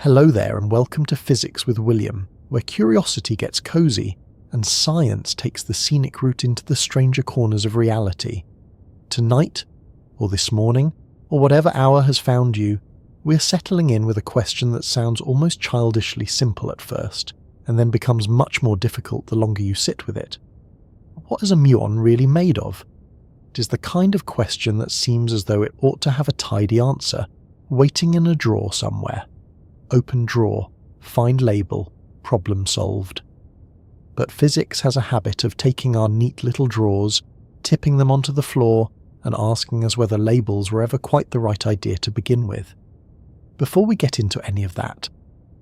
Hello there and welcome to Physics with William, where curiosity gets cozy and science takes the scenic route into the stranger corners of reality. Tonight, or this morning, or whatever hour has found you, we're settling in with a question that sounds almost childishly simple at first, and then becomes much more difficult the longer you sit with it. What is a muon really made of? It is the kind of question that seems as though it ought to have a tidy answer, waiting in a drawer somewhere. Open drawer, find label, problem solved. But physics has a habit of taking our neat little drawers, tipping them onto the floor, and asking us whether labels were ever quite the right idea to begin with. Before we get into any of that,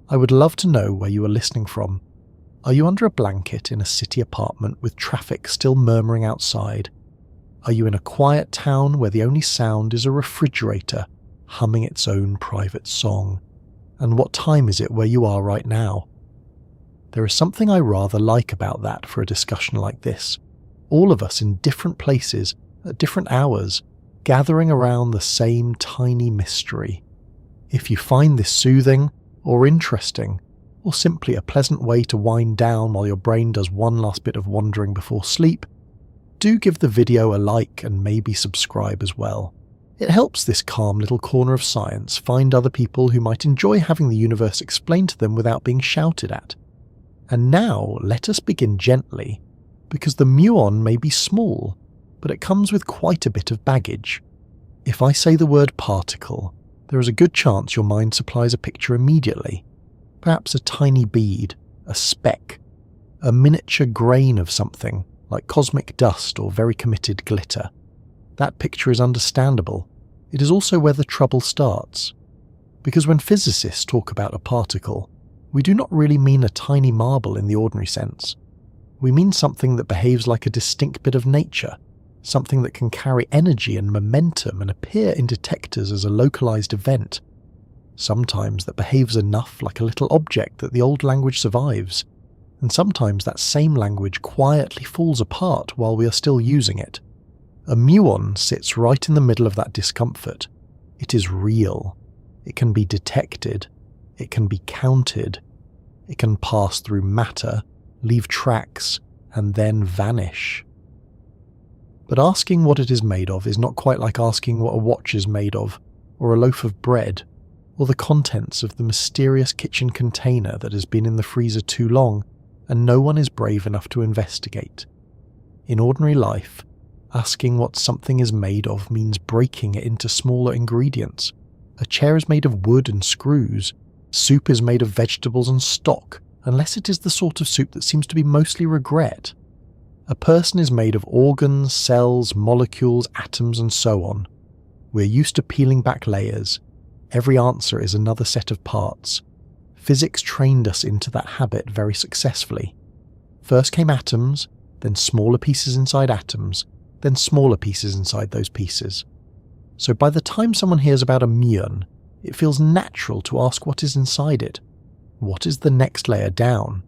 I would love to know where you are listening from. Are you under a blanket in a city apartment with traffic still murmuring outside? Are you in a quiet town where the only sound is a refrigerator humming its own private song? And what time is it where you are right now? There is something I rather like about that for a discussion like this. All of us in different places, at different hours, gathering around the same tiny mystery. If you find this soothing, or interesting, or simply a pleasant way to wind down while your brain does one last bit of wandering before sleep, do give the video a like and maybe subscribe as well. It helps this calm little corner of science find other people who might enjoy having the universe explained to them without being shouted at. And now let us begin gently, because the muon may be small, but it comes with quite a bit of baggage. If I say the word particle, there is a good chance your mind supplies a picture immediately. Perhaps a tiny bead, a speck, a miniature grain of something, like cosmic dust or very committed glitter. That picture is understandable. It is also where the trouble starts. Because when physicists talk about a particle, we do not really mean a tiny marble in the ordinary sense. We mean something that behaves like a distinct bit of nature, something that can carry energy and momentum and appear in detectors as a localized event. Sometimes that behaves enough like a little object that the old language survives, and sometimes that same language quietly falls apart while we are still using it. A muon sits right in the middle of that discomfort. It is real. It can be detected. It can be counted. It can pass through matter, leave tracks, and then vanish. But asking what it is made of is not quite like asking what a watch is made of, or a loaf of bread, or the contents of the mysterious kitchen container that has been in the freezer too long and no one is brave enough to investigate. In ordinary life, asking what something is made of means breaking it into smaller ingredients. A chair is made of wood and screws. Soup is made of vegetables and stock, unless it is the sort of soup that seems to be mostly regret. A person is made of organs, cells, molecules, atoms, and so on. We're used to peeling back layers. Every answer is another set of parts. Physics trained us into that habit very successfully. First came atoms, then smaller pieces inside atoms, then smaller pieces inside those pieces. So by the time someone hears about a muon, it feels natural to ask what is inside it. What is the next layer down?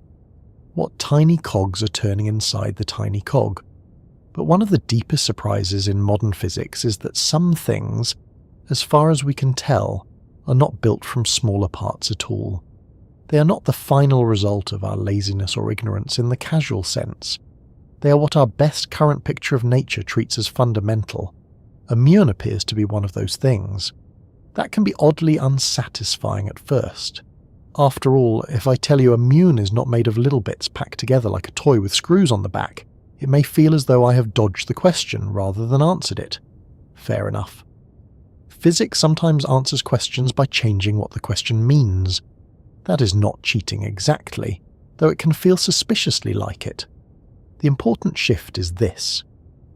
What tiny cogs are turning inside the tiny cog? But one of the deepest surprises in modern physics is that some things, as far as we can tell, are not built from smaller parts at all. They are not the final result of our laziness or ignorance in the casual sense. They are what our best current picture of nature treats as fundamental. A muon appears to be one of those things. That can be oddly unsatisfying at first. After all, if I tell you a muon is not made of little bits packed together like a toy with screws on the back, it may feel as though I have dodged the question rather than answered it. Fair enough. Physics sometimes answers questions by changing what the question means. That is not cheating exactly, though it can feel suspiciously like it. The important shift is this.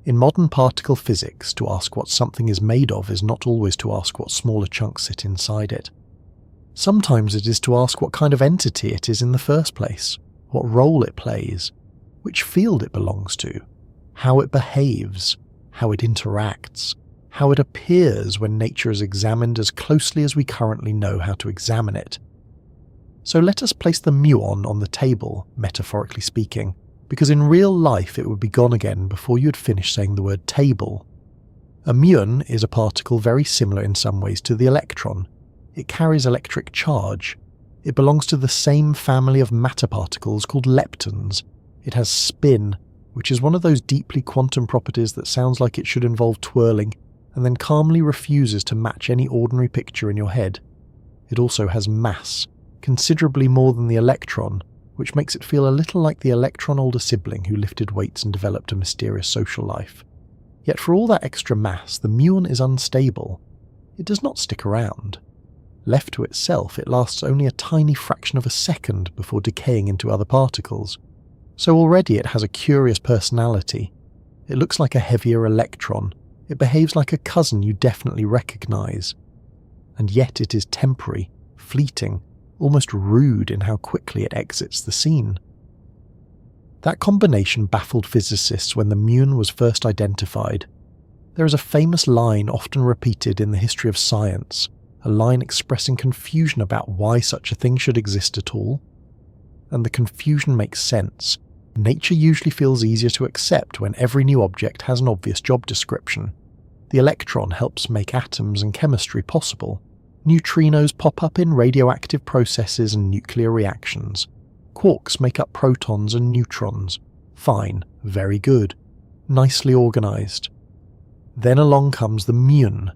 In modern particle physics, to ask what something is made of is not always to ask what smaller chunks sit inside it. Sometimes it is to ask what kind of entity it is in the first place, what role it plays, which field it belongs to, how it behaves, how it interacts, how it appears when nature is examined as closely as we currently know how to examine it. So let us place the muon on the table, metaphorically speaking, because in real life it would be gone again before you had finished saying the word table. A muon is a particle very similar in some ways to the electron. It carries electric charge. It belongs to the same family of matter particles called leptons. It has spin, which is one of those deeply quantum properties that sounds like it should involve twirling, and then calmly refuses to match any ordinary picture in your head. It also has mass, considerably more than the electron, which makes it feel a little like the electron older sibling who lifted weights and developed a mysterious social life. Yet for all that extra mass, the muon is unstable. It does not stick around. Left to itself, it lasts only a tiny fraction of a second before decaying into other particles. So already it has a curious personality. It looks like a heavier electron. It behaves like a cousin you definitely recognize. And yet it is temporary, fleeting, almost rude in how quickly it exits the scene. That combination baffled physicists when the muon was first identified. There is a famous line often repeated in the history of science, a line expressing confusion about why such a thing should exist at all. And the confusion makes sense. Nature usually feels easier to accept when every new object has an obvious job description. The electron helps make atoms and chemistry possible. Neutrinos pop up in radioactive processes and nuclear reactions. Quarks make up protons and neutrons. Fine, very good. Nicely organised. Then along comes the muon,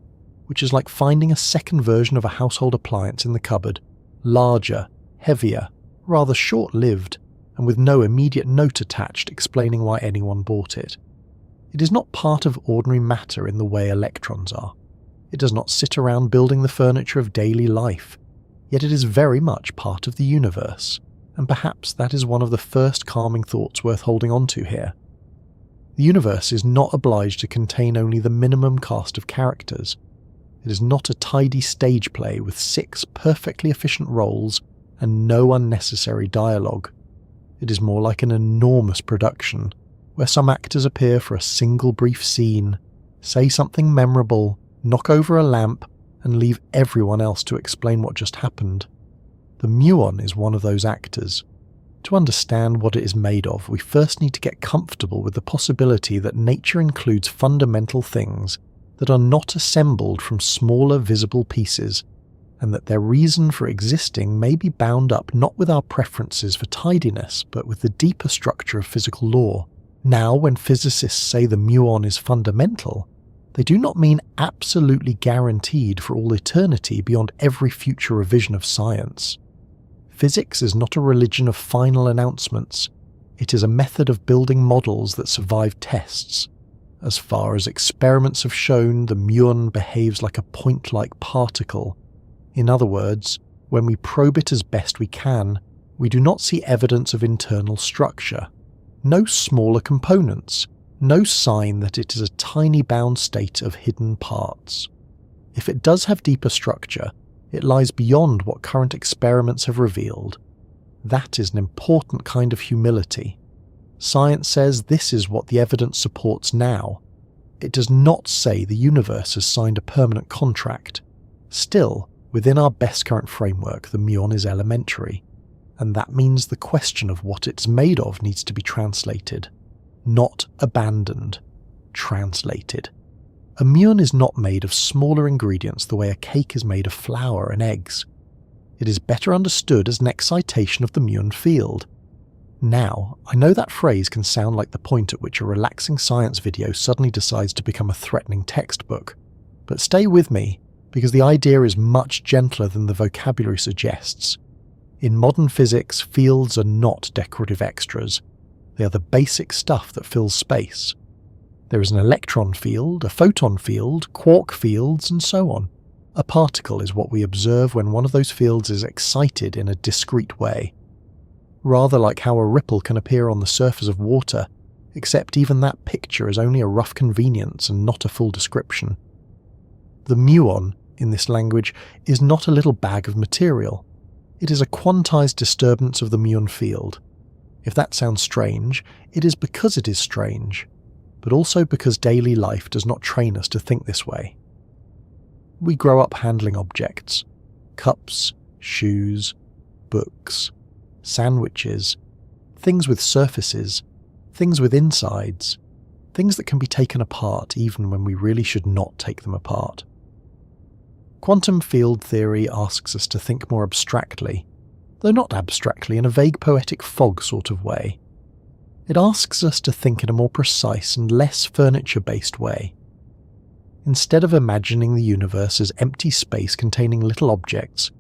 which is like finding a second version of a household appliance in the cupboard. Larger, heavier, rather short-lived, and with no immediate note attached explaining why anyone bought it. It is not part of ordinary matter in the way electrons are. It does not sit around building the furniture of daily life, yet it is very much part of the universe, and perhaps that is one of the first calming thoughts worth holding on to here. The universe is not obliged to contain only the minimum cast of characters. It is not a tidy stage play with 6 perfectly efficient roles and no unnecessary dialogue. It is more like an enormous production, where some actors appear for a single brief scene, say something memorable, knock over a lamp, and leave everyone else to explain what just happened. The muon is one of those actors. To understand what it is made of, we first need to get comfortable with the possibility that nature includes fundamental things that are not assembled from smaller visible pieces, and that their reason for existing may be bound up not with our preferences for tidiness, but with the deeper structure of physical law. Now, when physicists say the muon is fundamental, they do not mean absolutely guaranteed for all eternity beyond every future revision of science. Physics is not a religion of final announcements. It is a method of building models that survive tests. As far as experiments have shown, the muon behaves like a point-like particle. In other words, when we probe it as best we can, we do not see evidence of internal structure. No smaller components. No sign that it is a tiny bound state of hidden parts. If it does have deeper structure, it lies beyond what current experiments have revealed. That is an important kind of humility. Science says this is what the evidence supports now. It does not say the universe has signed a permanent contract. Still, within our best current framework, the muon is elementary, and that means the question of what it's made of needs to be translated. Not abandoned. Translated. A muon is not made of smaller ingredients the way a cake is made of flour and eggs. It is better understood as an excitation of the muon field. Now, I know that phrase can sound like the point at which a relaxing science video suddenly decides to become a threatening textbook, but stay with me, because the idea is much gentler than the vocabulary suggests. In modern physics, fields are not decorative extras. They are the basic stuff that fills space. There is an electron field, a photon field, quark fields, and so on. A particle is what we observe when one of those fields is excited in a discrete way. Rather like how a ripple can appear on the surface of water, except even that picture is only a rough convenience and not a full description. The muon, in this language, is not a little bag of material. It is a quantized disturbance of the muon field. If that sounds strange, it is because it is strange, but also because daily life does not train us to think this way. We grow up handling objects, cups, shoes, books, sandwiches, things with surfaces, things with insides, things that can be taken apart even when we really should not take them apart. Quantum field theory asks us to think more abstractly. though not abstractly, in a vague poetic fog sort of way. It asks us to think in a more precise and less furniture-based way. Instead of imagining the universe as empty space containing little objects,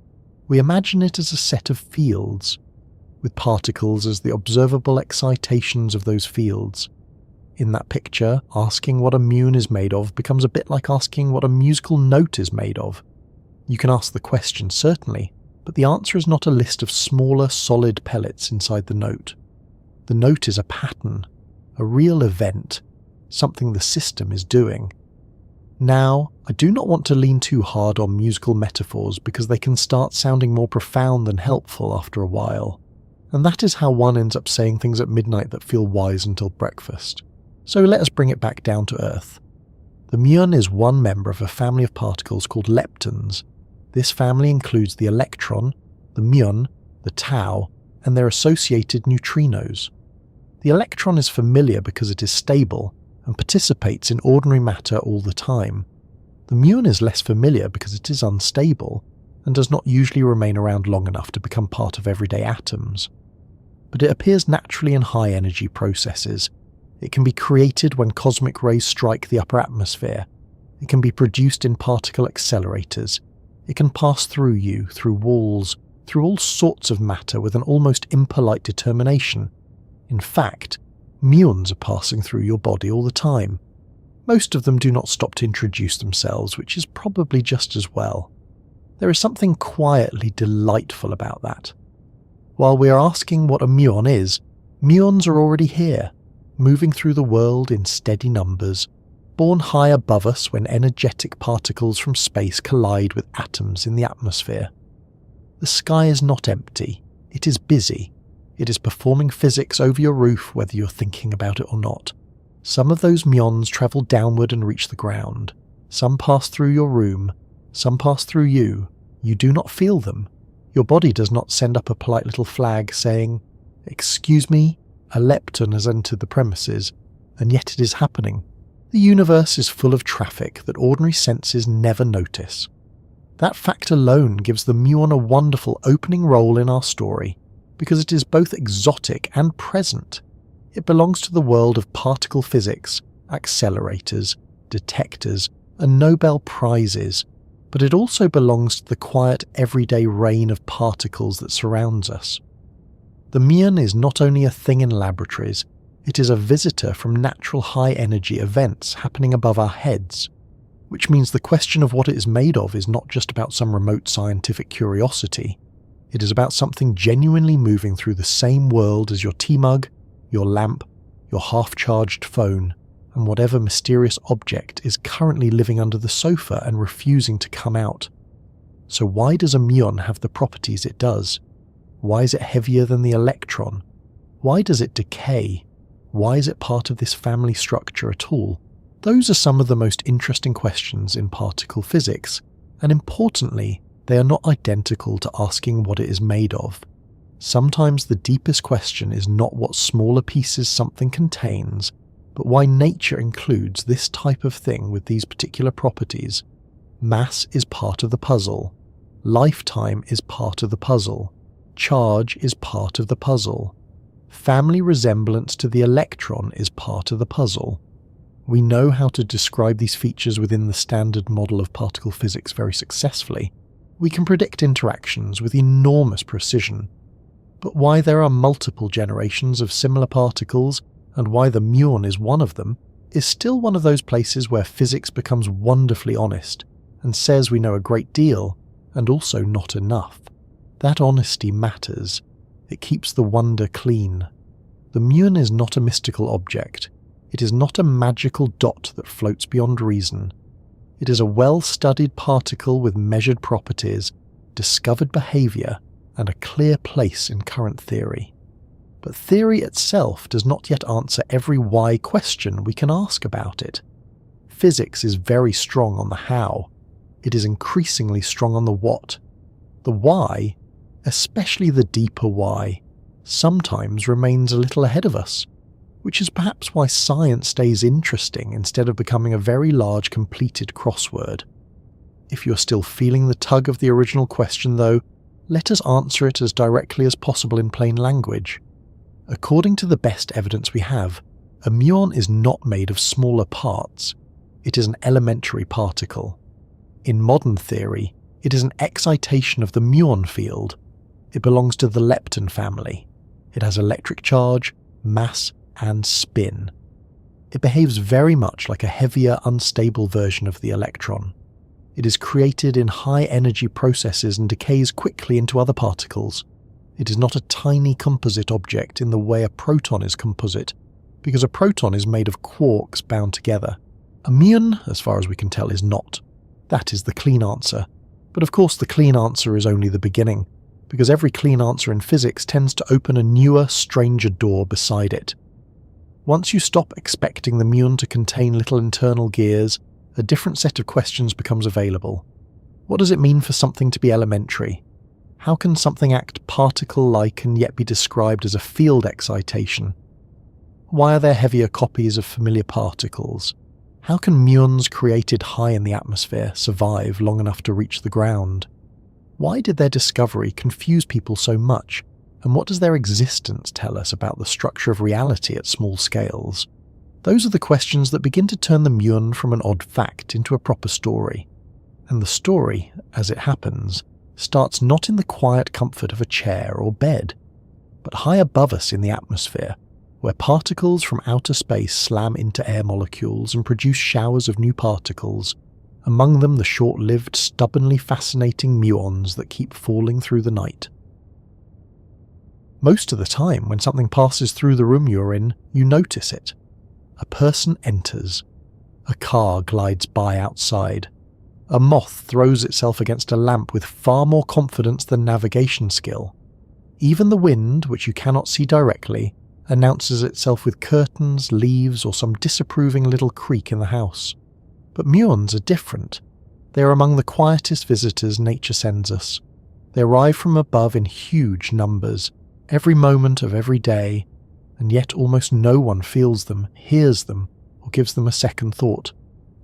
we imagine it as a set of fields, with particles as the observable excitations of those fields. In that picture, asking what a muon is made of becomes a bit like asking what a musical note is made of. You can ask the question, certainly, but the answer is not a list of smaller, solid pellets inside the note. The note is a pattern, a real event, something the system is doing. Now, I do not want to lean too hard on musical metaphors because they can start sounding more profound than helpful after a while, and that is how one ends up saying things at midnight that feel wise until breakfast. So let us bring it back down to earth. The muon is one member of a family of particles called leptons. This family includes the electron, the muon, the tau, and their associated neutrinos. The electron is familiar because it is stable and participates in ordinary matter all the time. The muon is less familiar because it is unstable and does not usually remain around long enough to become part of everyday atoms. But it appears naturally in high-energy processes. It can be created when cosmic rays strike the upper atmosphere. It can be produced in particle accelerators. It can pass through you, through walls, through all sorts of matter with an almost impolite determination. In fact, muons are passing through your body all the time. Most of them do not stop to introduce themselves, which is probably just as well. There is something quietly delightful about that. While we are asking what a muon is, muons are already here, moving through the world in steady numbers, born high above us when energetic particles from space collide with atoms in the atmosphere. The sky is not empty, it is busy. It is performing physics over your roof whether you're thinking about it or not. Some of those muons travel downward and reach the ground. Some pass through your room. Some pass through you. You do not feel them. Your body does not send up a polite little flag saying, "Excuse me, a lepton has entered the premises," and yet it is happening. The universe is full of traffic that ordinary senses never notice. That fact alone gives the muon a wonderful opening role in our story, because it is both exotic and present. It belongs to the world of particle physics, accelerators, detectors, and Nobel Prizes, but it also belongs to the quiet everyday rain of particles that surrounds us. The muon is not only a thing in laboratories, it is a visitor from natural high-energy events happening above our heads, which means the question of what it is made of is not just about some remote scientific curiosity. It is about something genuinely moving through the same world as your tea mug, your lamp, your half-charged phone, and whatever mysterious object is currently living under the sofa and refusing to come out. So why does a muon have the properties it does? Why is it heavier than the electron? Why does it decay? Why is it part of this family structure at all? Those are some of the most interesting questions in particle physics, and importantly, they are not identical to asking what it is made of. Sometimes the deepest question is not what smaller pieces something contains, but why nature includes this type of thing with these particular properties. Mass is part of the puzzle. Lifetime is part of the puzzle. Charge is part of the puzzle. Family resemblance to the electron is part of the puzzle. We know how to describe these features within the standard model of particle physics very successfully. We can predict interactions with enormous precision. But why there are multiple generations of similar particles, and why the muon is one of them, is still one of those places where physics becomes wonderfully honest, and says we know a great deal, and also not enough. That honesty matters. It keeps the wonder clean. The muon is not a mystical object. It is not a magical dot that floats beyond reason. It is a well-studied particle with measured properties, discovered behaviour, and a clear place in current theory. But theory itself does not yet answer every why question we can ask about it. Physics is very strong on the how. It is increasingly strong on the what. The why, especially the deeper why, sometimes remains a little ahead of us, which is perhaps why science stays interesting instead of becoming a very large completed crossword. If you're still feeling the tug of the original question though, Let us answer it as directly as possible in plain language. According to the best evidence we have, a muon is not made of smaller parts. It is an elementary particle. In modern theory, it is an excitation of the muon field. It belongs to the lepton family. It has electric charge, mass, and spin. It behaves very much like a heavier, unstable version of the electron. It is created in high-energy processes and decays quickly into other particles. It is not a tiny composite object in the way a proton is composite, because a proton is made of quarks bound together. A muon, as far as we can tell, is not. That is the clean answer. But of course the clean answer is only the beginning, because every clean answer in physics tends to open a newer, stranger door beside it. Once you stop expecting the muon to contain little internal gears, a different set of questions becomes available. What does it mean for something to be elementary? How can something act particle-like and yet be described as a field excitation? Why are there heavier copies of familiar particles? How can muons created high in the atmosphere survive long enough to reach the ground? Why did their discovery confuse people so much, and what does their existence tell us about the structure of reality at small scales? Those are the questions that begin to turn the muon from an odd fact into a proper story. And the story, as it happens, starts not in the quiet comfort of a chair or bed, but high above us in the atmosphere, where particles from outer space slam into air molecules and produce showers of new particles, among them the short-lived, stubbornly fascinating muons that keep falling through the night. Most of the time, when something passes through the room you're in, you notice it. A person enters. A car glides by outside. A moth throws itself against a lamp with far more confidence than navigation skill. Even the wind, which you cannot see directly, announces itself with curtains, leaves, or some disapproving little creak in the house. But muons are different. They are among the quietest visitors nature sends us. They arrive from above in huge numbers, every moment of every day, and yet almost no one feels them, hears them, or gives them a second thought.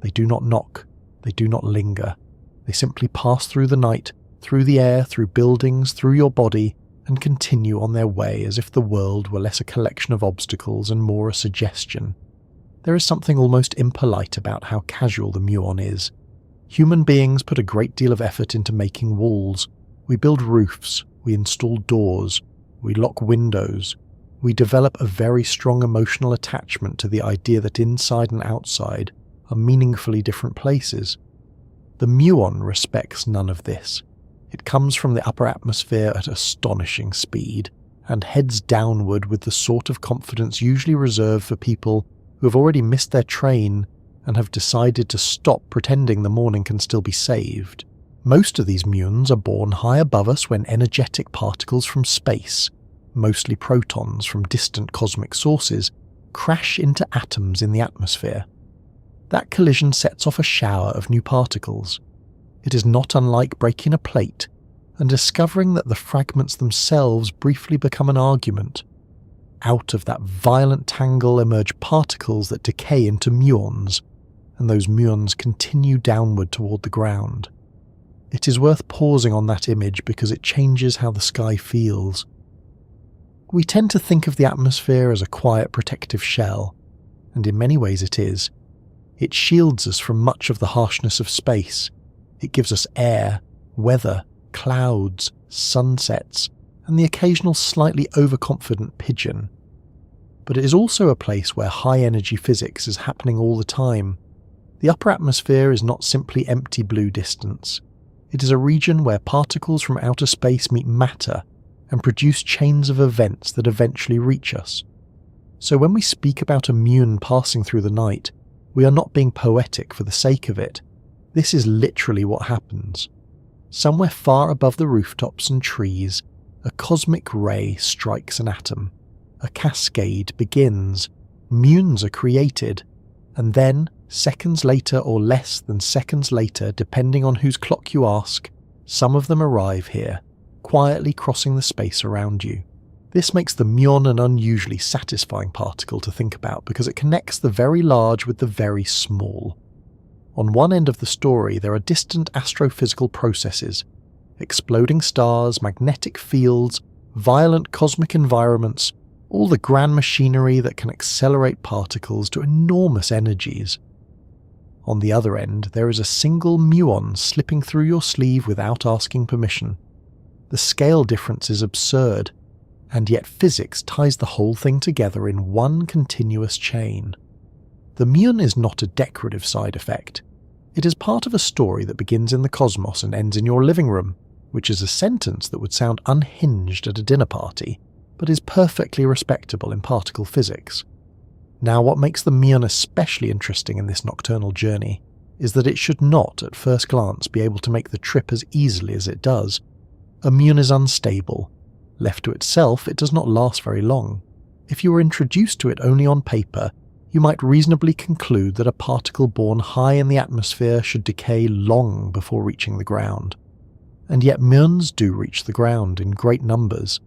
They do not knock. They do not linger. They simply pass through the night, through the air, through buildings, through your body, and continue on their way as if the world were less a collection of obstacles and more a suggestion. There is something almost impolite about how casual the muon is. Human beings put a great deal of effort into making walls. We build roofs, we install doors, we lock windows. We develop a very strong emotional attachment to the idea that inside and outside are meaningfully different places. The muon respects none of this. It comes from the upper atmosphere at astonishing speed, and heads downward with the sort of confidence usually reserved for people who have already missed their train and have decided to stop pretending the morning can still be saved. Most of these muons are born high above us when energetic particles from space, mostly protons from distant cosmic sources, crash into atoms in the atmosphere. That collision sets off a shower of new particles. It is not unlike breaking a plate and discovering that the fragments themselves briefly become an argument. Out of that violent tangle emerge particles that decay into muons, and those muons continue downward toward the ground. It is worth pausing on that image because it changes how the sky feels. We tend to think of the atmosphere as a quiet protective shell, and in many ways it is. It shields us from much of the harshness of space. It gives us air, weather, clouds, sunsets, and the occasional slightly overconfident pigeon. But it is also a place where high-energy physics is happening all the time. The upper atmosphere is not simply empty blue distance. It is a region where particles from outer space meet matter and produce chains of events that eventually reach us. So when we speak about a muon passing through the night, we are not being poetic for the sake of it. This is literally what happens. Somewhere far above the rooftops and trees, a cosmic ray strikes an atom. A cascade begins. Muons are created. And then, seconds later or less than seconds later, depending on whose clock you ask, some of them arrive here, quietly crossing the space around you. This makes the muon an unusually satisfying particle to think about because it connects the very large with the very small. On one end of the story there are distant astrophysical processes. Exploding stars, magnetic fields, violent cosmic environments, all the grand machinery that can accelerate particles to enormous energies. On the other end, there is a single muon slipping through your sleeve without asking permission. The scale difference is absurd, and yet physics ties the whole thing together in one continuous chain. The muon is not a decorative side effect. It is part of a story that begins in the cosmos and ends in your living room, which is a sentence that would sound unhinged at a dinner party, but is perfectly respectable in particle physics. Now, what makes the muon especially interesting in this nocturnal journey is that it should not, at first glance, be able to make the trip as easily as it does. A muon is unstable. Left to itself, it does not last very long. If you were introduced to it only on paper, you might reasonably conclude that a particle born high in the atmosphere should decay long before reaching the ground. And yet muons do reach the ground in great numbers.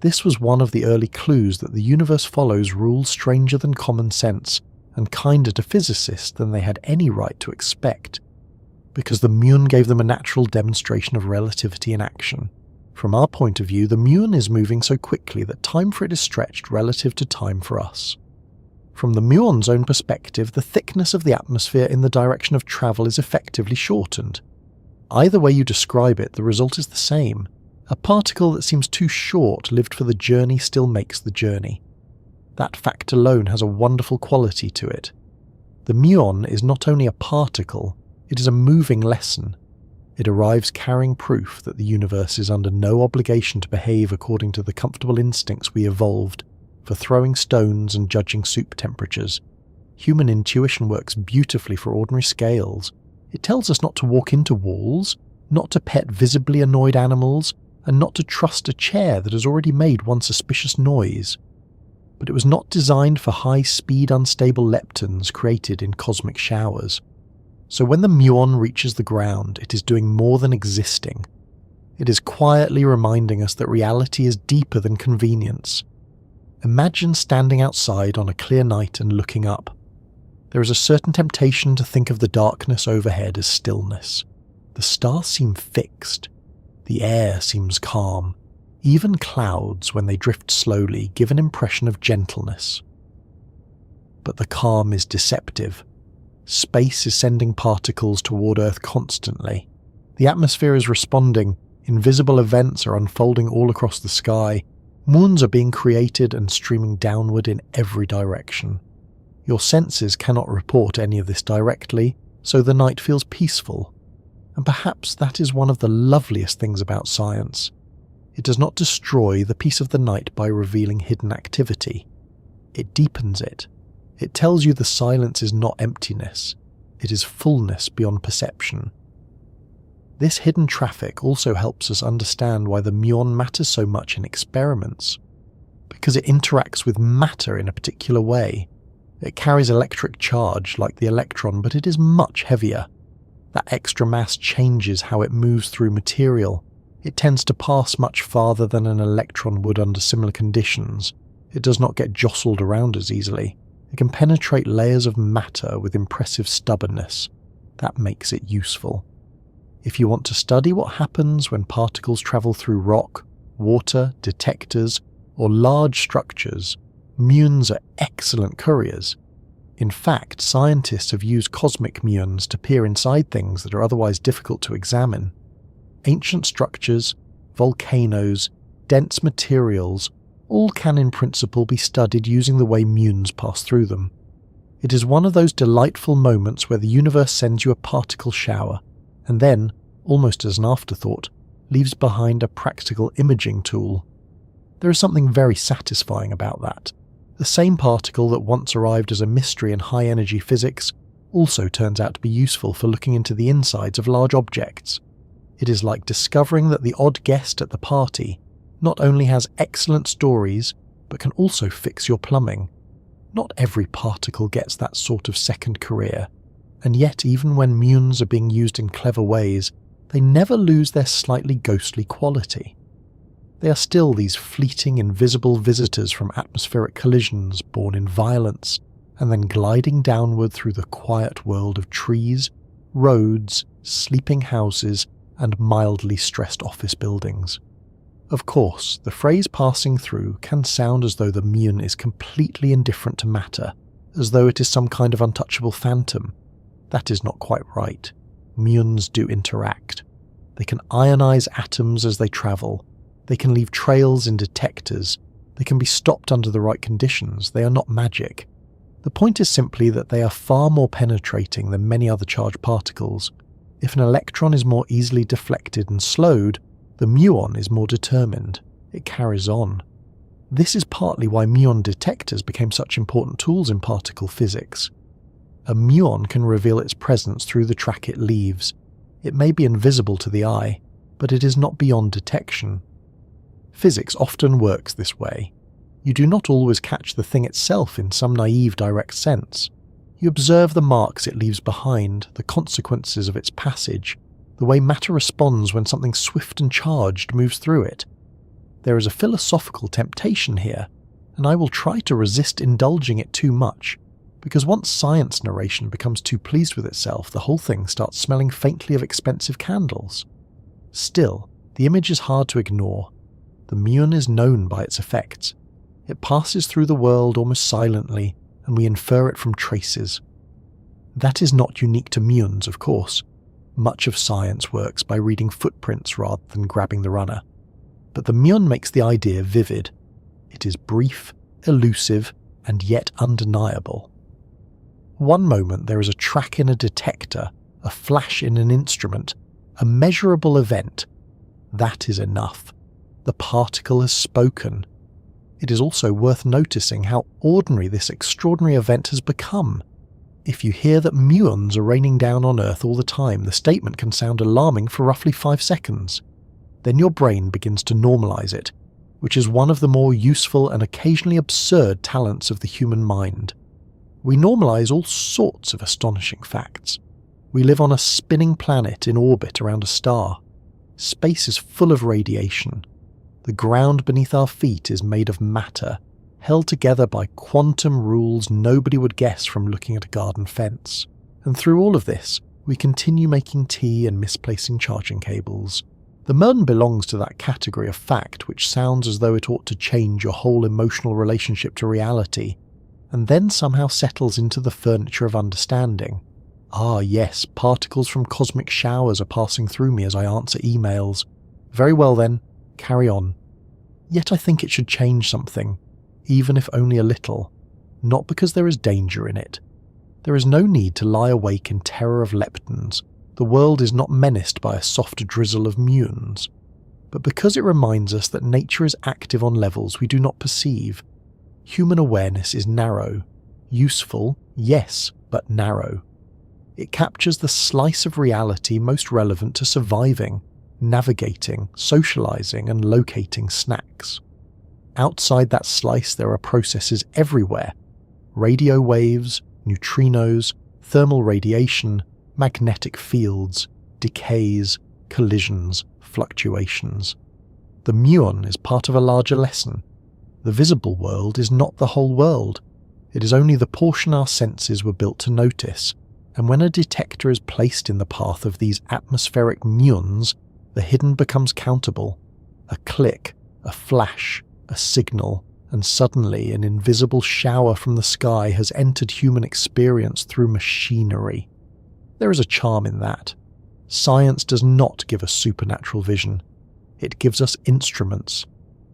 This was one of the early clues that the universe follows rules stranger than common sense and kinder to physicists than they had any right to expect, because the muon gave them a natural demonstration of relativity in action. From our point of view, the muon is moving so quickly that time for it is stretched relative to time for us. From the muon's own perspective, the thickness of the atmosphere in the direction of travel is effectively shortened. Either way you describe it, the result is the same. A particle that seems too short-lived for the journey still makes the journey. That fact alone has a wonderful quality to it. The muon is not only a particle, it is a moving lesson. It arrives carrying proof that the universe is under no obligation to behave according to the comfortable instincts we evolved for throwing stones and judging soup temperatures. Human intuition works beautifully for ordinary scales. It tells us not to walk into walls, not to pet visibly annoyed animals, and not to trust a chair that has already made one suspicious noise. But it was not designed for high-speed unstable leptons created in cosmic showers. So when the muon reaches the ground, it is doing more than existing. It is quietly reminding us that reality is deeper than convenience. Imagine standing outside on a clear night and looking up. There is a certain temptation to think of the darkness overhead as stillness. The stars seem fixed. The air seems calm. Even clouds, when they drift slowly, give an impression of gentleness. But the calm is deceptive. Space is sending particles toward Earth constantly. The atmosphere is responding. Invisible events are unfolding all across the sky. Muons are being created and streaming downward in every direction. Your senses cannot report any of this directly, so the night feels peaceful. And perhaps that is one of the loveliest things about science. It does not destroy the peace of the night by revealing hidden activity. It deepens it. It tells you the silence is not emptiness. It is fullness beyond perception. This hidden traffic also helps us understand why the muon matters so much in experiments. Because it interacts with matter in a particular way. It carries electric charge like the electron, but it is much heavier. That extra mass changes how it moves through material. It tends to pass much farther than an electron would under similar conditions. It does not get jostled around as easily. It can penetrate layers of matter with impressive stubbornness. That makes it useful. If you want to study what happens when particles travel through rock, water, detectors, or large structures, muons are excellent couriers. In fact, scientists have used cosmic muons to peer inside things that are otherwise difficult to examine. Ancient structures, volcanoes, dense materials, all can in principle be studied using the way muons pass through them. It is one of those delightful moments where the universe sends you a particle shower, and then, almost as an afterthought, leaves behind a practical imaging tool. There is something very satisfying about that. The same particle that once arrived as a mystery in high-energy physics also turns out to be useful for looking into the insides of large objects. It is like discovering that the odd guest at the party not only has excellent stories, but can also fix your plumbing. Not every particle gets that sort of second career, and yet even when muons are being used in clever ways, they never lose their slightly ghostly quality. They are still these fleeting, invisible visitors from atmospheric collisions born in violence, and then gliding downward through the quiet world of trees, roads, sleeping houses, and mildly stressed office buildings. Of course, the phrase passing through can sound as though the muon is completely indifferent to matter, as though it is some kind of untouchable phantom. That is not quite right. Muons do interact. They can ionize atoms as they travel. They can leave trails in detectors. They can be stopped under the right conditions. They are not magic. The point is simply that they are far more penetrating than many other charged particles. If an electron is more easily deflected and slowed, the muon is more determined. It carries on. This is partly why muon detectors became such important tools in particle physics. A muon can reveal its presence through the track it leaves. It may be invisible to the eye, but it is not beyond detection. Physics often works this way. You do not always catch the thing itself in some naive direct sense. You observe the marks it leaves behind, the consequences of its passage, the way matter responds when something swift and charged moves through it. There is a philosophical temptation here, and I will try to resist indulging it too much, because once science narration becomes too pleased with itself, the whole thing starts smelling faintly of expensive candles. Still, the image is hard to ignore. The muon is known by its effects. It passes through the world almost silently, and we infer it from traces. That is not unique to muons, of course. Much of science works by reading footprints rather than grabbing the runner. But the muon makes the idea vivid. It is brief, elusive, and yet undeniable. One moment there is a track in a detector, a flash in an instrument, a measurable event. That is enough. The particle has spoken. It is also worth noticing how ordinary this extraordinary event has become. If you hear that muons are raining down on Earth all the time, the statement can sound alarming for roughly 5 seconds. Then your brain begins to normalize it, which is one of the more useful and occasionally absurd talents of the human mind. We normalize all sorts of astonishing facts. We live on a spinning planet in orbit around a star. Space is full of radiation. The ground beneath our feet is made of matter, held together by quantum rules nobody would guess from looking at a garden fence. And through all of this, we continue making tea and misplacing charging cables. The muon belongs to that category of fact which sounds as though it ought to change your whole emotional relationship to reality, and then somehow settles into the furniture of understanding. Ah yes, particles from cosmic showers are passing through me as I answer emails. Very well then, carry on. Yet I think it should change something, even if only a little, not because there is danger in it. There is no need to lie awake in terror of leptons. The world is not menaced by a soft drizzle of muons, but because it reminds us that nature is active on levels we do not perceive. Human awareness is narrow. Useful, yes, but narrow. It captures the slice of reality most relevant to surviving, navigating, socializing, and locating snacks. Outside that slice there are processes everywhere. Radio waves, neutrinos, thermal radiation, magnetic fields, decays, collisions, fluctuations. The muon is part of a larger lesson. The visible world is not the whole world. It is only the portion our senses were built to notice, and when a detector is placed in the path of these atmospheric muons, the hidden becomes countable. A click, a flash, a signal, and suddenly an invisible shower from the sky has entered human experience through machinery. There is a charm in that. Science does not give us supernatural vision. It gives us instruments.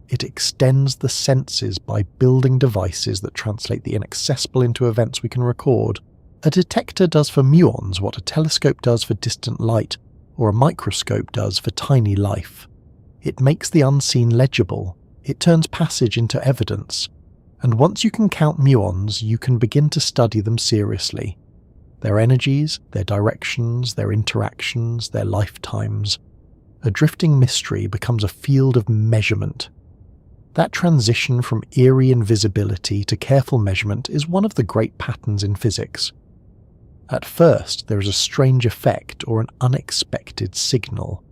It extends the senses by building devices that translate the inaccessible into events we can record. A detector does for muons what a telescope does for distant light, or a microscope does for tiny life. It makes the unseen legible. It turns passage into evidence. And once you can count muons, you can begin to study them seriously. Their energies, their directions, their interactions, their lifetimes. A drifting mystery becomes a field of measurement. That transition from eerie invisibility to careful measurement is one of the great patterns in physics. At first, there is a strange effect or an unexpected signal.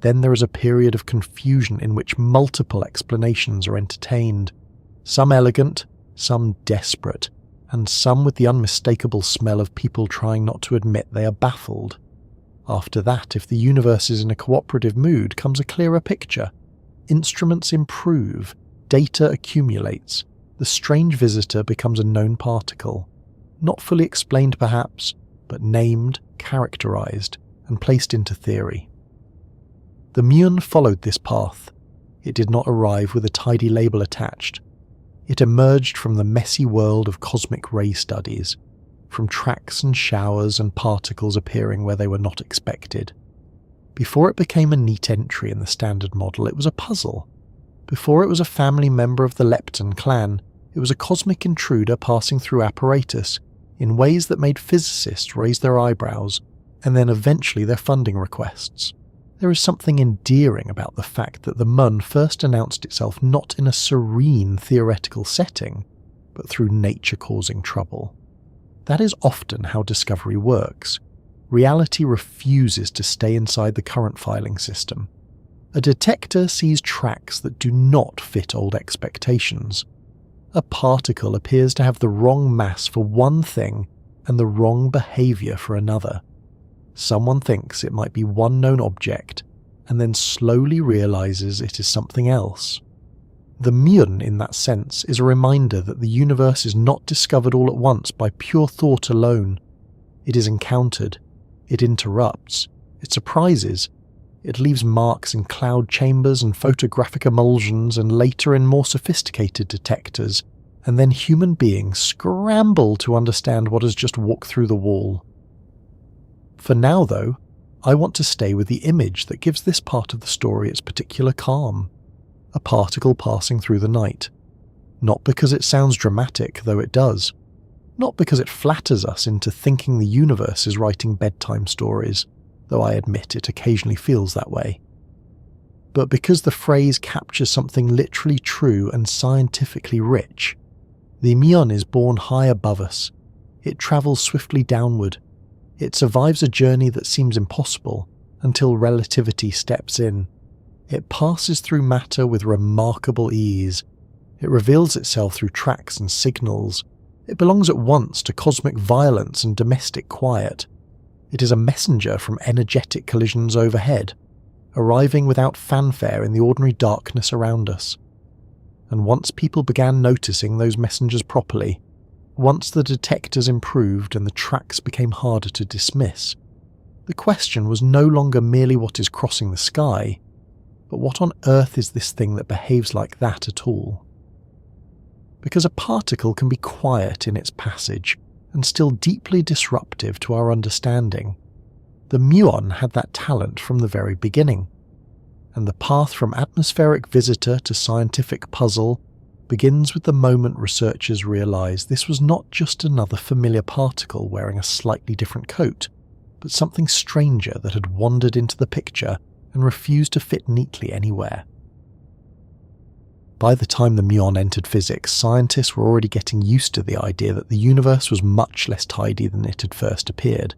Then there is a period of confusion in which multiple explanations are entertained, some elegant, some desperate, and some with the unmistakable smell of people trying not to admit they are baffled. After that, if the universe is in a cooperative mood, comes a clearer picture. Instruments improve, data accumulates, the strange visitor becomes a known particle. Not fully explained perhaps, but named, characterized, and placed into theory. The Muon followed this path. It did not arrive with a tidy label attached. It emerged from the messy world of cosmic ray studies, from tracks and showers and particles appearing where they were not expected. Before it became a neat entry in the standard model, it was a puzzle. Before it was a family member of the lepton clan, it was a cosmic intruder passing through apparatus in ways that made physicists raise their eyebrows, and then eventually their funding requests. There is something endearing about the fact that the Muon first announced itself not in a serene theoretical setting, but through nature causing trouble. That is often how discovery works. Reality refuses to stay inside the current filing system. A detector sees tracks that do not fit old expectations. A particle appears to have the wrong mass for one thing and the wrong behavior for another. Someone thinks it might be one known object and then slowly realizes it is something else. The Muon, in that sense, is a reminder that the universe is not discovered all at once by pure thought alone. It is encountered, it interrupts, it surprises, it leaves marks in cloud chambers and photographic emulsions and later in more sophisticated detectors, and then human beings scramble to understand what has just walked through the wall. For now, though, I want to stay with the image that gives this part of the story its particular calm. A particle passing through the night. Not because it sounds dramatic, though it does. Not because it flatters us into thinking the universe is writing bedtime stories, though I admit it occasionally feels that way. But because the phrase captures something literally true and scientifically rich. The Muon is born high above us. It travels swiftly downward. It survives a journey that seems impossible until relativity steps in. It passes through matter with remarkable ease. It reveals itself through tracks and signals. It belongs at once to cosmic violence and domestic quiet. It is a messenger from energetic collisions overhead, arriving without fanfare in the ordinary darkness around us. And once people began noticing those messengers properly, once the detectors improved and the tracks became harder to dismiss, the question was no longer merely what is crossing the sky, but what on earth is this thing that behaves like that at all? Because a particle can be quiet in its passage and still deeply disruptive to our understanding. The Muon had that talent from the very beginning, and the path from atmospheric visitor to scientific puzzle begins with the moment researchers realized this was not just another familiar particle wearing a slightly different coat, but something stranger that had wandered into the picture and refused to fit neatly anywhere. By the time the Muon entered physics, scientists were already getting used to the idea that the universe was much less tidy than it had first appeared.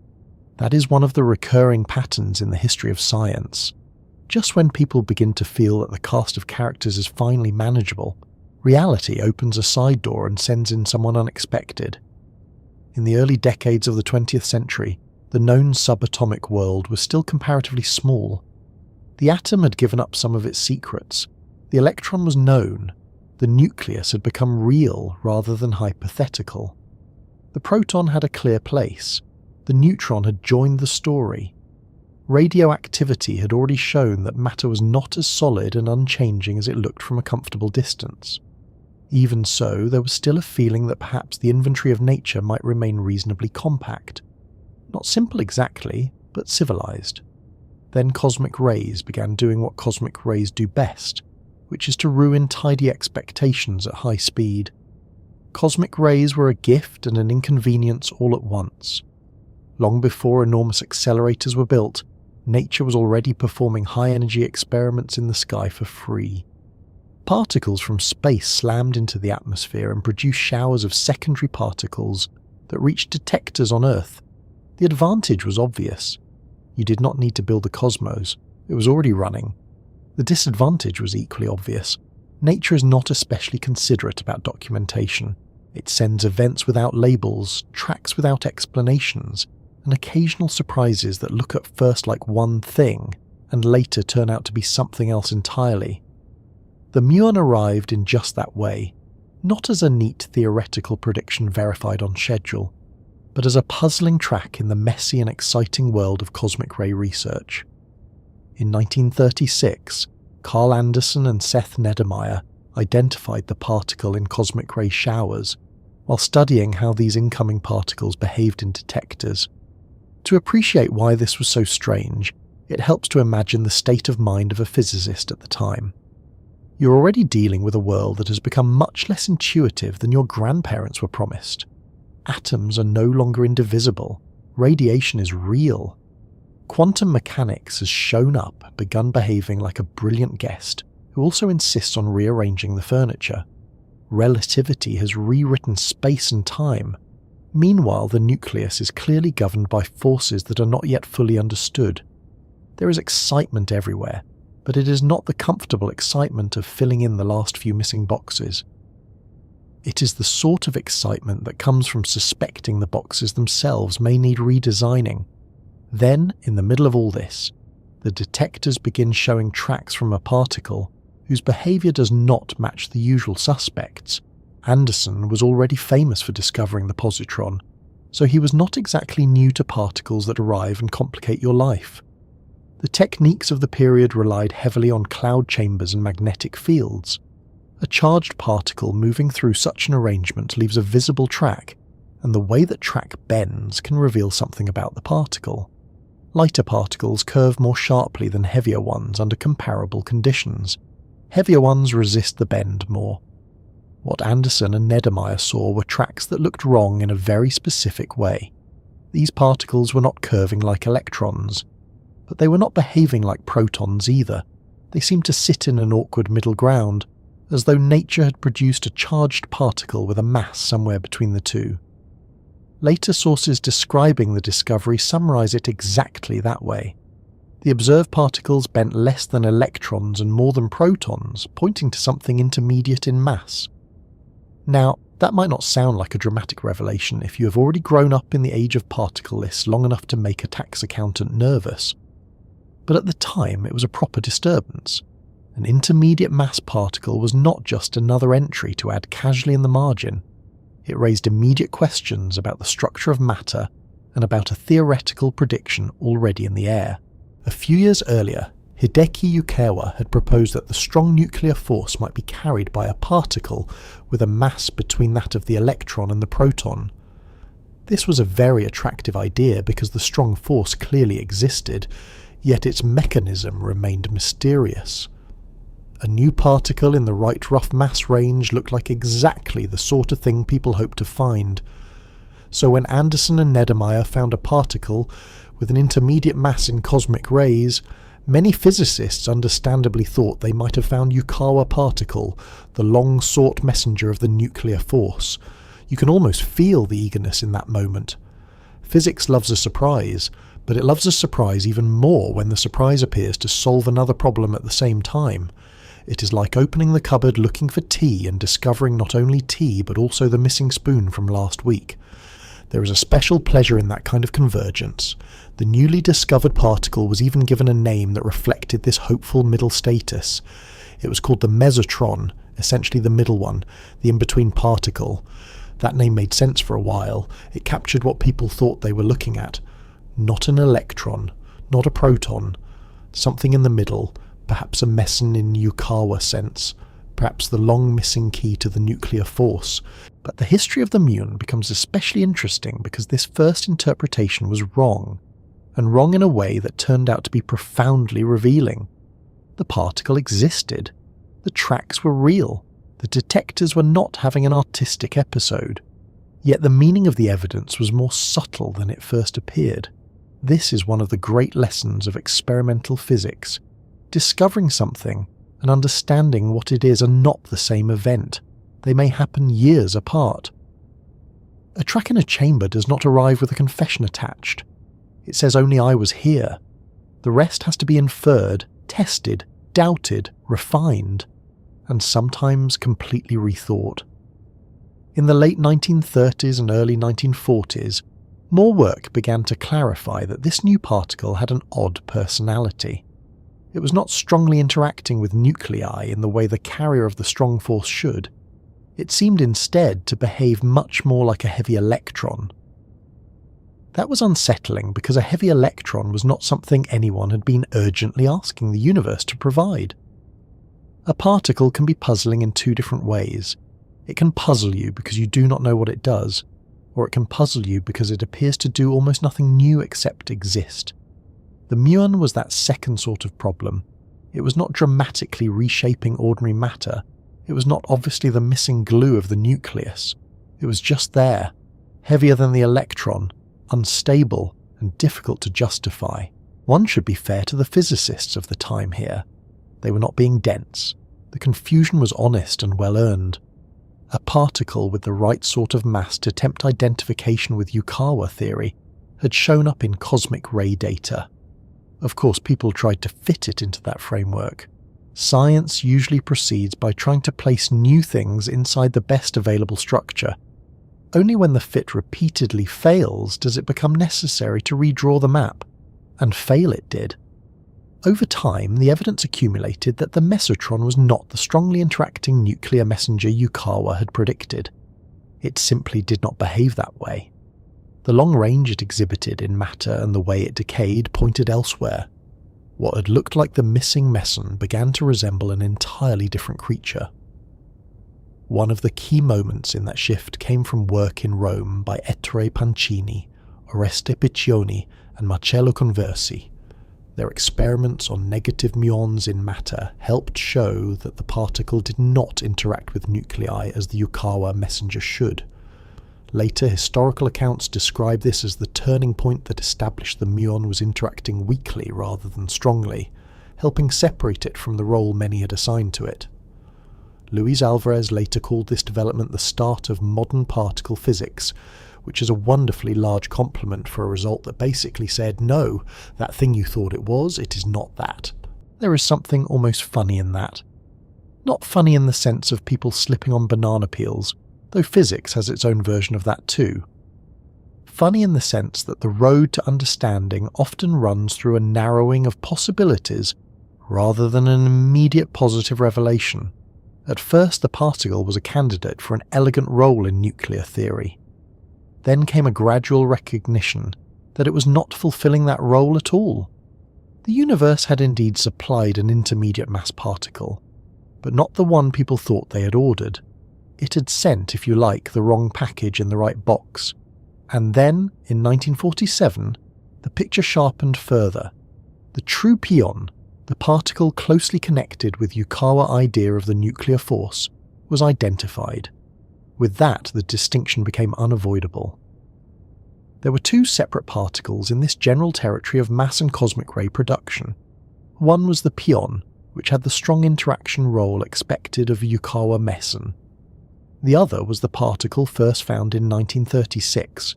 That is one of the recurring patterns in the history of science. Just when people begin to feel that the cast of characters is finally manageable, reality opens a side door and sends in someone unexpected. In the early decades of the 20th century, the known subatomic world was still comparatively small. The atom had given up some of its secrets. The electron was known. The nucleus had become real rather than hypothetical. The proton had a clear place. The neutron had joined the story. Radioactivity had already shown that matter was not as solid and unchanging as it looked from a comfortable distance. Even so, there was still a feeling that perhaps the inventory of nature might remain reasonably compact. Not simple exactly, but civilized. Then cosmic rays began doing what cosmic rays do best, which is to ruin tidy expectations at high speed. Cosmic rays were a gift and an inconvenience all at once. Long before enormous accelerators were built, nature was already performing high-energy experiments in the sky for free. Particles from space slammed into the atmosphere and produced showers of secondary particles that reached detectors on Earth. The advantage was obvious. You did not need to build the cosmos. It was already running. The disadvantage was equally obvious. Nature is not especially considerate about documentation. It sends events without labels, tracks without explanations, and occasional surprises that look at first like one thing and later turn out to be something else entirely. The muon arrived in just that way, not as a neat theoretical prediction verified on schedule, but as a puzzling track in the messy and exciting world of cosmic ray research. In 1936, Carl Anderson and Seth Neddermeyer identified the particle in cosmic ray showers while studying how these incoming particles behaved in detectors. To appreciate why this was so strange, it helps to imagine the state of mind of a physicist at the time. You're already dealing with a world that has become much less intuitive than your grandparents were promised. Atoms are no longer indivisible. Radiation is real. Quantum mechanics has shown up and begun behaving like a brilliant guest who also insists on rearranging the furniture. Relativity has rewritten space and time. Meanwhile, the nucleus is clearly governed by forces that are not yet fully understood. There is excitement everywhere, but it is not the comfortable excitement of filling in the last few missing boxes. It is the sort of excitement that comes from suspecting the boxes themselves may need redesigning. Then, in the middle of all this, the detectors begin showing tracks from a particle whose behaviour does not match the usual suspects. Anderson was already famous for discovering the positron, so he was not exactly new to particles that arrive and complicate your life. The techniques of the period relied heavily on cloud chambers and magnetic fields. A charged particle moving through such an arrangement leaves a visible track, and the way that track bends can reveal something about the particle. Lighter particles curve more sharply than heavier ones under comparable conditions. Heavier ones resist the bend more. What Anderson and Neddermeyer saw were tracks that looked wrong in a very specific way. These particles were not curving like electrons, but they were not behaving like protons either. They seemed to sit in an awkward middle ground, as though nature had produced a charged particle with a mass somewhere between the two. Later sources describing the discovery summarize it exactly that way. The observed particles bent less than electrons and more than protons, pointing to something intermediate in mass. Now, that might not sound like a dramatic revelation if you have already grown up in the age of particle lists long enough to make a tax accountant nervous. But at the time, it was a proper disturbance. An intermediate mass particle was not just another entry to add casually in the margin. It raised immediate questions about the structure of matter and about a theoretical prediction already in the air. A few years earlier, Hideki Yukawa had proposed that the strong nuclear force might be carried by a particle with a mass between that of the electron and the proton. This was a very attractive idea because the strong force clearly existed, yet its mechanism remained mysterious. A new particle in the right rough mass range looked like exactly the sort of thing people hoped to find. So when Anderson and Neddermeyer found a particle with an intermediate mass in cosmic rays, many physicists understandably thought they might have found Yukawa particle, the long-sought messenger of the nuclear force. You can almost feel the eagerness in that moment. Physics loves a surprise, but it loves a surprise even more when the surprise appears to solve another problem at the same time. It is like opening the cupboard looking for tea and discovering not only tea but also the missing spoon from last week. There is a special pleasure in that kind of convergence. The newly discovered particle was even given a name that reflected this hopeful middle status. It was called the mesotron, essentially the middle one, the in-between particle. That name made sense for a while. It captured what people thought they were looking at. Not an electron, not a proton, something in the middle, perhaps a meson in Yukawa sense, perhaps the long missing key to the nuclear force. But the history of the muon becomes especially interesting because this first interpretation was wrong, and wrong in a way that turned out to be profoundly revealing. The particle existed. The tracks were real. The detectors were not having an artistic episode. Yet the meaning of the evidence was more subtle than it first appeared. This is one of the great lessons of experimental physics. Discovering something and understanding what it is are not the same event. They may happen years apart. A track in a chamber does not arrive with a confession attached. It says only I was here. The rest has to be inferred, tested, doubted, refined, and sometimes completely rethought. In the late 1930s and early 1940s, More work began to clarify that this new particle had an odd personality. It was not strongly interacting with nuclei in the way the carrier of the strong force should. It seemed instead to behave much more like a heavy electron. That was unsettling because a heavy electron was not something anyone had been urgently asking the universe to provide. A particle can be puzzling in two different ways. It can puzzle you because you do not know what it does, or it can puzzle you because it appears to do almost nothing new except exist. The muon was that second sort of problem. It was not dramatically reshaping ordinary matter. It was not obviously the missing glue of the nucleus. It was just there, heavier than the electron, unstable and difficult to justify. One should be fair to the physicists of the time here. They were not being dense. The confusion was honest and well-earned. A particle with the right sort of mass to tempt identification with Yukawa theory had shown up in cosmic ray data. Of course, people tried to fit it into that framework. Science usually proceeds by trying to place new things inside the best available structure. Only when the fit repeatedly fails does it become necessary to redraw the map, and fail it did. Over time, the evidence accumulated that the mesotron was not the strongly interacting nuclear messenger Yukawa had predicted. It simply did not behave that way. The long range it exhibited in matter and the way it decayed pointed elsewhere. What had looked like the missing meson began to resemble an entirely different creature. One of the key moments in that shift came from work in Rome by Ettore Pancini, Oreste Piccioni, and Marcello Conversi. Their experiments on negative muons in matter helped show that the particle did not interact with nuclei as the Yukawa messenger should. Later historical accounts describe this as the turning point that established the muon was interacting weakly rather than strongly, helping separate it from the role many had assigned to it. Luis Alvarez later called this development the start of modern particle physics, which is a wonderfully large compliment for a result that basically said, no, that thing you thought it is not that. There is something almost funny in that. Not funny in the sense of people slipping on banana peels, though physics has its own version of that too. Funny in the sense that the road to understanding often runs through a narrowing of possibilities rather than an immediate positive revelation. At first, the particle was a candidate for an elegant role in nuclear theory. Then came a gradual recognition that it was not fulfilling that role at all. The universe had indeed supplied an intermediate mass particle, but not the one people thought they had ordered. It had sent, if you like, the wrong package in the right box. And then, in 1947, the picture sharpened further. The true pion, the particle closely connected with Yukawa idea of the nuclear force, was identified. With that, the distinction became unavoidable. There were two separate particles in this general territory of mass and cosmic ray production. One was the pion, which had the strong interaction role expected of Yukawa meson. The other was the particle first found in 1936,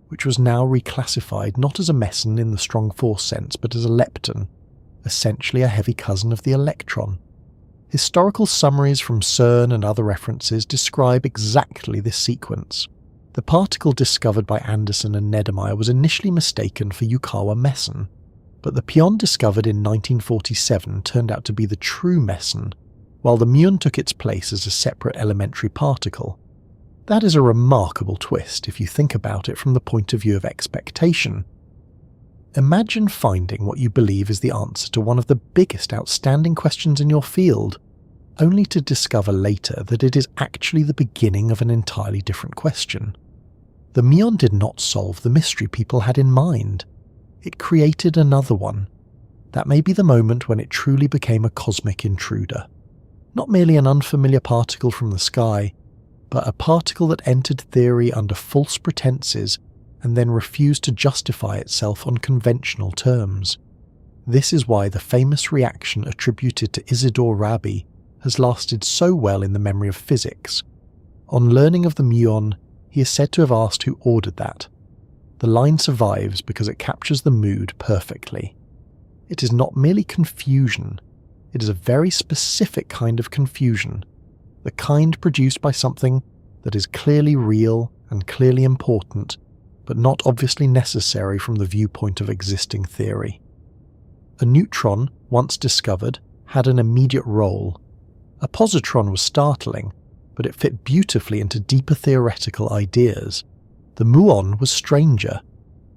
which was now reclassified not as a meson in the strong force sense but as a lepton, essentially a heavy cousin of the electron. Historical summaries from CERN and other references describe exactly this sequence. The particle discovered by Anderson and Neddermeyer was initially mistaken for Yukawa meson, but the pion discovered in 1947 turned out to be the true meson, while the muon took its place as a separate elementary particle. That is a remarkable twist if you think about it from the point of view of expectation. Imagine finding what you believe is the answer to one of the biggest outstanding questions in your field, only to discover later that it is actually the beginning of an entirely different question. The muon did not solve the mystery people had in mind. It created another one. That may be the moment when it truly became a cosmic intruder. Not merely an unfamiliar particle from the sky, but a particle that entered theory under false pretenses and then refused to justify itself on conventional terms. This is why the famous reaction attributed to Isidore Rabi has lasted so well in the memory of physics. On learning of the muon, he is said to have asked who ordered that. The line survives because it captures the mood perfectly. It is not merely confusion, it is a very specific kind of confusion, the kind produced by something that is clearly real and clearly important, but not obviously necessary from the viewpoint of existing theory. A neutron, once discovered, had an immediate role. A positron was startling, but it fit beautifully into deeper theoretical ideas. The muon was stranger.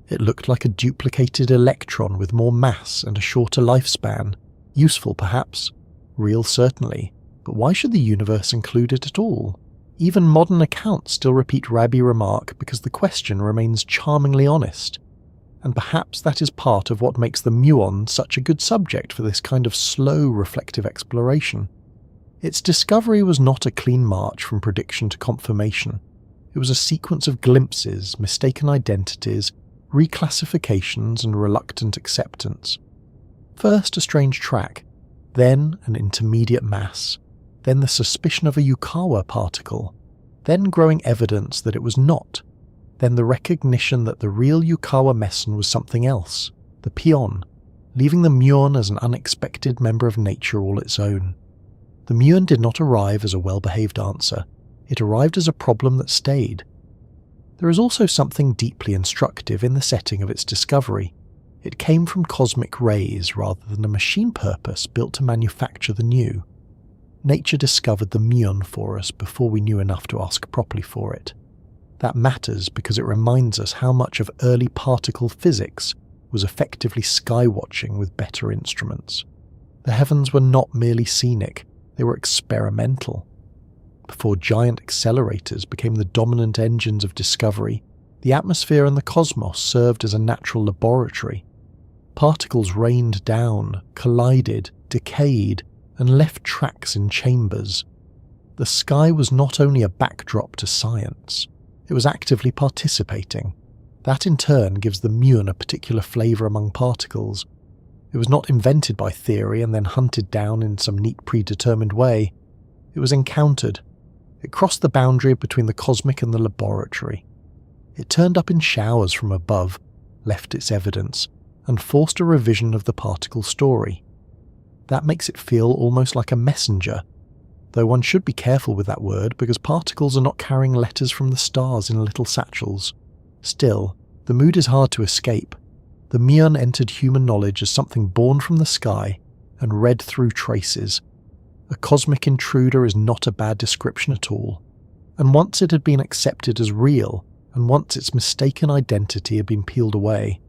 It looked like a duplicated electron with more mass and a shorter lifespan. Useful perhaps, real certainly, but why should the universe include it at all? Even modern accounts still repeat Rabi's remark because the question remains charmingly honest. And perhaps that is part of what makes the muon such a good subject for this kind of slow reflective exploration. Its discovery was not a clean march from prediction to confirmation. It was a sequence of glimpses, mistaken identities, reclassifications and reluctant acceptance. First a strange track, then an intermediate mass, then the suspicion of a Yukawa particle, then growing evidence that it was not, then the recognition that the real Yukawa meson was something else, the pion, leaving the muon as an unexpected member of nature all its own. The muon did not arrive as a well-behaved answer, it arrived as a problem that stayed. There is also something deeply instructive in the setting of its discovery. It came from cosmic rays rather than a machine purpose built to manufacture the new. Nature discovered the muon for us before we knew enough to ask properly for it. That matters because it reminds us how much of early particle physics was effectively skywatching with better instruments. The heavens were not merely scenic, they were experimental. Before giant accelerators became the dominant engines of discovery, the atmosphere and the cosmos served as a natural laboratory. Particles rained down, collided, decayed, and left tracks in chambers. The sky was not only a backdrop to science, it was actively participating. That in turn gives the muon a particular flavour among particles. It was not invented by theory and then hunted down in some neat predetermined way. It was encountered. It crossed the boundary between the cosmic and the laboratory. It turned up in showers from above, left its evidence, and forced a revision of the particle story. That makes it feel almost like a messenger, though one should be careful with that word because particles are not carrying letters from the stars in little satchels. Still, the mood is hard to escape. The muon entered human knowledge as something born from the sky and read through traces. A cosmic intruder is not a bad description at all. And once it had been accepted as real, and once its mistaken identity had been peeled away,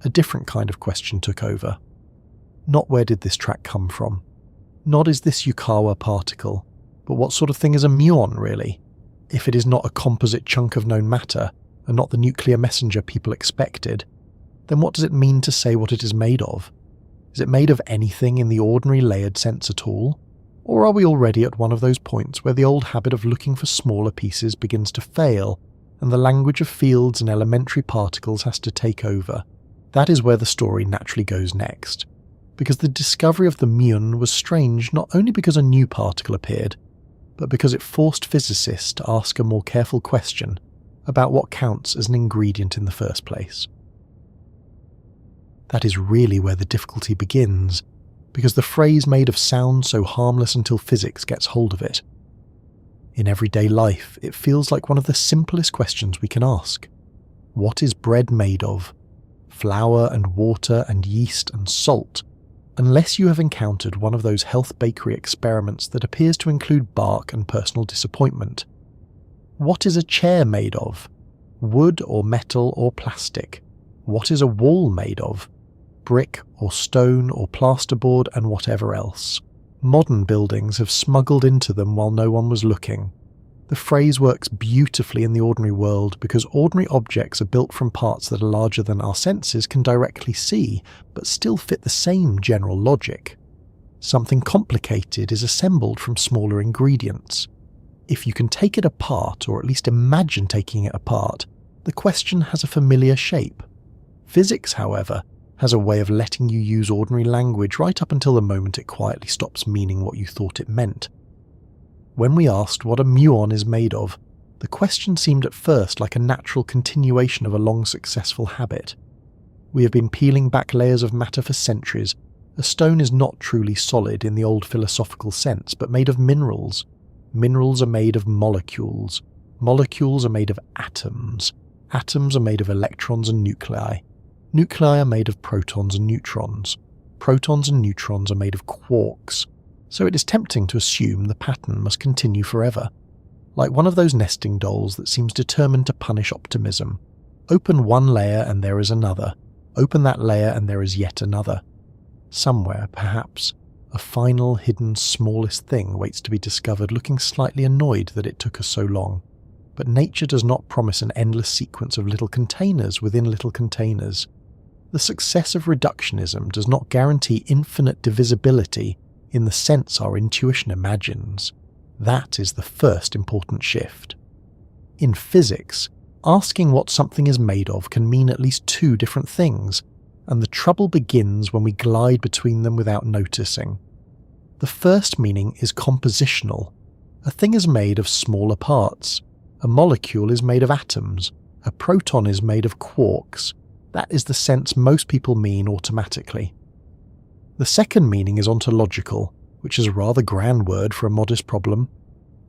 a different kind of question took over. Not where did this track come from? Not is this Yukawa particle, but what sort of thing is a muon really? If it is not a composite chunk of known matter, and not the nuclear messenger people expected, then what does it mean to say what it is made of? Is it made of anything in the ordinary layered sense at all? Or are we already at one of those points where the old habit of looking for smaller pieces begins to fail, and the language of fields and elementary particles has to take over? That is where the story naturally goes next. Because the discovery of the muon was strange not only because a new particle appeared, but because it forced physicists to ask a more careful question about what counts as an ingredient in the first place. That is really where the difficulty begins, because the phrase made of sound so harmless until physics gets hold of it. In everyday life, it feels like one of the simplest questions we can ask. What is bread made of? Flour and water and yeast and salt, unless you have encountered one of those health bakery experiments that appears to include bark and personal disappointment. What is a chair made of? Wood or metal or plastic? What is a wall made of? Brick or stone or plasterboard and whatever else. Modern buildings have smuggled into them while no one was looking. The phrase works beautifully in the ordinary world because ordinary objects are built from parts that are larger than our senses can directly see, but still fit the same general logic. Something complicated is assembled from smaller ingredients. If you can take it apart, or at least imagine taking it apart, the question has a familiar shape. Physics, however, has a way of letting you use ordinary language right up until the moment it quietly stops meaning what you thought it meant. When we asked what a muon is made of, the question seemed at first like a natural continuation of a long successful habit. We have been peeling back layers of matter for centuries. A stone is not truly solid in the old philosophical sense, but made of minerals. Minerals are made of molecules. Molecules are made of atoms. Atoms are made of electrons and nuclei. Nuclei are made of protons and neutrons. Protons and neutrons are made of quarks. So it is tempting to assume the pattern must continue forever. Like one of those nesting dolls that seems determined to punish optimism. Open one layer and there is another. Open that layer and there is yet another. Somewhere, perhaps, a final, hidden, smallest thing waits to be discovered, looking slightly annoyed that it took us so long. But nature does not promise an endless sequence of little containers within little containers. The success of reductionism does not guarantee infinite divisibility in the sense our intuition imagines. That is the first important shift. In physics, asking what something is made of can mean at least two different things, and the trouble begins when we glide between them without noticing. The first meaning is compositional. A thing is made of smaller parts. A molecule is made of atoms. A proton is made of quarks. That is the sense most people mean automatically. The second meaning is ontological, which is a rather grand word for a modest problem.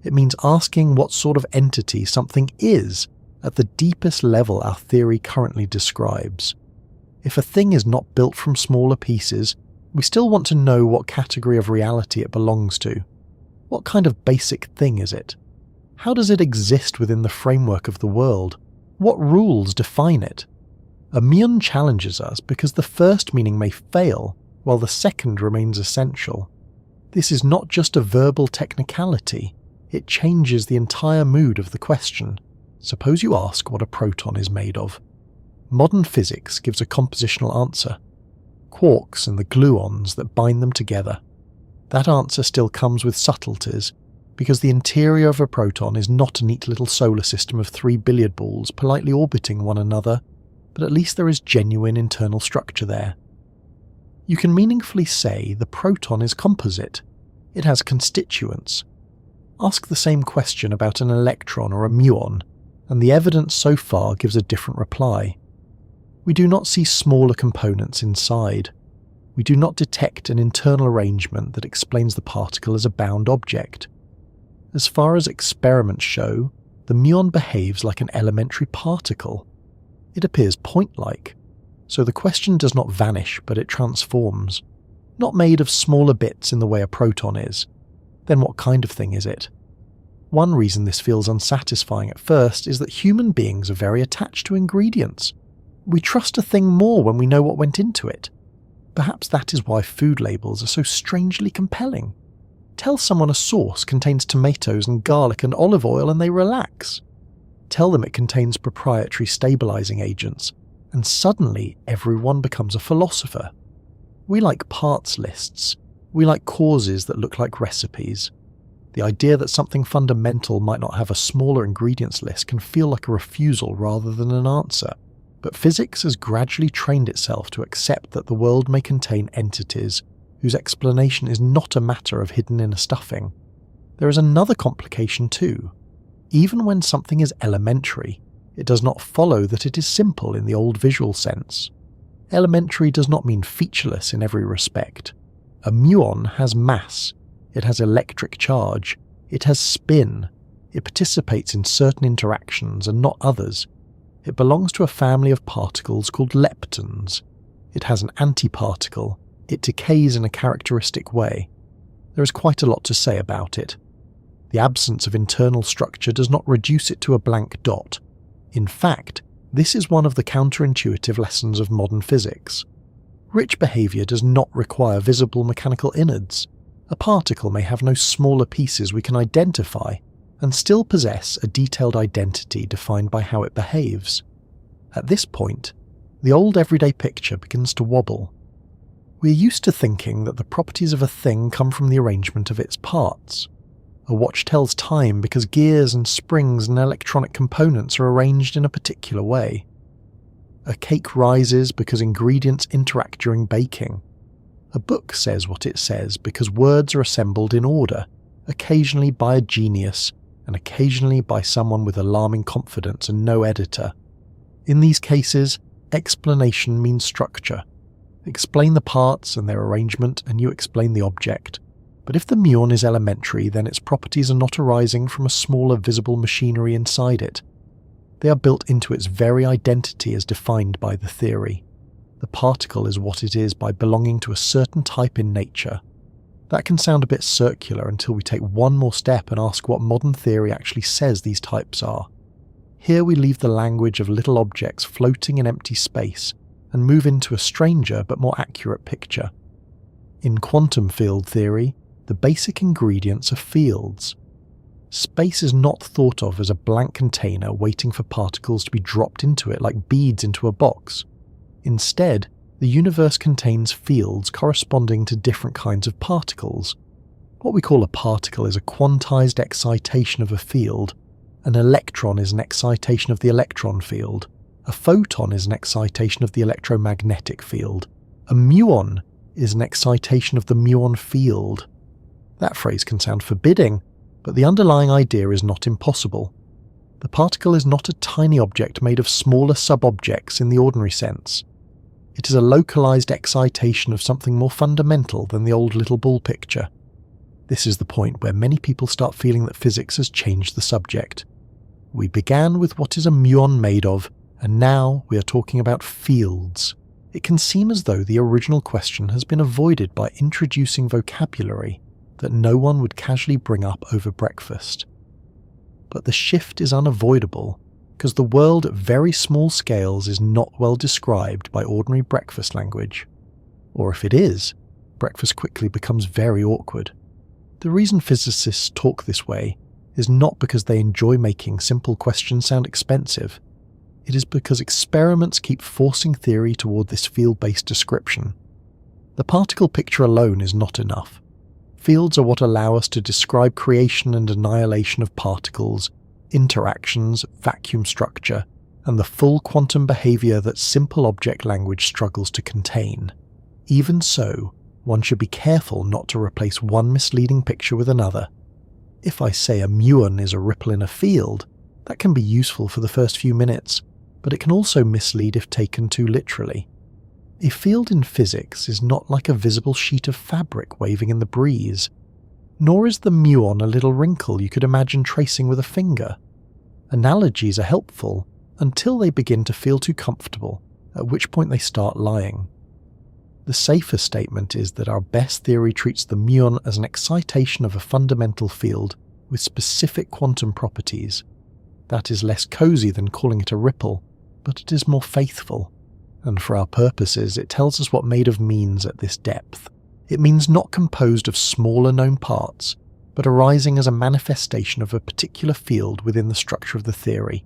It means asking what sort of entity something is at the deepest level our theory currently describes. If a thing is not built from smaller pieces, we still want to know what category of reality it belongs to. What kind of basic thing is it? How does it exist within the framework of the world? What rules define it? A Muon challenges us because the first meaning may fail, while the second remains essential. This is not just a verbal technicality, it changes the entire mood of the question. Suppose you ask what a proton is made of. Modern physics gives a compositional answer. Quarks and the gluons that bind them together. That answer still comes with subtleties, because the interior of a proton is not a neat little solar system of 3 billiard balls politely orbiting one another, but at least there is genuine internal structure there. You can meaningfully say the proton is composite. It has constituents. Ask the same question about an electron or a muon, and the evidence so far gives a different reply. We do not see smaller components inside. We do not detect an internal arrangement that explains the particle as a bound object. As far as experiments show, the muon behaves like an elementary particle. It appears point-like, so the question does not vanish but it transforms. Not made of smaller bits in the way a proton is. Then what kind of thing is it? One reason this feels unsatisfying at first is that human beings are very attached to ingredients. We trust a thing more when we know what went into it. Perhaps that is why food labels are so strangely compelling. Tell someone a sauce contains tomatoes and garlic and olive oil and they relax. Tell them it contains proprietary stabilizing agents, and suddenly everyone becomes a philosopher. We like parts lists. We like causes that look like recipes. The idea that something fundamental might not have a smaller ingredients list can feel like a refusal rather than an answer. But physics has gradually trained itself to accept that the world may contain entities whose explanation is not a matter of hidden inner stuffing. There is another complication too. Even when something is elementary, it does not follow that it is simple in the old visual sense. Elementary does not mean featureless in every respect. A muon has mass, it has electric charge, it has spin, it participates in certain interactions and not others. It belongs to a family of particles called leptons. It has an antiparticle, it decays in a characteristic way. There is quite a lot to say about it. The absence of internal structure does not reduce it to a blank dot. In fact, this is one of the counterintuitive lessons of modern physics. Rich behaviour does not require visible mechanical innards. A particle may have no smaller pieces we can identify, and still possess a detailed identity defined by how it behaves. At this point, the old everyday picture begins to wobble. We are used to thinking that the properties of a thing come from the arrangement of its parts. A watch tells time because gears and springs and electronic components are arranged in a particular way. A cake rises because ingredients interact during baking. A book says what it says because words are assembled in order, occasionally by a genius and occasionally by someone with alarming confidence and no editor. In these cases, explanation means structure. Explain the parts and their arrangement and you explain the object. But if the muon is elementary, then its properties are not arising from a smaller visible machinery inside it. They are built into its very identity as defined by the theory. The particle is what it is by belonging to a certain type in nature. That can sound a bit circular until we take one more step and ask what modern theory actually says these types are. Here we leave the language of little objects floating in empty space and move into a stranger but more accurate picture. In quantum field theory, the basic ingredients are fields. Space is not thought of as a blank container waiting for particles to be dropped into it like beads into a box. Instead, the universe contains fields corresponding to different kinds of particles. What we call a particle is a quantized excitation of a field. An electron is an excitation of the electron field. A photon is an excitation of the electromagnetic field. A muon is an excitation of the muon field. That phrase can sound forbidding, but the underlying idea is not impossible. The particle is not a tiny object made of smaller sub-objects in the ordinary sense. It is a localized excitation of something more fundamental than the old little ball picture. This is the point where many people start feeling that physics has changed the subject. We began with what is a muon made of, and now we are talking about fields. It can seem as though the original question has been avoided by introducing vocabulary that no one would casually bring up over breakfast. But the shift is unavoidable, because the world at very small scales is not well described by ordinary breakfast language. Or if it is, breakfast quickly becomes very awkward. The reason physicists talk this way is not because they enjoy making simple questions sound expensive. It is because experiments keep forcing theory toward this field-based description. The particle picture alone is not enough. Fields are what allow us to describe creation and annihilation of particles, interactions, vacuum structure, and the full quantum behavior that simple object language struggles to contain. Even so, one should be careful not to replace one misleading picture with another. If I say a muon is a ripple in a field, that can be useful for the first few minutes, but it can also mislead if taken too literally. A field in physics is not like a visible sheet of fabric waving in the breeze, nor is the muon a little wrinkle you could imagine tracing with a finger. Analogies are helpful until they begin to feel too comfortable, at which point they start lying. The safer statement is that our best theory treats the muon as an excitation of a fundamental field with specific quantum properties. That is less cozy than calling it a ripple, but it is more faithful. And for our purposes, it tells us what made of means at this depth. It means not composed of smaller known parts, but arising as a manifestation of a particular field within the structure of the theory.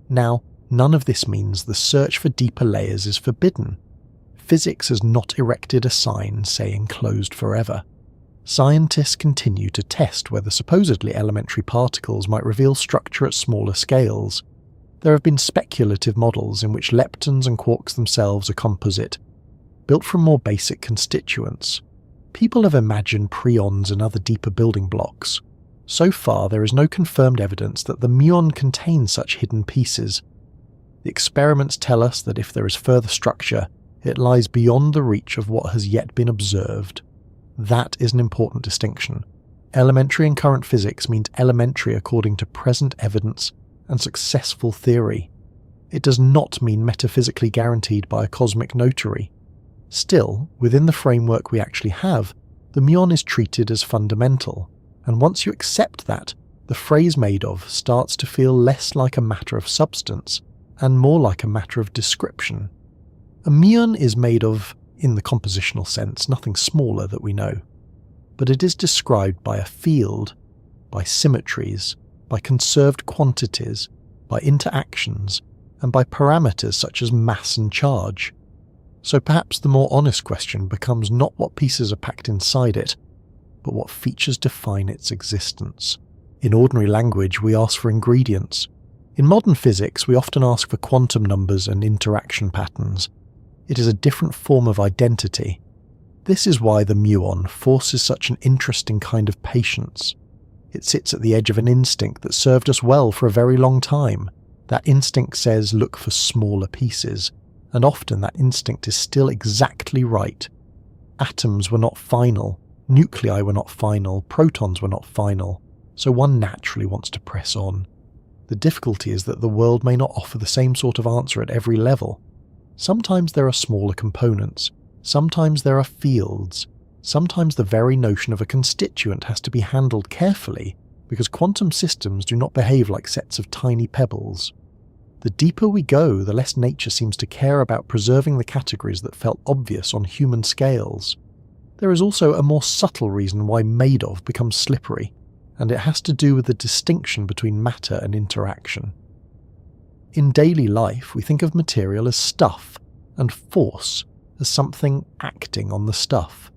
Now, none of this means the search for deeper layers is forbidden. Physics has not erected a sign saying closed forever. Scientists continue to test whether supposedly elementary particles might reveal structure at smaller scales. There have been speculative models in which leptons and quarks themselves are composite, built from more basic constituents. People have imagined preons and other deeper building blocks. So far, there is no confirmed evidence that the muon contains such hidden pieces. The experiments tell us that if there is further structure, it lies beyond the reach of what has yet been observed. That is an important distinction. Elementary in current physics means elementary according to present evidence and successful theory. It does not mean metaphysically guaranteed by a cosmic notary. Still, within the framework we actually have, the muon is treated as fundamental, and once you accept that, the phrase made of starts to feel less like a matter of substance and more like a matter of description. A muon is made of, in the compositional sense, nothing smaller that we know, but it is described by a field, by symmetries, by conserved quantities, by interactions, and by parameters such as mass and charge. So perhaps the more honest question becomes not what pieces are packed inside it, but what features define its existence. In ordinary language, we ask for ingredients. In modern physics, we often ask for quantum numbers and interaction patterns. It is a different form of identity. This is why the muon forces such an interesting kind of patience. It sits at the edge of an instinct that served us well for a very long time. That instinct says look for smaller pieces, and often that instinct is still exactly right. Atoms were not final, nuclei were not final, protons were not final, so one naturally wants to press on. The difficulty is that the world may not offer the same sort of answer at every level. Sometimes there are smaller components, sometimes there are fields, sometimes the very notion of a constituent has to be handled carefully because quantum systems do not behave like sets of tiny pebbles. The deeper we go, the less nature seems to care about preserving the categories that felt obvious on human scales. There is also a more subtle reason why made of becomes slippery, and it has to do with the distinction between matter and interaction. In daily life, we think of material as stuff, and force as something acting on the stuff.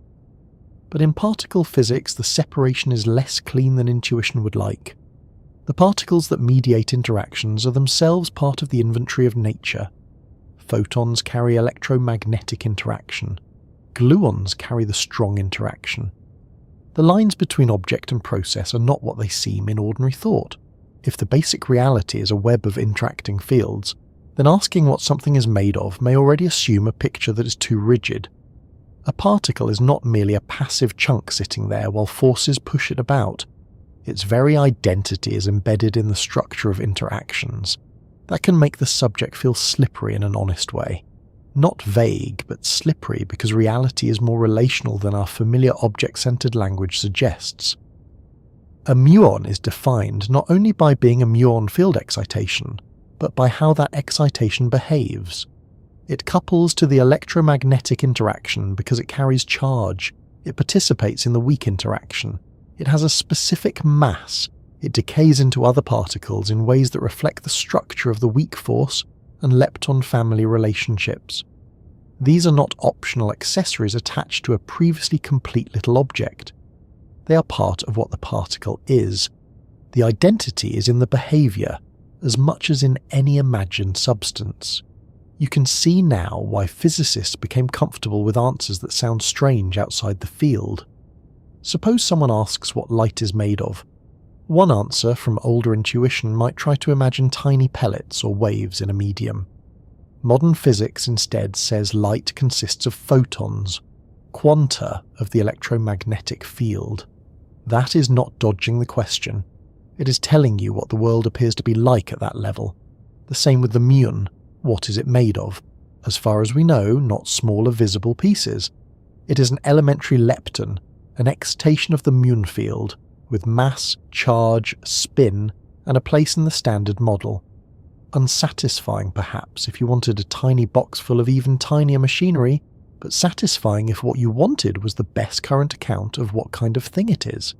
But in particle physics, the separation is less clean than intuition would like. The particles that mediate interactions are themselves part of the inventory of nature. Photons carry electromagnetic interaction. Gluons carry the strong interaction. The lines between object and process are not what they seem in ordinary thought. If the basic reality is a web of interacting fields, then asking what something is made of may already assume a picture that is too rigid. A particle is not merely a passive chunk sitting there while forces push it about. Its very identity is embedded in the structure of interactions. That can make the subject feel slippery in an honest way. Not vague, but slippery because reality is more relational than our familiar object-centered language suggests. A muon is defined not only by being a muon field excitation, but by how that excitation behaves. It couples to the electromagnetic interaction because it carries charge. It participates in the weak interaction. It has a specific mass. It decays into other particles in ways that reflect the structure of the weak force and lepton family relationships. These are not optional accessories attached to a previously complete little object. They are part of what the particle is. The identity is in the behaviour, as much as in any imagined substance. You can see now why physicists became comfortable with answers that sound strange outside the field. Suppose someone asks what light is made of. One answer from older intuition might try to imagine tiny pellets or waves in a medium. Modern physics instead says light consists of photons, quanta of the electromagnetic field. That is not dodging the question. It is telling you what the world appears to be like at that level. The same with the muon. What is it made of? As far as we know, not smaller visible pieces. It is an elementary lepton, an excitation of the muon field, with mass, charge, spin, and a place in the standard model. Unsatisfying perhaps if you wanted a tiny box full of even tinier machinery, but satisfying if what you wanted was the best current account of what kind of thing it is.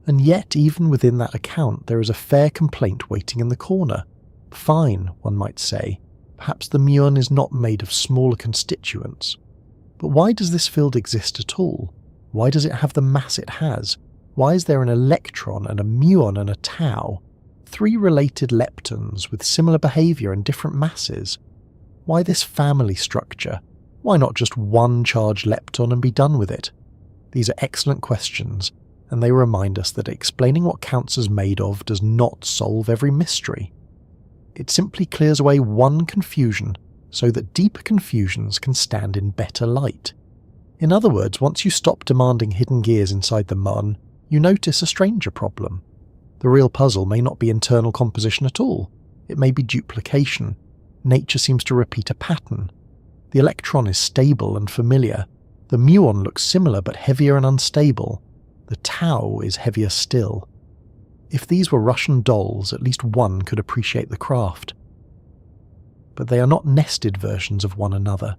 And yet even within that account there is a fair complaint waiting in the corner. Fine, one might say. Perhaps the muon is not made of smaller constituents. But why does this field exist at all? Why does it have the mass it has? Why is there an electron and a muon and a tau? 3 related leptons with similar behaviour and different masses. Why this family structure? Why not just one charged lepton and be done with it? These are excellent questions, and they remind us that explaining what counts as made of does not solve every mystery. It simply clears away one confusion so that deeper confusions can stand in better light. In other words, once you stop demanding hidden gears inside the Muon, you notice a stranger problem. The real puzzle may not be internal composition at all. It may be duplication. Nature seems to repeat a pattern. The electron is stable and familiar. The muon looks similar but heavier and unstable. The tau is heavier still. If these were Russian dolls, at least one could appreciate the craft. But they are not nested versions of one another.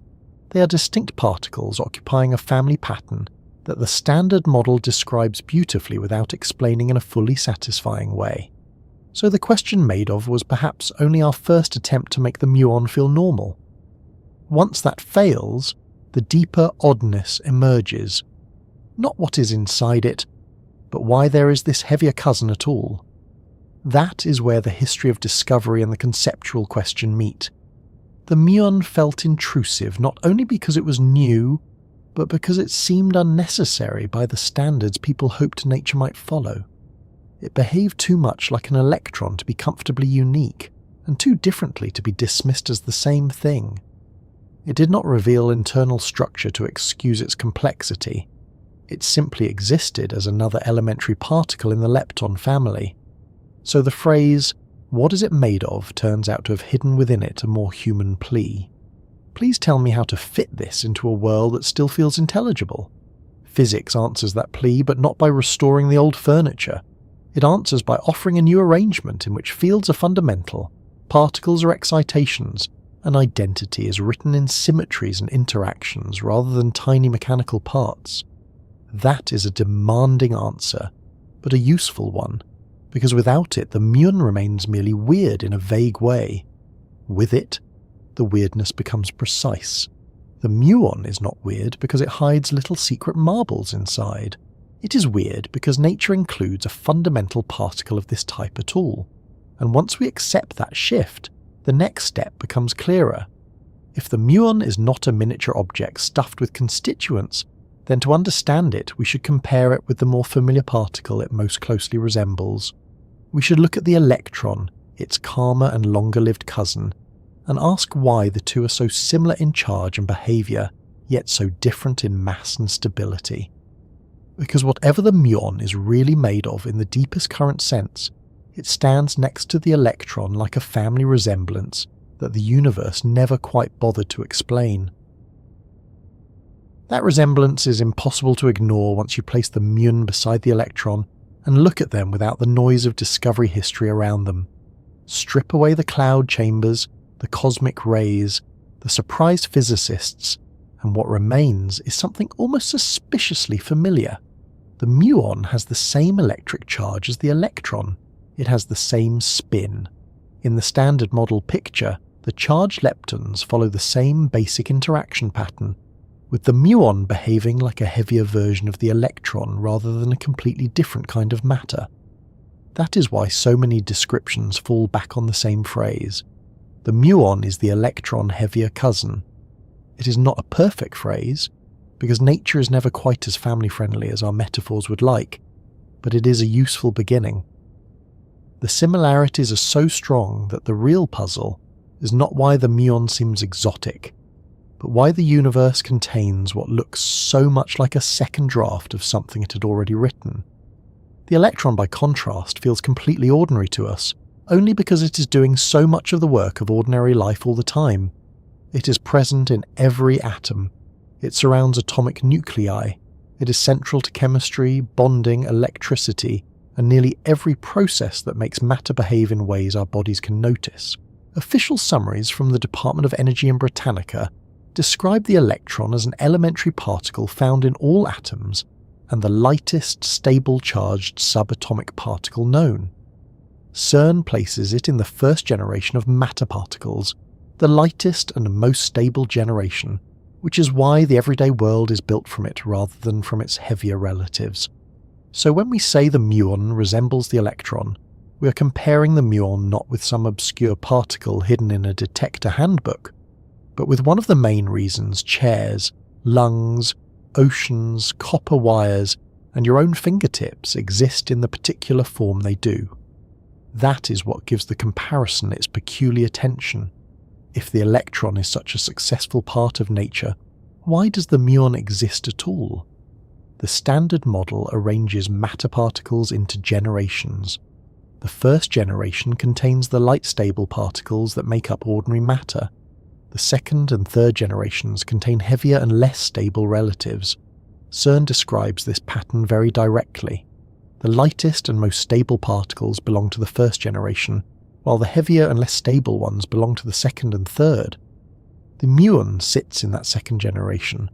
They are distinct particles occupying a family pattern that the standard model describes beautifully without explaining in a fully satisfying way. So the question made of was perhaps only our first attempt to make the muon feel normal. Once that fails, the deeper oddness emerges. Not what is inside it, but why there is this heavier cousin at all. That is where the history of discovery and the conceptual question meet. The muon felt intrusive not only because it was new, but because it seemed unnecessary by the standards people hoped nature might follow. It behaved too much like an electron to be comfortably unique, and too differently to be dismissed as the same thing. It did not reveal internal structure to excuse its complexity. It simply existed as another elementary particle in the lepton family. So the phrase, what is it made of turns out to have hidden within it a more human plea. Please tell me how to fit this into a world that still feels intelligible. Physics answers that plea, but not by restoring the old furniture. It answers by offering a new arrangement in which fields are fundamental, particles are excitations, and identity is written in symmetries and interactions rather than tiny mechanical parts. That is a demanding answer, but a useful one, because without it the Muon remains merely weird in a vague way. With it, the weirdness becomes precise. The Muon is not weird because it hides little secret marbles inside. It is weird because nature includes a fundamental particle of this type at all, and once we accept that shift, the next step becomes clearer. If the Muon is not a miniature object stuffed with constituents, then to understand it we should compare it with the more familiar particle it most closely resembles. We should look at the electron, its calmer and longer-lived cousin, and ask why the two are so similar in charge and behaviour, yet so different in mass and stability. Because whatever the Muon is really made of in the deepest current sense, it stands next to the electron like a family resemblance that the universe never quite bothered to explain. That resemblance is impossible to ignore once you place the Muon beside the electron and look at them without the noise of discovery history around them. Strip away the cloud chambers, the cosmic rays, the surprised physicists, and what remains is something almost suspiciously familiar. The Muon has the same electric charge as the electron. It has the same spin. In the standard model picture, the charged leptons follow the same basic interaction pattern, with the Muon behaving like a heavier version of the electron rather than a completely different kind of matter. That is why so many descriptions fall back on the same phrase. The Muon is the electron heavier cousin. It is not a perfect phrase, because nature is never quite as family-friendly as our metaphors would like, but it is a useful beginning. The similarities are so strong that the real puzzle is not why the Muon seems exotic, but why the universe contains what looks so much like a second draft of something it had already written. The electron, by contrast, feels completely ordinary to us, only because it is doing so much of the work of ordinary life all the time. It is present in every atom. It surrounds atomic nuclei. It is central to chemistry, bonding, electricity, and nearly every process that makes matter behave in ways our bodies can notice. Official summaries from the Department of Energy in Britannica describe the electron as an elementary particle found in all atoms and the lightest, stable charged subatomic particle known. CERN places it in the first generation of matter particles, the lightest and most stable generation, which is why the everyday world is built from it rather than from its heavier relatives. So when we say the Muon resembles the electron, we are comparing the Muon not with some obscure particle hidden in a detector handbook, but with one of the main reasons chairs, lungs, oceans, copper wires, and your own fingertips exist in the particular form they do. That is what gives the comparison its peculiar tension. If the electron is such a successful part of nature, why does the Muon exist at all? The standard model arranges matter particles into generations. The first generation contains the light-stable particles that make up ordinary matter. The second and third generations contain heavier and less stable relatives. CERN describes this pattern very directly. The lightest and most stable particles belong to the first generation, while the heavier and less stable ones belong to the second and third. The Muon sits in that second generation.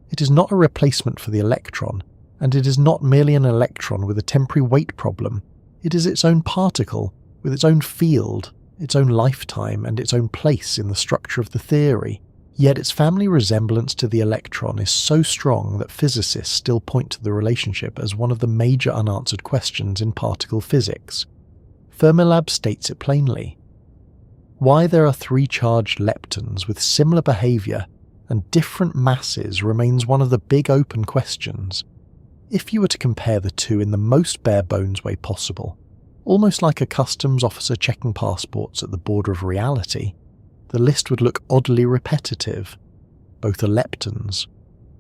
It is not a replacement for the electron, and it is not merely an electron with a temporary weight problem. It is its own particle, with its own field, its own lifetime, and its own place in the structure of the theory. Yet its family resemblance to the electron is so strong that physicists still point to the relationship as one of the major unanswered questions in particle physics. Fermilab states it plainly. Why there are three charged leptons with similar behaviour and different masses remains one of the big open questions. If you were to compare the two in the most bare-bones way possible, almost like a customs officer checking passports at the border of reality, the list would look oddly repetitive. Both are leptons.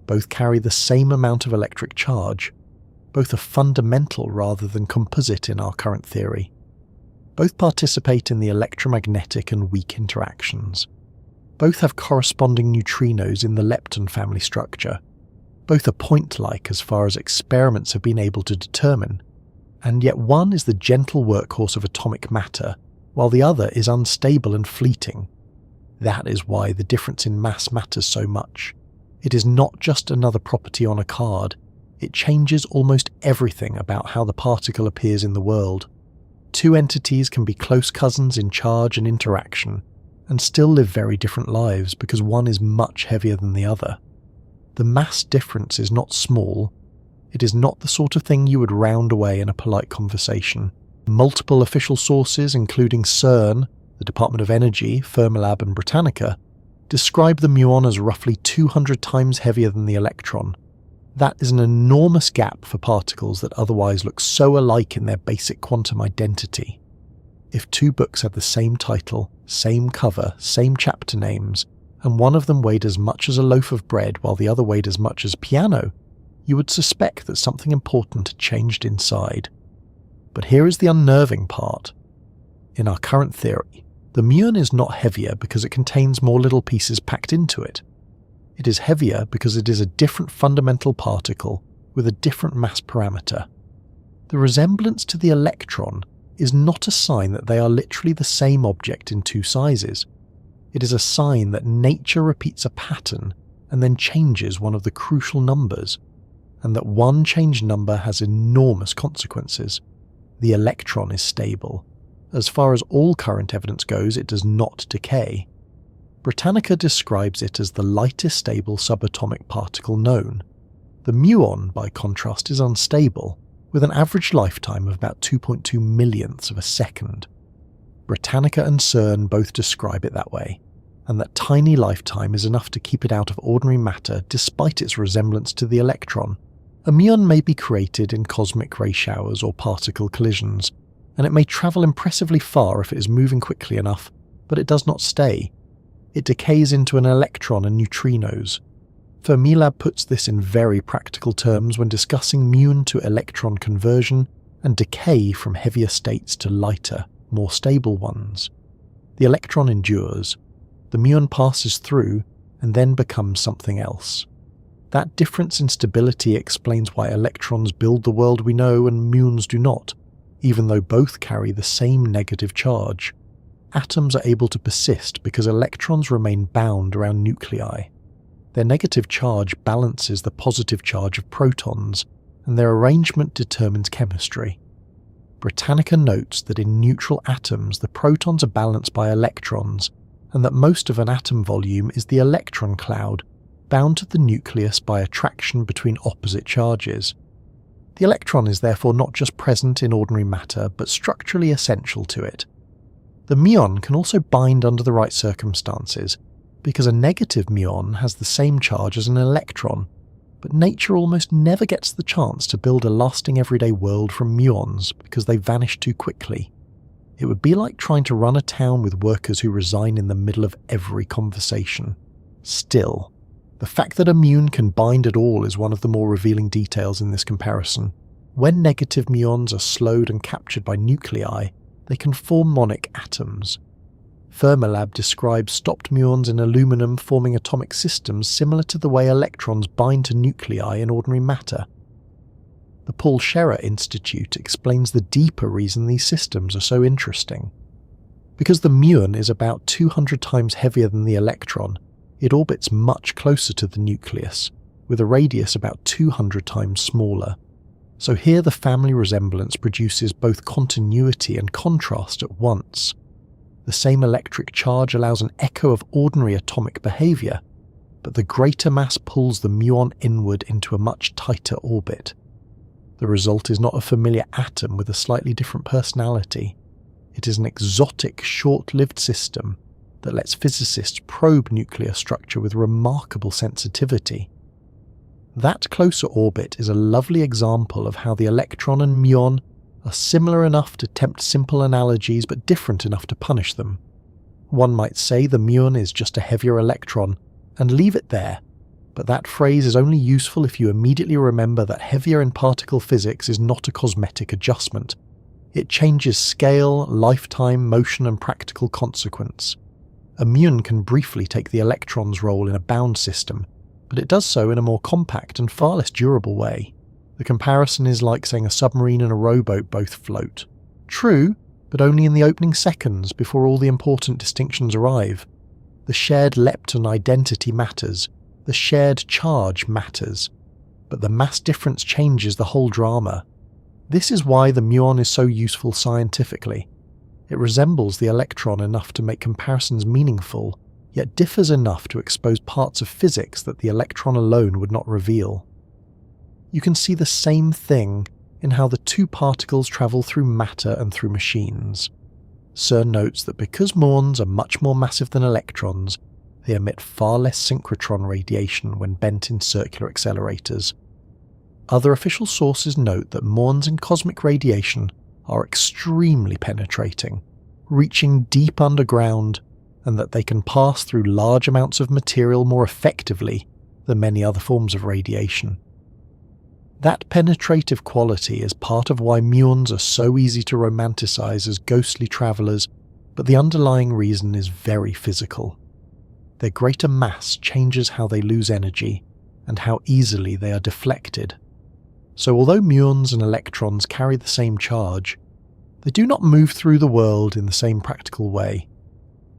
Both carry the same amount of electric charge. Both are fundamental rather than composite in our current theory. Both participate in the electromagnetic and weak interactions. Both have corresponding neutrinos in the lepton family structure. Both are point-like as far as experiments have been able to determine, and yet one is the gentle workhorse of atomic matter, while the other is unstable and fleeting. That is why the difference in mass matters so much. It is not just another property on a card, it changes almost everything about how the particle appears in the world. Two entities can be close cousins in charge and interaction, and still live very different lives because one is much heavier than the other. The mass difference is not small. It is not the sort of thing you would round away in a polite conversation. Multiple official sources, including CERN, the Department of Energy, Fermilab and Britannica, describe the muon as roughly 200 times heavier than the electron. That is an enormous gap for particles that otherwise look so alike in their basic quantum identity. If two books had the same title, same cover, same chapter names, and one of them weighed as much as a loaf of bread while the other weighed as much as a piano, you would suspect that something important had changed inside. But here is the unnerving part. In our current theory, the muon is not heavier because it contains more little pieces packed into it. It is heavier because it is a different fundamental particle with a different mass parameter. The resemblance to the electron is not a sign that they are literally the same object in two sizes. It is a sign that nature repeats a pattern and then changes one of the crucial numbers, and that one changed number has enormous consequences. The electron is stable. As far as all current evidence goes, it does not decay. Britannica describes it as the lightest stable subatomic particle known. The muon, by contrast, is unstable, with an average lifetime of about 2.2 millionths of a second. Britannica and CERN both describe it that way, and that tiny lifetime is enough to keep it out of ordinary matter despite its resemblance to the electron. A muon may be created in cosmic ray showers or particle collisions, and it may travel impressively far if it is moving quickly enough, but it does not stay. It decays into an electron and neutrinos. Fermilab puts this in very practical terms when discussing muon to electron conversion and decay from heavier states to lighter, more stable ones. The electron endures, the muon passes through and then becomes something else. That difference in stability explains why electrons build the world we know and muons do not, even though both carry the same negative charge. Atoms are able to persist because electrons remain bound around nuclei. Their negative charge balances the positive charge of protons, and their arrangement determines chemistry. Britannica notes that in neutral atoms the protons are balanced by electrons, and that most of an atom volume is the electron cloud, bound to the nucleus by attraction between opposite charges. The electron is therefore not just present in ordinary matter, but structurally essential to it. The muon can also bind under the right circumstances, because a negative muon has the same charge as an electron, but nature almost never gets the chance to build a lasting everyday world from muons because they vanish too quickly. It would be like trying to run a town with workers who resign in the middle of every conversation. Still, the fact that a muon can bind at all is one of the more revealing details in this comparison. When negative muons are slowed and captured by nuclei, they can form monic atoms. Fermilab describes stopped muons in aluminum forming atomic systems similar to the way electrons bind to nuclei in ordinary matter. The Paul Scherrer Institute explains the deeper reason these systems are so interesting. Because the muon is about 200 times heavier than the electron, it orbits much closer to the nucleus, with a radius about 200 times smaller. So here the family resemblance produces both continuity and contrast at once. The same electric charge allows an echo of ordinary atomic behaviour, but the greater mass pulls the muon inward into a much tighter orbit. The result is not a familiar atom with a slightly different personality. It is an exotic, short-lived system that lets physicists probe nuclear structure with remarkable sensitivity. That closer orbit is a lovely example of how the electron and muon are similar enough to tempt simple analogies but different enough to punish them. One might say the muon is just a heavier electron, and leave it there, but that phrase is only useful if you immediately remember that heavier in particle physics is not a cosmetic adjustment. It changes scale, lifetime, motion and practical consequence. A muon can briefly take the electron's role in a bound system, but it does so in a more compact and far less durable way. The comparison is like saying a submarine and a rowboat both float. True, but only in the opening seconds before all the important distinctions arrive. The shared lepton identity matters, the shared charge matters, but the mass difference changes the whole drama. This is why the muon is so useful scientifically. It resembles the electron enough to make comparisons meaningful, yet differs enough to expose parts of physics that the electron alone would not reveal. You can see the same thing in how the two particles travel through matter and through machines. CERN notes that because muons are much more massive than electrons, they emit far less synchrotron radiation when bent in circular accelerators. Other official sources note that muons in cosmic radiation are extremely penetrating, reaching deep underground, and that they can pass through large amounts of material more effectively than many other forms of radiation. That penetrative quality is part of why muons are so easy to romanticize as ghostly travelers, but the underlying reason is very physical. Their greater mass changes how they lose energy, and how easily they are deflected. So although muons and electrons carry the same charge, they do not move through the world in the same practical way.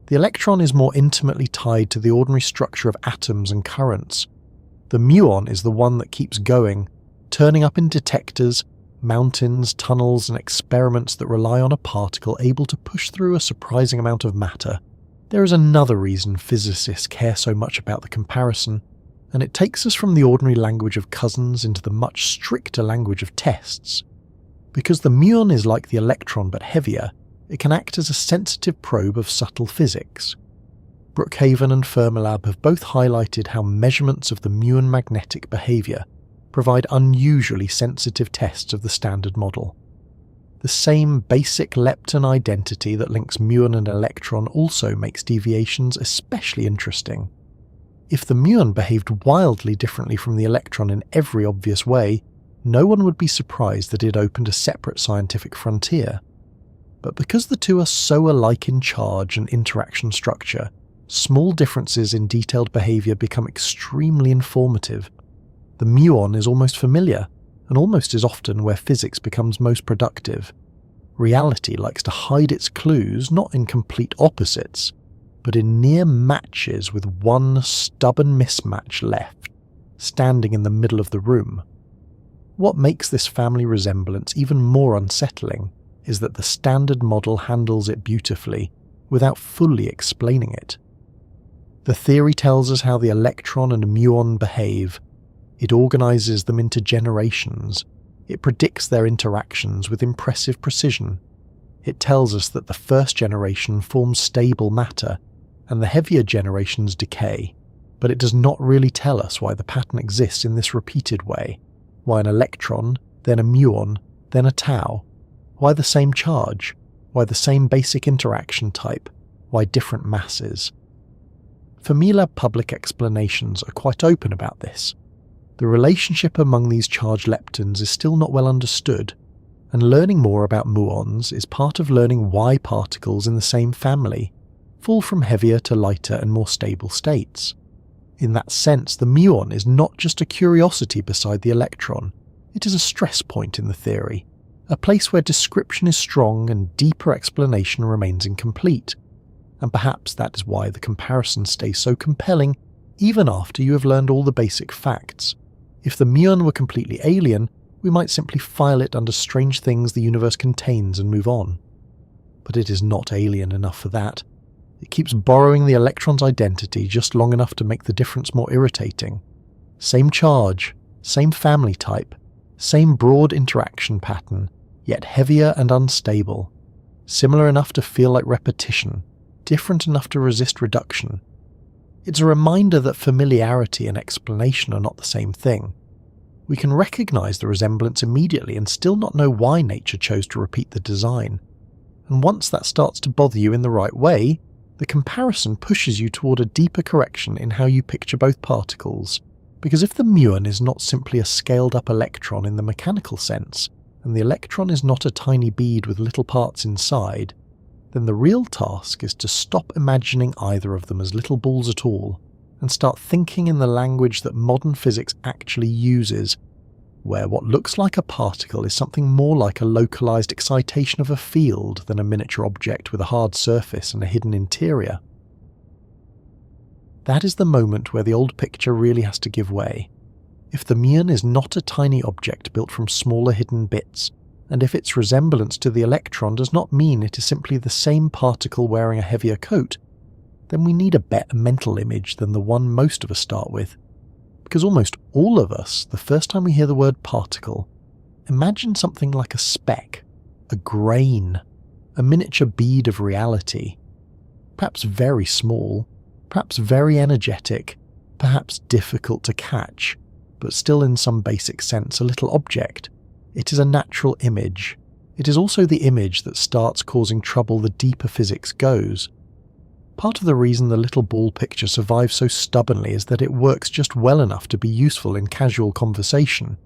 The electron is more intimately tied to the ordinary structure of atoms and currents. The muon is the one that keeps going, turning up in detectors, mountains, tunnels and experiments that rely on a particle able to push through a surprising amount of matter. There is another reason physicists care so much about the comparison, and it takes us from the ordinary language of cousins into the much stricter language of tests. Because the muon is like the electron but heavier, it can act as a sensitive probe of subtle physics. Brookhaven and Fermilab have both highlighted how measurements of the muon magnetic behaviour provide unusually sensitive tests of the standard model. The same basic lepton identity that links muon and electron also makes deviations especially interesting. If the muon behaved wildly differently from the electron in every obvious way, no one would be surprised that it opened a separate scientific frontier. But because the two are so alike in charge and interaction structure, small differences in detailed behaviour become extremely informative. The muon is almost familiar, and almost is often where physics becomes most productive. Reality likes to hide its clues not in complete opposites, but in near matches with one stubborn mismatch left, standing in the middle of the room. What makes this family resemblance even more unsettling is that the standard model handles it beautifully, without fully explaining it. The theory tells us how the electron and muon behave. It organises them into generations. It predicts their interactions with impressive precision. It tells us that the first generation forms stable matter, and the heavier generations decay, but it does not really tell us why the pattern exists in this repeated way, why an electron, then a muon, then a tau, why the same charge, why the same basic interaction type, why different masses. Fermilab public explanations are quite open about this. The relationship among these charged leptons is still not well understood, and learning more about muons is part of learning why particles in the same family fall from heavier to lighter and more stable states. In that sense, the muon is not just a curiosity beside the electron, it is a stress point in the theory, a place where description is strong and deeper explanation remains incomplete, and perhaps that is why the comparison stays so compelling even after you have learned all the basic facts. If the muon were completely alien, we might simply file it under strange things the universe contains and move on. But it is not alien enough for that. It keeps borrowing the electron's identity just long enough to make the difference more irritating. Same charge, same family type, same broad interaction pattern, yet heavier and unstable. Similar enough to feel like repetition, different enough to resist reduction. It's a reminder that familiarity and explanation are not the same thing. We can recognise the resemblance immediately and still not know why nature chose to repeat the design. And once that starts to bother you in the right way, the comparison pushes you toward a deeper correction in how you picture both particles. Because if the muon is not simply a scaled-up electron in the mechanical sense, and the electron is not a tiny bead with little parts inside, then the real task is to stop imagining either of them as little balls at all, and start thinking in the language that modern physics actually uses, where what looks like a particle is something more like a localized excitation of a field than a miniature object with a hard surface and a hidden interior. That is the moment where the old picture really has to give way. If the muon is not a tiny object built from smaller hidden bits, and if its resemblance to the electron does not mean it is simply the same particle wearing a heavier coat, then we need a better mental image than the one most of us start with. Because almost all of us, the first time we hear the word particle, imagine something like a speck, a grain, a miniature bead of reality. Perhaps very small, perhaps very energetic, perhaps difficult to catch, but still in some basic sense a little object. It is a natural image. It is also the image that starts causing trouble the deeper physics goes. Part of the reason the little ball picture survives so stubbornly is that it works just well enough to be useful in casual conversation.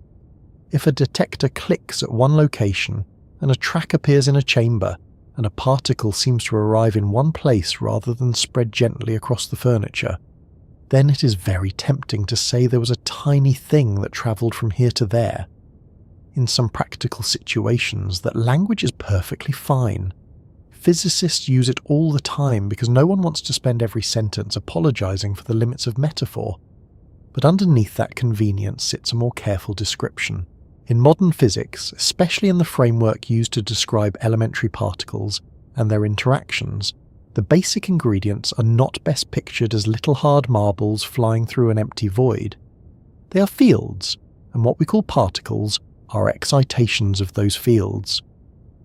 If a detector clicks at one location, and a track appears in a chamber, and a particle seems to arrive in one place rather than spread gently across the furniture, then it is very tempting to say there was a tiny thing that travelled from here to there. In some practical situations, that language is perfectly fine. Physicists use it all the time because no one wants to spend every sentence apologising for the limits of metaphor. But underneath that convenience sits a more careful description. In modern physics, especially in the framework used to describe elementary particles and their interactions, the basic ingredients are not best pictured as little hard marbles flying through an empty void. They are fields, and what we call particles are excitations of those fields.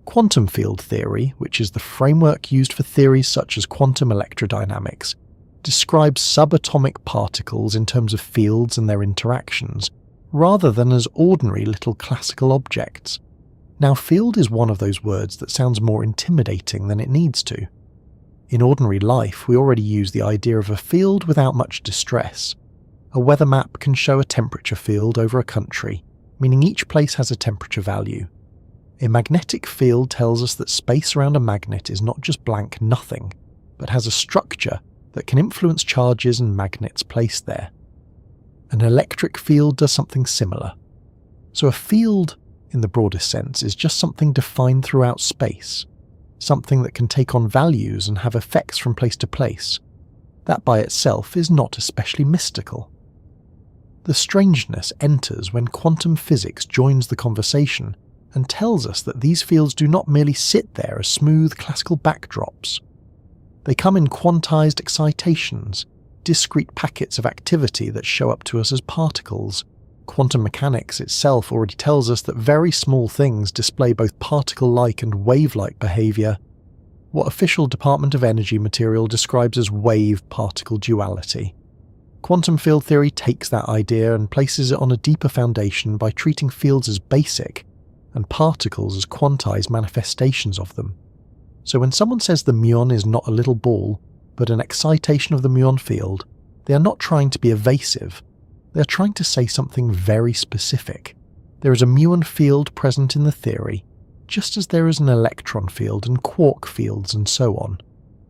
Quantum field theory, which is the framework used for theories such as quantum electrodynamics, describes subatomic particles in terms of fields and their interactions, rather than as ordinary little classical objects. Now, field is one of those words that sounds more intimidating than it needs to. In ordinary life, we already use the idea of a field without much distress. A weather map can show a temperature field over a country, meaning each place has a temperature value. A magnetic field tells us that space around a magnet is not just blank nothing, but has a structure that can influence charges and magnets placed there. An electric field does something similar. So a field, in the broadest sense, is just something defined throughout space, something that can take on values and have effects from place to place. That by itself is not especially mystical. The strangeness enters when quantum physics joins the conversation and tells us that these fields do not merely sit there as smooth classical backdrops. They come in quantized excitations, discrete packets of activity that show up to us as particles. Quantum mechanics itself already tells us that very small things display both particle-like and wave-like behaviour, what official Department of Energy material describes as wave-particle duality. Quantum field theory takes that idea and places it on a deeper foundation by treating fields as basic and particles as quantized manifestations of them. So when someone says the muon is not a little ball, but an excitation of the muon field, they are not trying to be evasive. They are trying to say something very specific. There is a muon field present in the theory, just as there is an electron field and quark fields and so on.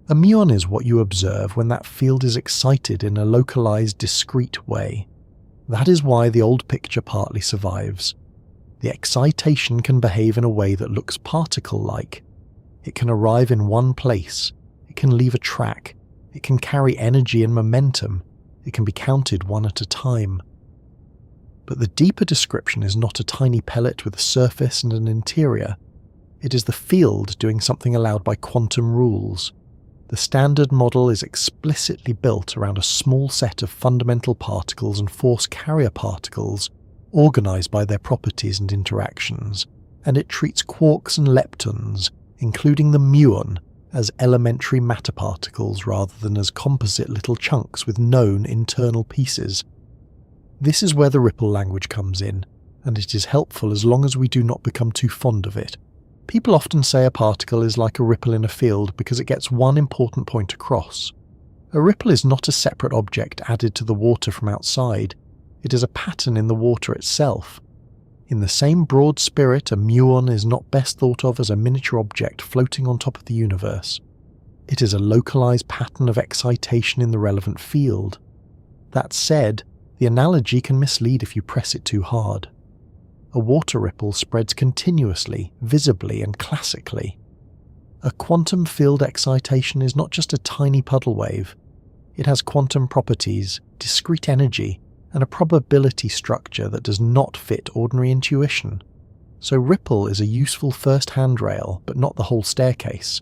A muon is what you observe when that field is excited in a localized, discrete way. That is why the old picture partly survives. The excitation can behave in a way that looks particle-like. It can arrive in one place. It can leave a track. It can carry energy and momentum. It can be counted one at a time. But the deeper description is not a tiny pellet with a surface and an interior. It is the field doing something allowed by quantum rules. The standard model is explicitly built around a small set of fundamental particles and force carrier particles, organized by their properties and interactions, and it treats quarks and leptons, including the muon, as elementary matter particles rather than as composite little chunks with known internal pieces. This is where the ripple language comes in, and it is helpful as long as we do not become too fond of it. People often say a particle is like a ripple in a field because it gets one important point across. A ripple is not a separate object added to the water from outside. It is a pattern in the water itself. In the same broad spirit, a muon is not best thought of as a miniature object floating on top of the universe. It is a localized pattern of excitation in the relevant field. That said, the analogy can mislead if you press it too hard. A water ripple spreads continuously, visibly, and classically. A quantum field excitation is not just a tiny puddle wave. It has quantum properties, discrete energy, and a probability structure that does not fit ordinary intuition. So ripple is a useful first handrail, but not the whole staircase.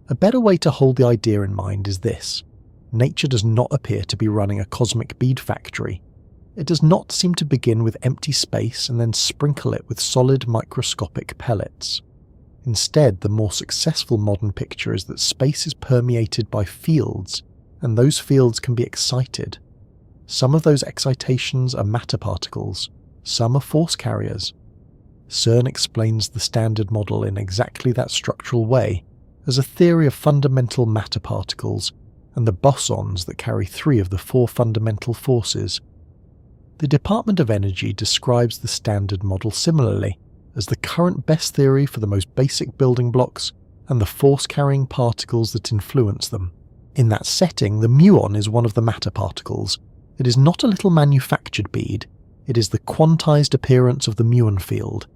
A better way to hold the idea in mind is this. Nature does not appear to be running a cosmic bead factory. It does not seem to begin with empty space and then sprinkle it with solid microscopic pellets. Instead, the more successful modern picture is that space is permeated by fields, and those fields can be excited. Some of those excitations are matter particles, some are force carriers. CERN explains the Standard Model in exactly that structural way, as a theory of fundamental matter particles and the bosons that carry 3 of the 4 fundamental forces. The Department of Energy describes the Standard Model similarly, as the current best theory for the most basic building blocks and the force-carrying particles that influence them. In that setting, the muon is one of the matter particles. It is not a little manufactured bead, it is the quantized appearance of the muon field.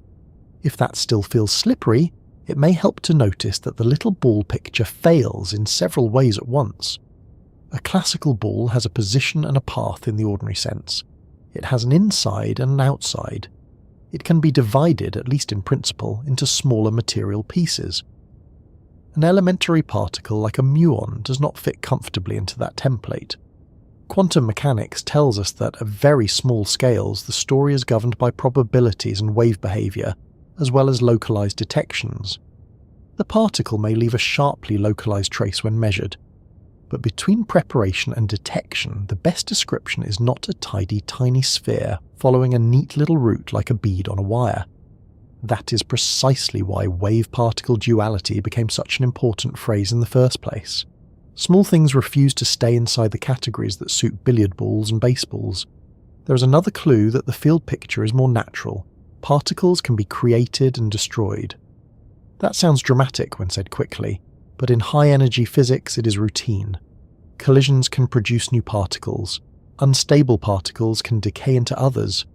If that still feels slippery, it may help to notice that the little ball picture fails in several ways at once. A classical ball has a position and a path in the ordinary sense. It has an inside and an outside. It can be divided, at least in principle, into smaller material pieces. An elementary particle like a muon does not fit comfortably into that template. Quantum mechanics tells us that at very small scales the story is governed by probabilities and wave behavior, as well as localized detections. The particle may leave a sharply localized trace when measured, but between preparation and detection, the best description is not a tidy tiny sphere following a neat little route like a bead on a wire. That is precisely why wave-particle duality became such an important phrase in the first place. Small things refuse to stay inside the categories that suit billiard balls and baseballs. There is another clue that the field picture is more natural. Particles can be created and destroyed. That sounds dramatic when said quickly, but in high-energy physics it is routine. Collisions can produce new particles. Unstable particles can decay into others.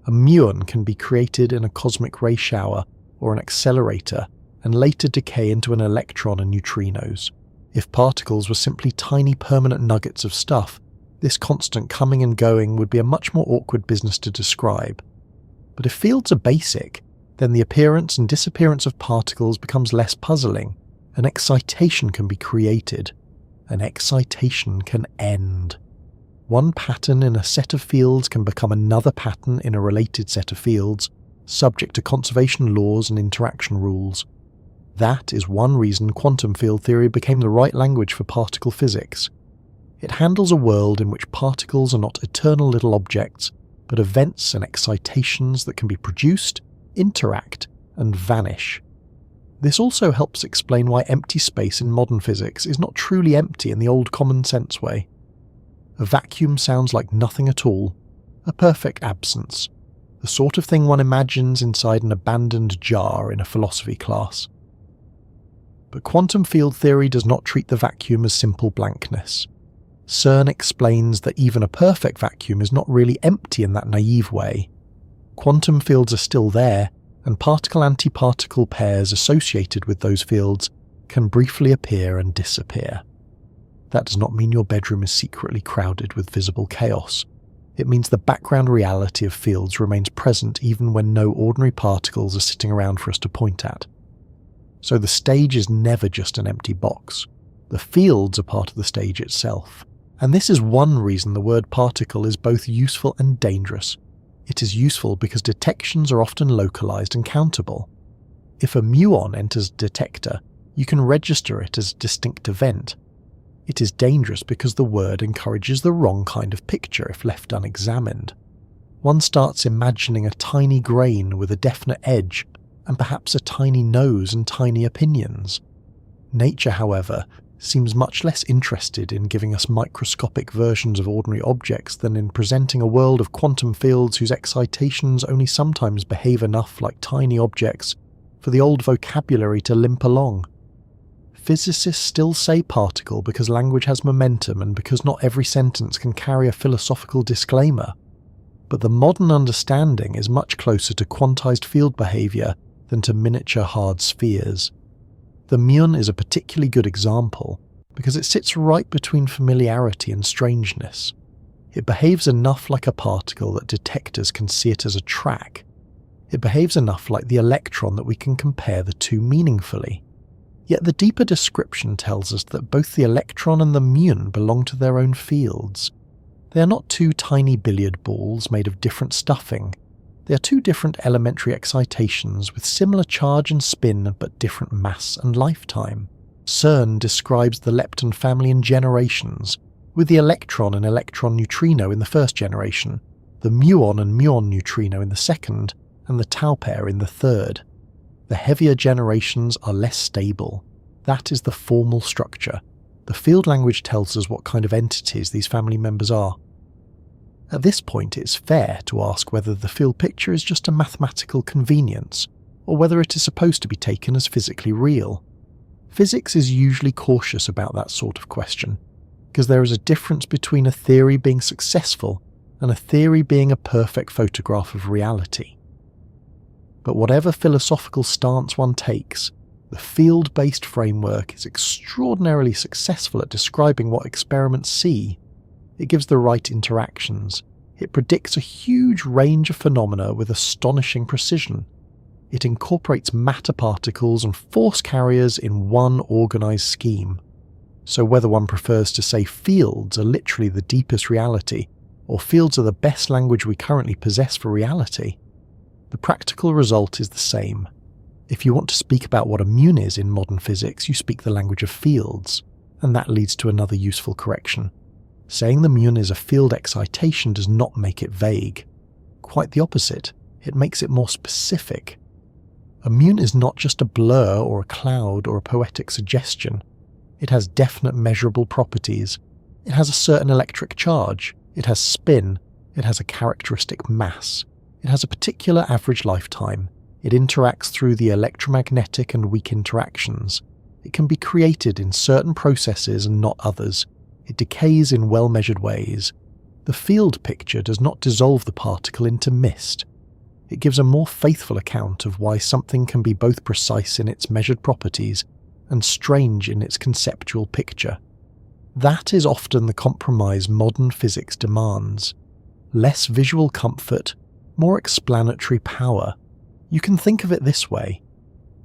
A muon can be created in a cosmic ray shower or an accelerator and later decay into an electron and neutrinos. If particles were simply tiny permanent nuggets of stuff, this constant coming and going would be a much more awkward business to describe. But if fields are basic, then the appearance and disappearance of particles becomes less puzzling. An excitation can be created. An excitation can end. One pattern in a set of fields can become another pattern in a related set of fields, subject to conservation laws and interaction rules. That is one reason quantum field theory became the right language for particle physics. It handles a world in which particles are not eternal little objects, but events and excitations that can be produced, interact, and vanish. This also helps explain why empty space in modern physics is not truly empty in the old common sense way. A vacuum sounds like nothing at all, a perfect absence, the sort of thing one imagines inside an abandoned jar in a philosophy class. But quantum field theory does not treat the vacuum as simple blankness. CERN explains that even a perfect vacuum is not really empty in that naive way. Quantum fields are still there, and particle-antiparticle pairs associated with those fields can briefly appear and disappear. That does not mean your bedroom is secretly crowded with visible chaos. It means the background reality of fields remains present even when no ordinary particles are sitting around for us to point at. So the stage is never just an empty box. The fields are part of the stage itself. And this is one reason the word particle is both useful and dangerous. It is useful because detections are often localized and countable. If a muon enters a detector, you can register it as a distinct event. It is dangerous because the word encourages the wrong kind of picture if left unexamined. One starts imagining a tiny grain with a definite edge, and perhaps a tiny nose and tiny opinions. Nature, however, seems much less interested in giving us microscopic versions of ordinary objects than in presenting a world of quantum fields whose excitations only sometimes behave enough like tiny objects for the old vocabulary to limp along. Physicists still say particle because language has momentum and because not every sentence can carry a philosophical disclaimer. But the modern understanding is much closer to quantized field behavior than to miniature hard spheres. The muon is a particularly good example because it sits right between familiarity and strangeness. It behaves enough like a particle that detectors can see it as a track. It behaves enough like the electron that we can compare the two meaningfully. Yet the deeper description tells us that both the electron and the muon belong to their own fields. They are not two tiny billiard balls made of different stuffing. They are two different elementary excitations with similar charge and spin but different mass and lifetime. CERN describes the lepton family in generations, with the electron and electron neutrino in the first generation, the muon and muon neutrino in the second, and the tau pair in the third. The heavier generations are less stable. That is the formal structure. The field language tells us what kind of entities these family members are. At this point, it's fair to ask whether the field picture is just a mathematical convenience, or whether it is supposed to be taken as physically real. Physics is usually cautious about that sort of question, because there is a difference between a theory being successful and a theory being a perfect photograph of reality. But whatever philosophical stance one takes, the field-based framework is extraordinarily successful at describing what experiments see. It gives the right interactions. It predicts a huge range of phenomena with astonishing precision. It incorporates matter particles and force carriers in one organized scheme. So whether one prefers to say fields are literally the deepest reality, or fields are the best language we currently possess for reality, the practical result is the same. If you want to speak about what a muon is in modern physics, you speak the language of fields, and that leads to another useful correction. Saying the muon is a field excitation does not make it vague. Quite the opposite, it makes it more specific. A muon is not just a blur or a cloud or a poetic suggestion. It has definite measurable properties. It has a certain electric charge. It has spin. It has a characteristic mass. It has a particular average lifetime. It interacts through the electromagnetic and weak interactions. It can be created in certain processes and not others. It decays in well-measured ways. The field picture does not dissolve the particle into mist. It gives a more faithful account of why something can be both precise in its measured properties and strange in its conceptual picture. That is often the compromise modern physics demands. Less visual comfort, more explanatory power. You can think of it this way.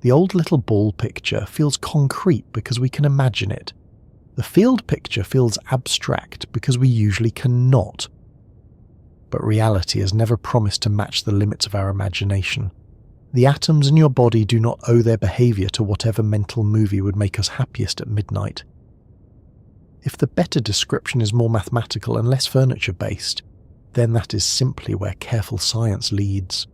The old little ball picture feels concrete because we can imagine it. The field picture feels abstract because we usually cannot. But reality has never promised to match the limits of our imagination. The atoms in your body do not owe their behavior to whatever mental movie would make us happiest at midnight. If the better description is more mathematical and less furniture-based, then that is simply where careful science leads.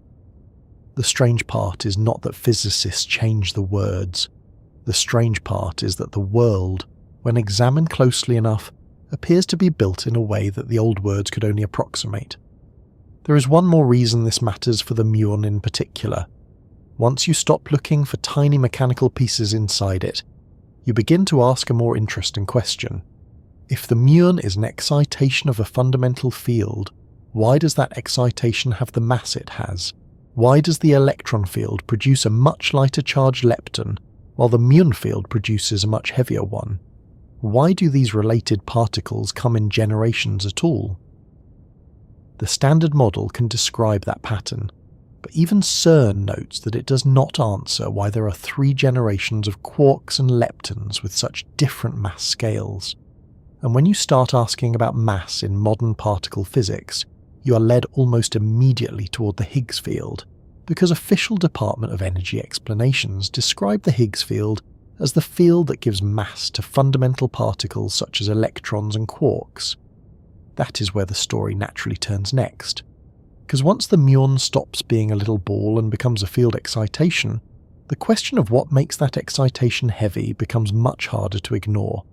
The strange part is not that physicists change the words. The strange part is that the world, when examined closely enough, appears to be built in a way that the old words could only approximate. There is one more reason this matters for the muon in particular. Once you stop looking for tiny mechanical pieces inside it, you begin to ask a more interesting question. If the muon is an excitation of a fundamental field, why does that excitation have the mass it has? Why does the electron field produce a much lighter charged lepton, while the muon field produces a much heavier one? Why do these related particles come in generations at all? The standard model can describe that pattern, but even CERN notes that it does not answer why there are 3 generations of quarks and leptons with such different mass scales. And when you start asking about mass in modern particle physics, you are led almost immediately toward the Higgs field, because official Department of Energy explanations describe the Higgs field as the field that gives mass to fundamental particles such as electrons and quarks. That is where the story naturally turns next. Because once the muon stops being a little ball and becomes a field excitation, the question of what makes that excitation heavy becomes much harder to ignore.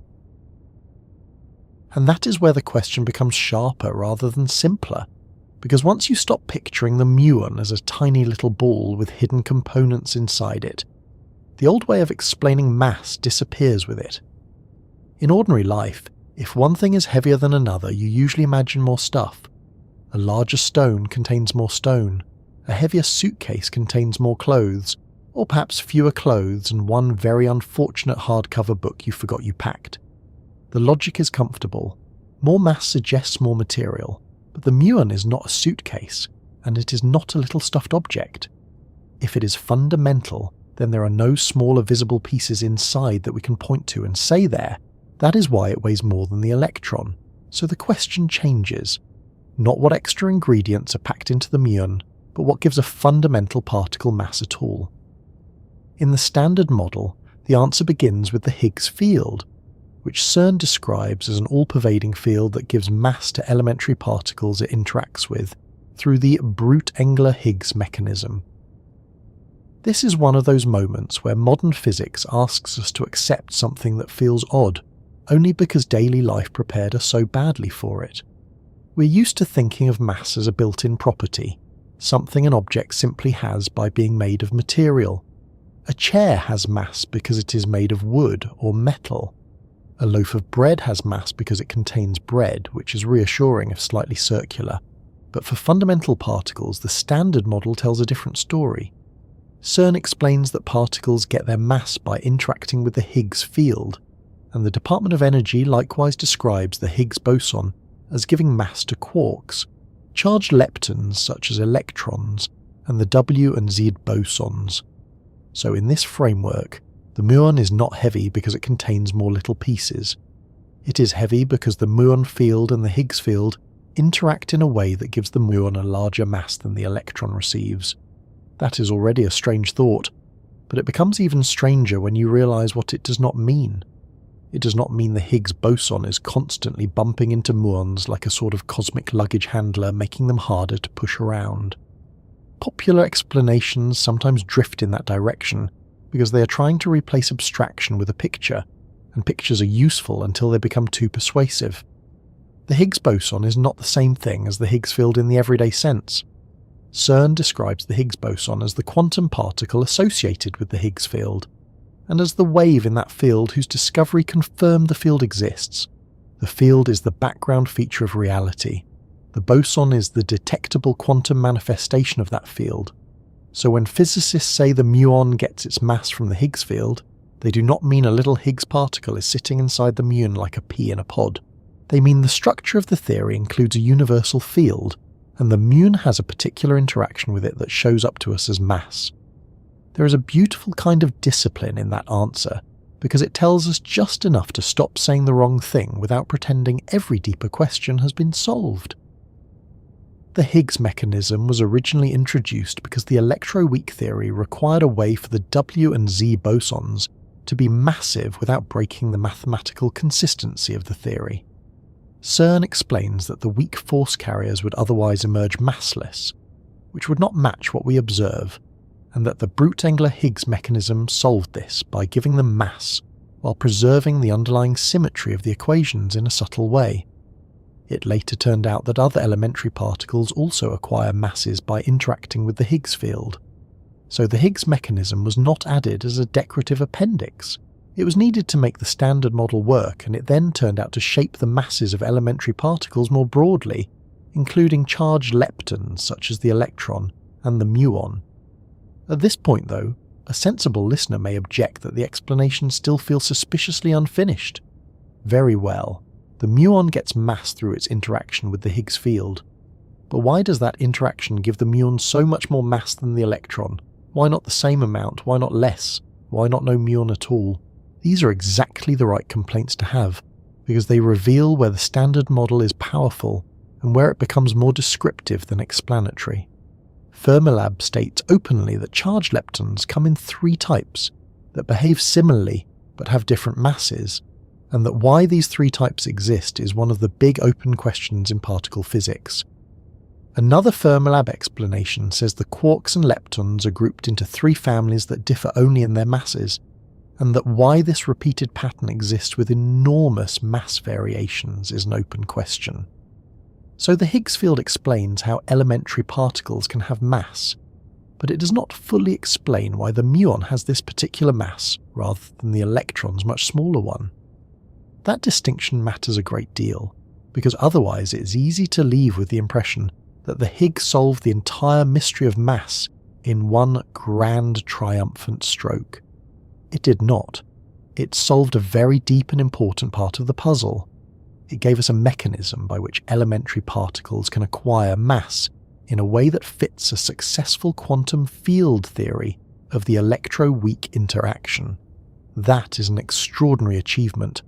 And that is where the question becomes sharper rather than simpler, because once you stop picturing the muon as a tiny little ball with hidden components inside it, the old way of explaining mass disappears with it. In ordinary life, if one thing is heavier than another, you usually imagine more stuff. A larger stone contains more stone, a heavier suitcase contains more clothes, or perhaps fewer clothes and one very unfortunate hardcover book you forgot you packed. The logic is comfortable. More mass suggests more material, but the muon is not a suitcase, and it is not a little stuffed object. If it is fundamental, then there are no smaller visible pieces inside that we can point to and say there, that is why it weighs more than the electron. So the question changes. Not what extra ingredients are packed into the muon, but what gives a fundamental particle mass at all. In the standard model, the answer begins with the Higgs field, which CERN describes as an all-pervading field that gives mass to elementary particles it interacts with through the Brute-Engler-Higgs mechanism. This is one of those moments where modern physics asks us to accept something that feels odd, only because daily life prepared us so badly for it. We're used to thinking of mass as a built-in property, something an object simply has by being made of material. A chair has mass because it is made of wood or metal. A loaf of bread has mass because it contains bread, which is reassuring if slightly circular. But for fundamental particles, the standard model tells a different story. CERN explains that particles get their mass by interacting with the Higgs field, and the Department of Energy likewise describes the Higgs boson as giving mass to quarks, charged leptons such as electrons, and the W and Z bosons. So in this framework, the muon is not heavy because it contains more little pieces. It is heavy because the muon field and the Higgs field interact in a way that gives the muon a larger mass than the electron receives. That is already a strange thought, but it becomes even stranger when you realize what it does not mean. It does not mean the Higgs boson is constantly bumping into muons like a sort of cosmic luggage handler, making them harder to push around. Popular explanations sometimes drift in that direction because they are trying to replace abstraction with a picture, and pictures are useful until they become too persuasive. The Higgs boson is not the same thing as the Higgs field in the everyday sense. CERN describes the Higgs boson as the quantum particle associated with the Higgs field, and as the wave in that field whose discovery confirmed the field exists. The field is the background feature of reality. The boson is the detectable quantum manifestation of that field. So when physicists say the muon gets its mass from the Higgs field, they do not mean a little Higgs particle is sitting inside the muon like a pea in a pod. They mean the structure of the theory includes a universal field, and the muon has a particular interaction with it that shows up to us as mass. There is a beautiful kind of discipline in that answer, because it tells us just enough to stop saying the wrong thing without pretending every deeper question has been solved. The Higgs mechanism was originally introduced because the electroweak theory required a way for the W and Z bosons to be massive without breaking the mathematical consistency of the theory. CERN explains that the weak force carriers would otherwise emerge massless, which would not match what we observe, and that the Brute-Engler-Higgs mechanism solved this by giving them mass while preserving the underlying symmetry of the equations in a subtle way. It later turned out that other elementary particles also acquire masses by interacting with the Higgs field. So the Higgs mechanism was not added as a decorative appendix. It was needed to make the standard model work, and it then turned out to shape the masses of elementary particles more broadly, including charged leptons such as the electron and the muon. At this point, though, a sensible listener may object that the explanation still feels suspiciously unfinished. Very well. The muon gets mass through its interaction with the Higgs field. But why does that interaction give the muon so much more mass than the electron? Why not the same amount? Why not less? Why not no muon at all? These are exactly the right complaints to have, because they reveal where the standard model is powerful and where it becomes more descriptive than explanatory. Fermilab states openly that charged leptons come in 3 types that behave similarly but have different masses, and that why these 3 types exist is one of the big open questions in particle physics. Another Fermilab explanation says the quarks and leptons are grouped into three families that differ only in their masses, and that why this repeated pattern exists with enormous mass variations is an open question. So the Higgs field explains how elementary particles can have mass, but it does not fully explain why the muon has this particular mass rather than the electron's much smaller one. That distinction matters a great deal, because otherwise it's easy to leave with the impression that the Higgs solved the entire mystery of mass in one grand triumphant stroke. It did not. It solved a very deep and important part of the puzzle. It gave us a mechanism by which elementary particles can acquire mass in a way that fits a successful quantum field theory of the electro-weak interaction. That is an extraordinary achievement,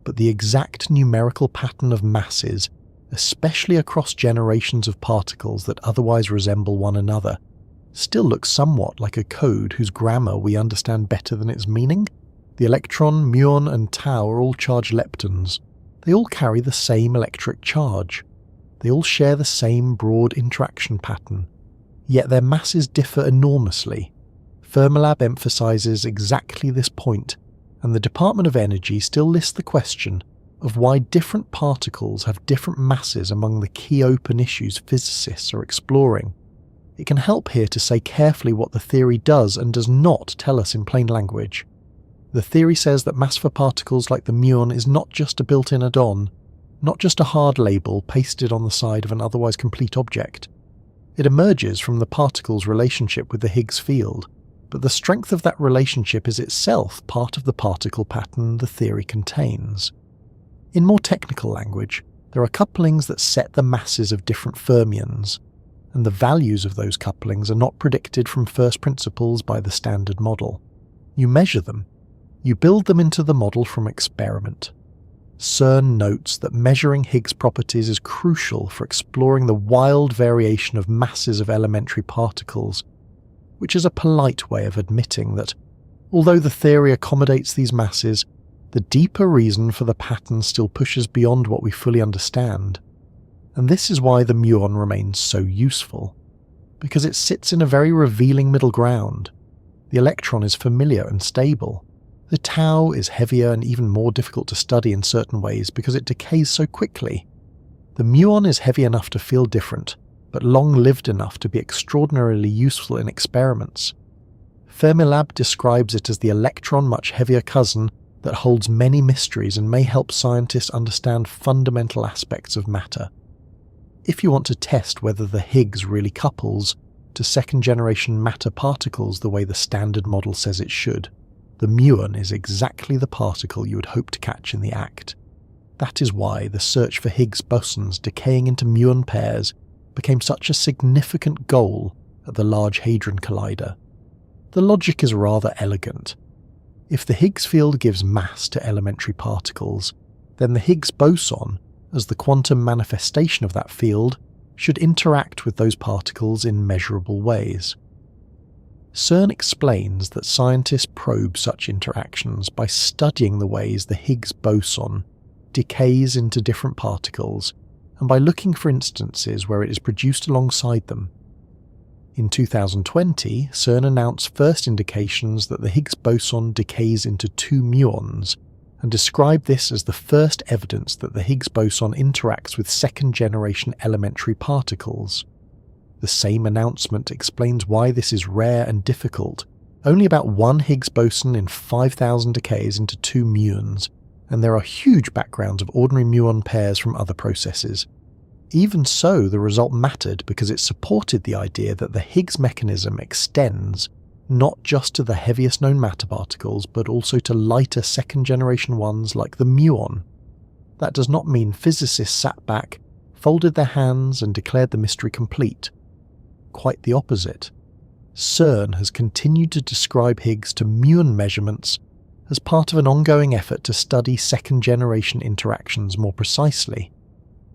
but the exact numerical pattern of masses, especially across generations of particles that otherwise resemble one another, still looks somewhat like a code whose grammar we understand better than its meaning. The electron, muon and tau are all charged leptons. They all carry the same electric charge. They all share the same broad interaction pattern, yet their masses differ enormously. Fermilab emphasizes exactly this point, and the Department of Energy still lists the question of why different particles have different masses among the key open issues physicists are exploring. It can help here to say carefully what the theory does and does not tell us in plain language. The theory says that mass for particles like the muon is not just a built-in add-on, not just a hard label pasted on the side of an otherwise complete object. It emerges from the particle's relationship with the Higgs field, but the strength of that relationship is itself part of the particle pattern the theory contains. In more technical language, there are couplings that set the masses of different fermions, and the values of those couplings are not predicted from first principles by the standard model. You measure them. You build them into the model from experiment. CERN notes that measuring Higgs properties is crucial for exploring the wild variation of masses of elementary particles, which is a polite way of admitting that, although the theory accommodates these masses, the deeper reason for the pattern still pushes beyond what we fully understand. And this is why the muon remains so useful, because it sits in a very revealing middle ground. The electron is familiar and stable. The tau is heavier and even more difficult to study in certain ways because it decays so quickly. The muon is heavy enough to feel different, but long-lived enough to be extraordinarily useful in experiments. Fermilab describes it as the electron much heavier cousin that holds many mysteries and may help scientists understand fundamental aspects of matter. If you want to test whether the Higgs really couples to second-generation matter particles the way the standard model says it should, the muon is exactly the particle you would hope to catch in the act. That is why the search for Higgs bosons decaying into muon pairs became such a significant goal at the Large Hadron Collider. The logic is rather elegant. If the Higgs field gives mass to elementary particles, then the Higgs boson, as the quantum manifestation of that field, should interact with those particles in measurable ways. CERN explains that scientists probe such interactions by studying the ways the Higgs boson decays into different particles and by looking for instances where it is produced alongside them. In 2020, CERN announced first indications that the Higgs boson decays into two muons, and described this as the first evidence that the Higgs boson interacts with second-generation elementary particles. The same announcement explains why this is rare and difficult. Only about one Higgs boson in 5,000 decays into two muons, and there are huge backgrounds of ordinary muon pairs from other processes. Even so, the result mattered because it supported the idea that the Higgs mechanism extends not just to the heaviest known matter particles, but also to lighter second-generation ones like the muon. That does not mean physicists sat back, folded their hands and declared the mystery complete. Quite the opposite. CERN has continued to describe Higgs to muon measurements as part of an ongoing effort to study second-generation interactions more precisely.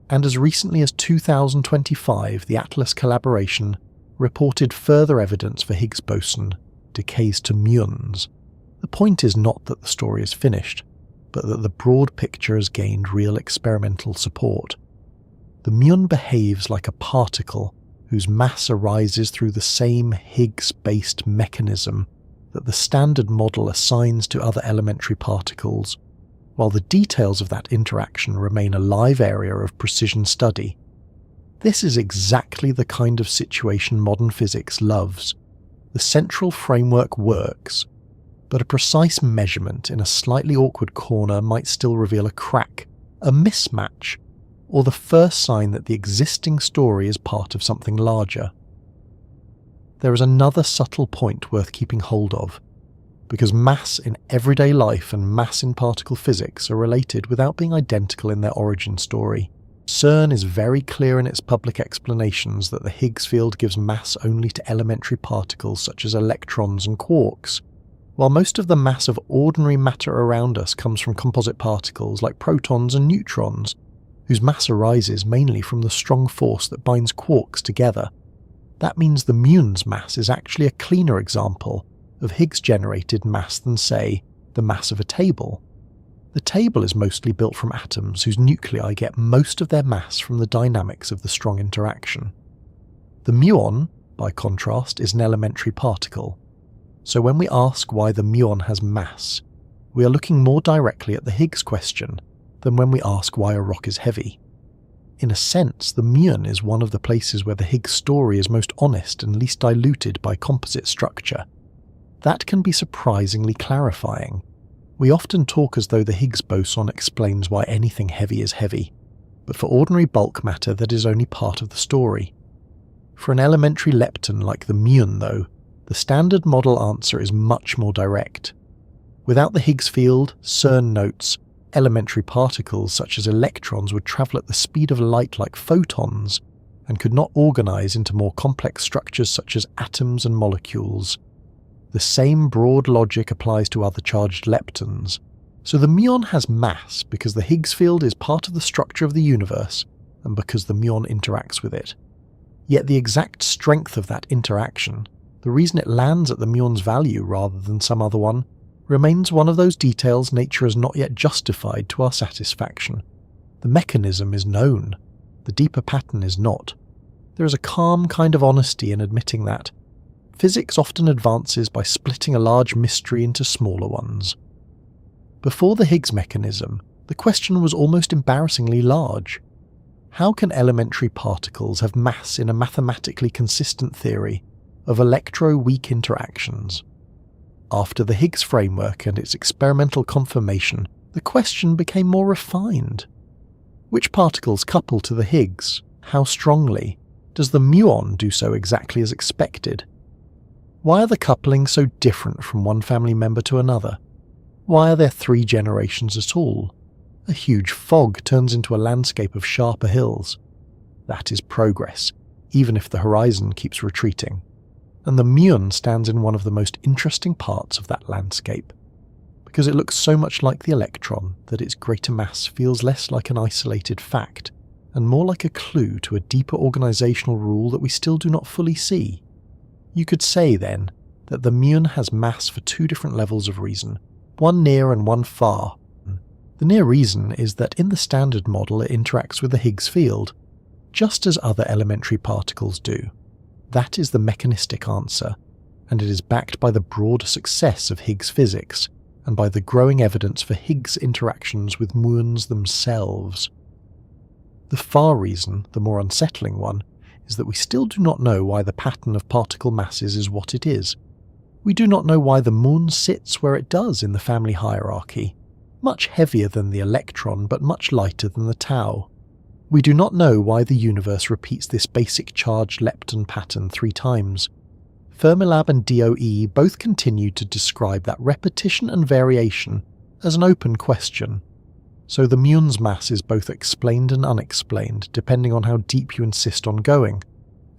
And as recently as 2025, the Atlas collaboration reported further evidence for Higgs boson decays to muons. The point is not that the story is finished, but that the broad picture has gained real experimental support. the muon behaves like a particle whose mass arises through the same Higgs-based mechanism that the standard model assigns to other elementary particles, while the details of that interaction remain a live area of precision study. This is exactly the kind of situation modern physics loves. The central framework works, but a precise measurement in a slightly awkward corner might still reveal a crack, a mismatch, or the first sign that the existing story is part of something larger. There is another subtle point worth keeping hold of, because mass in everyday life and mass in particle physics are related without being identical in their origin story. CERN is very clear in its public explanations that the Higgs field gives mass only to elementary particles such as electrons and quarks, while most of the mass of ordinary matter around us comes from composite particles like protons and neutrons, whose mass arises mainly from the strong force that binds quarks together. That means the muon's mass is actually a cleaner example of Higgs-generated mass than, say, the mass of a table. The table is mostly built from atoms whose nuclei get most of their mass from the dynamics of the strong interaction. The muon, by contrast, is an elementary particle. So when we ask why the muon has mass, we are looking more directly at the Higgs question than when we ask why a rock is heavy. In a sense, the muon is one of the places where the Higgs story is most honest and least diluted by composite structure. That can be surprisingly clarifying. We often talk as though the Higgs boson explains why anything heavy is heavy, but for ordinary bulk matter that is only part of the story. For an elementary lepton like the muon, though, the standard model answer is much more direct. Without the Higgs field, CERN notes, elementary particles such as electrons would travel at the speed of light like photons and could not organize into more complex structures such as atoms and molecules. The same broad logic applies to other charged leptons. So the muon has mass because the Higgs field is part of the structure of the universe and because the muon interacts with it. Yet the exact strength of that interaction, the reason it lands at the muon's value rather than some other one, remains one of those details nature has not yet justified to our satisfaction. The mechanism is known, the deeper pattern is not. There is a calm kind of honesty in admitting that. Physics often advances by splitting a large mystery into smaller ones. Before the Higgs mechanism, the question was almost embarrassingly large. How can elementary particles have mass in a mathematically consistent theory of electro-weak interactions? After the Higgs framework and its experimental confirmation, the question became more refined. Which particles couple to the Higgs? How strongly? Does the muon do so exactly as expected? Why are the couplings so different from one family member to another? Why are there 3 generations at all? A huge fog turns into a landscape of sharper hills. That is progress, even if the horizon keeps retreating. And the muon stands in one of the most interesting parts of that landscape, because it looks so much like the electron that its greater mass feels less like an isolated fact, and more like a clue to a deeper organizational rule that we still do not fully see. You could say, then, that the muon has mass for 2 different levels of reason, one near and one far. The near reason is that in the standard model it interacts with the Higgs field, just as other elementary particles do. That is the mechanistic answer, and it is backed by the broader success of Higgs physics, and by the growing evidence for Higgs interactions with muons themselves. The far reason, the more unsettling one, is that we still do not know why the pattern of particle masses is what it is. We do not know why the muon sits where it does in the family hierarchy, much heavier than the electron but much lighter than the tau. We do not know why the universe repeats this basic charged lepton pattern 3 times. Fermilab and DOE both continue to describe that repetition and variation as an open question. So the muon's mass is both explained and unexplained, depending on how deep you insist on going.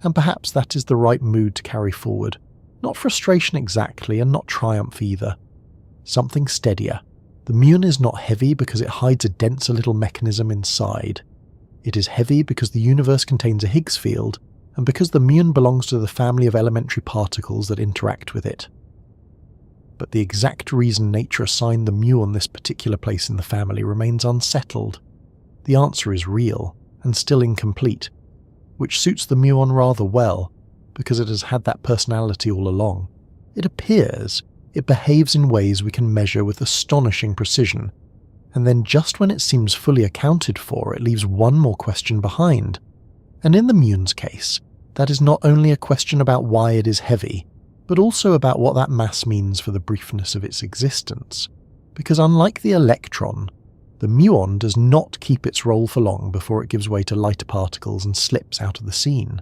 And perhaps that is the right mood to carry forward. Not frustration exactly, and not triumph either. Something steadier. The muon is not heavy because it hides a denser little mechanism inside. It is heavy because the universe contains a Higgs field, and because the muon belongs to the family of elementary particles that interact with it. But the exact reason nature assigned the muon this particular place in the family remains unsettled. The answer is real, and still incomplete, which suits the muon rather well because it has had that personality all along. It appears it behaves in ways we can measure with astonishing precision, and then just when it seems fully accounted for, it leaves one more question behind. And in the muon's case, that is not only a question about why it is heavy, but also about what that mass means for the briefness of its existence. Because unlike the electron, the muon does not keep its role for long before it gives way to lighter particles and slips out of the scene.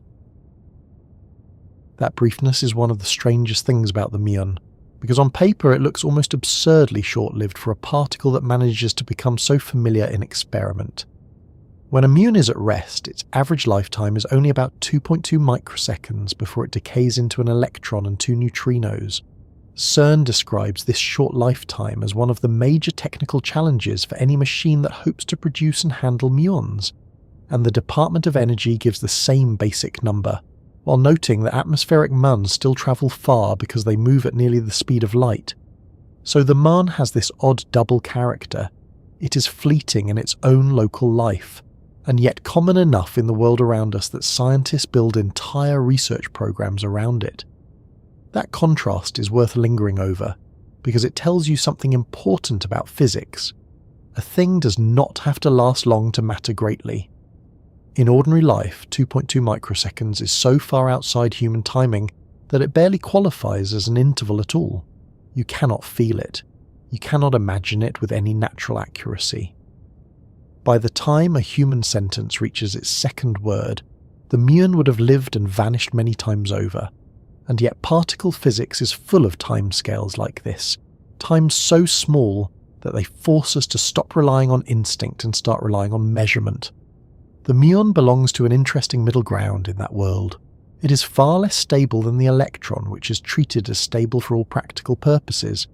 That briefness is one of the strangest things about the muon, because on paper it looks almost absurdly short-lived for a particle that manages to become so familiar in experiment. When a muon is at rest, its average lifetime is only about 2.2 microseconds before it decays into an electron and two neutrinos. CERN describes this short lifetime as one of the major technical challenges for any machine that hopes to produce and handle muons, and the Department of Energy gives the same basic number, while noting that atmospheric muons still travel far because they move at nearly the speed of light. So the muon has this odd double character. It is fleeting in its own local life, and yet common enough in the world around us that scientists build entire research programs around it. That contrast is worth lingering over, because it tells you something important about physics. A thing does not have to last long to matter greatly. In ordinary life, 2.2 microseconds is so far outside human timing that it barely qualifies as an interval at all. You cannot feel it. You cannot imagine it with any natural accuracy. By the time a human sentence reaches its second word, the muon would have lived and vanished many times over. And yet particle physics is full of timescales like this, times so small that they force us to stop relying on instinct and start relying on measurement. The muon belongs to an interesting middle ground in that world. It is far less stable than the electron, which is treated as stable for all practical purposes,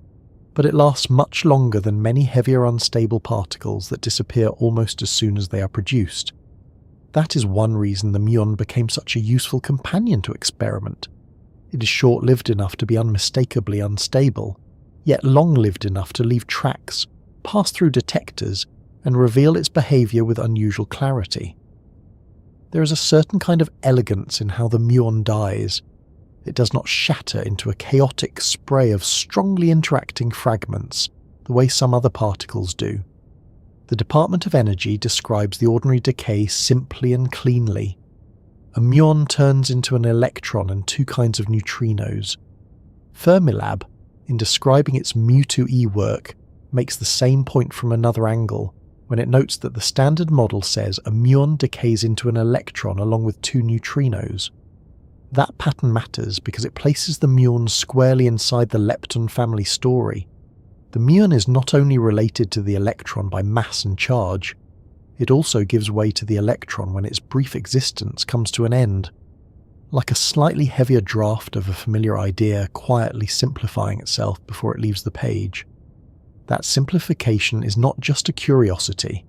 but it lasts much longer than many heavier unstable particles that disappear almost as soon as they are produced. That is one reason the muon became such a useful companion to experiment. It is short-lived enough to be unmistakably unstable, yet long-lived enough to leave tracks, pass through detectors, and reveal its behaviour with unusual clarity. There is a certain kind of elegance in how the muon dies. It does not shatter into a chaotic spray of strongly interacting fragments, the way some other particles do. The Department of Energy describes the ordinary decay simply and cleanly. A muon turns into an electron and two kinds of neutrinos. Fermilab, in describing its mu2e work, makes the same point from another angle, when it notes that the standard model says a muon decays into an electron along with two neutrinos. That pattern matters because it places the muon squarely inside the lepton family story. The muon is not only related to the electron by mass and charge, it also gives way to the electron when its brief existence comes to an end, like a slightly heavier draft of a familiar idea quietly simplifying itself before it leaves the page. That simplification is not just a curiosity.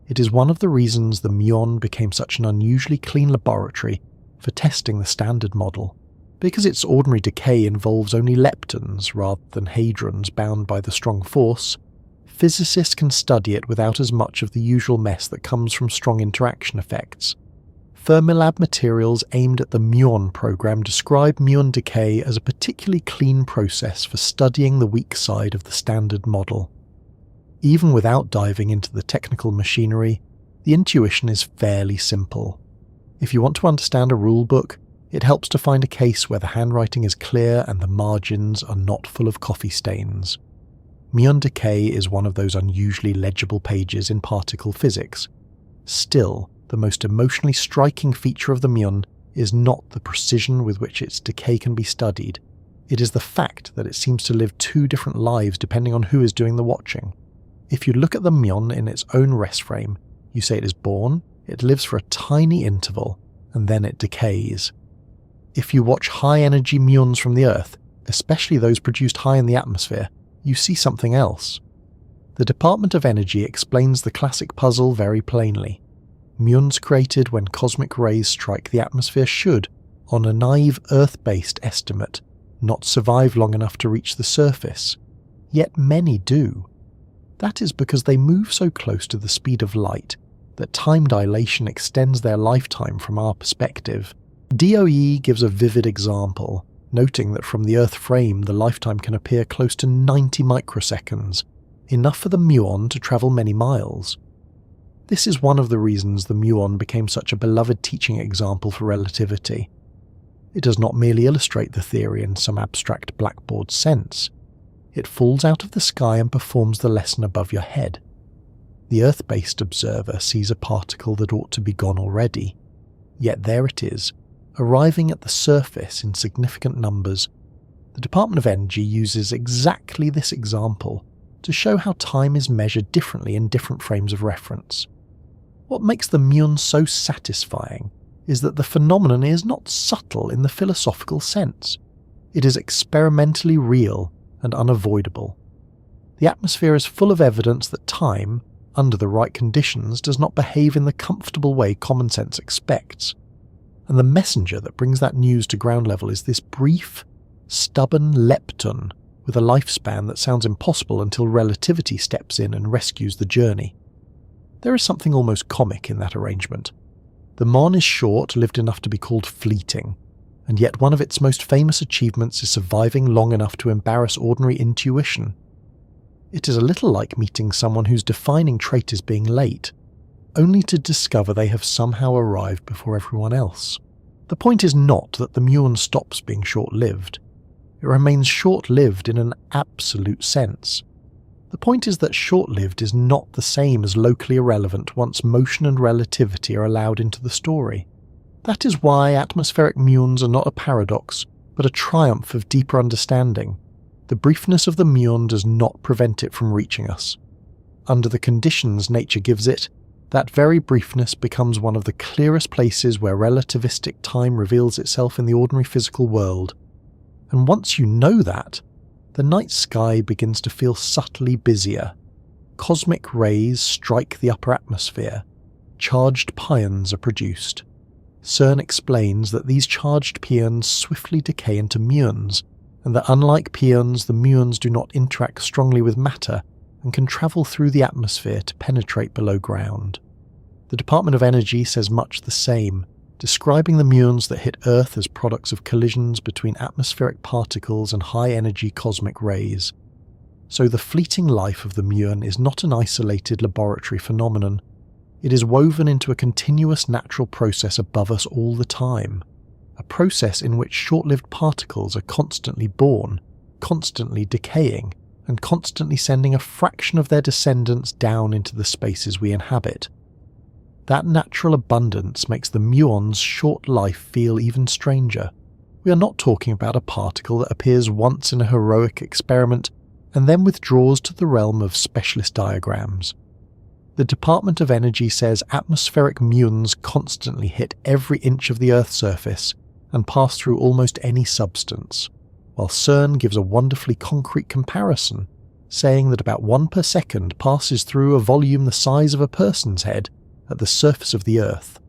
It is one of the reasons the muon became such an unusually clean laboratory for testing the standard model, because its ordinary decay involves only leptons rather than hadrons bound by the strong force. Physicists can study it without as much of the usual mess that comes from strong interaction effects. Fermilab materials aimed at the muon program describe muon decay as a particularly clean process for studying the weak side of the standard model. Even without diving into the technical machinery, the intuition is fairly simple. If you want to understand a rule book, it helps to find a case where the handwriting is clear and the margins are not full of coffee stains. Muon decay is one of those unusually legible pages in particle physics. Still, the most emotionally striking feature of the muon is not the precision with which its decay can be studied. It is the fact that it seems to live two different lives depending on who is doing the watching. If you look at the muon in its own rest frame, you say it is born, it lives for a tiny interval, and then it decays. If you watch high-energy muons from the Earth, especially those produced high in the atmosphere, you see something else. The Department of Energy explains the classic puzzle very plainly. Muons created when cosmic rays strike the atmosphere should, on a naive Earth-based estimate, not survive long enough to reach the surface. Yet many do. That is because they move so close to the speed of light that time dilation extends their lifetime from our perspective. DOE gives a vivid example, noting that from the Earth frame the lifetime can appear close to 90 microseconds, enough for the muon to travel many miles. This is one of the reasons the muon became such a beloved teaching example for relativity. It does not merely illustrate the theory in some abstract blackboard sense. It falls out of the sky and performs the lesson above your head. The Earth-based observer sees a particle that ought to be gone already, yet there it is, arriving at the surface in significant numbers. The Department of Energy uses exactly this example to show how time is measured differently in different frames of reference. What makes the muon so satisfying is that the phenomenon is not subtle in the philosophical sense. It is experimentally real and unavoidable. The atmosphere is full of evidence that time, under the right conditions, does not behave in the comfortable way common sense expects. And the messenger that brings that news to ground level is this brief, stubborn lepton with a lifespan that sounds impossible until relativity steps in and rescues the journey. There is something almost comic in that arrangement. The Muon is short, lived enough to be called fleeting, and yet one of its most famous achievements is surviving long enough to embarrass ordinary intuition. It is a little like meeting someone whose defining trait is being late, only to discover they have somehow arrived before everyone else. The point is not that the muon stops being short-lived. It remains short-lived in an absolute sense. The point is that short-lived is not the same as locally irrelevant once motion and relativity are allowed into the story. That is why atmospheric muons are not a paradox, but a triumph of deeper understanding. The briefness of the muon does not prevent it from reaching us. Under the conditions nature gives it, that very briefness becomes one of the clearest places where relativistic time reveals itself in the ordinary physical world. And once you know that, the night sky begins to feel subtly busier. Cosmic rays strike the upper atmosphere. Charged pions are produced. CERN explains that these charged pions swiftly decay into muons, and that unlike pions, the muons do not interact strongly with matter and can travel through the atmosphere to penetrate below ground. The Department of Energy says much the same, describing the muons that hit Earth as products of collisions between atmospheric particles and high-energy cosmic rays. So the fleeting life of the muon is not an isolated laboratory phenomenon. It is woven into a continuous natural process above us all the time, a process in which short-lived particles are constantly born, constantly decaying, and constantly sending a fraction of their descendants down into the spaces we inhabit. That natural abundance makes the muon's short life feel even stranger. We are not talking about a particle that appears once in a heroic experiment and then withdraws to the realm of specialist diagrams. The Department of Energy says atmospheric muons constantly hit every inch of the Earth's surface and pass through almost any substance, while CERN gives a wonderfully concrete comparison, saying that about 1 per second passes through a volume the size of a person's head at the surface of the Earth.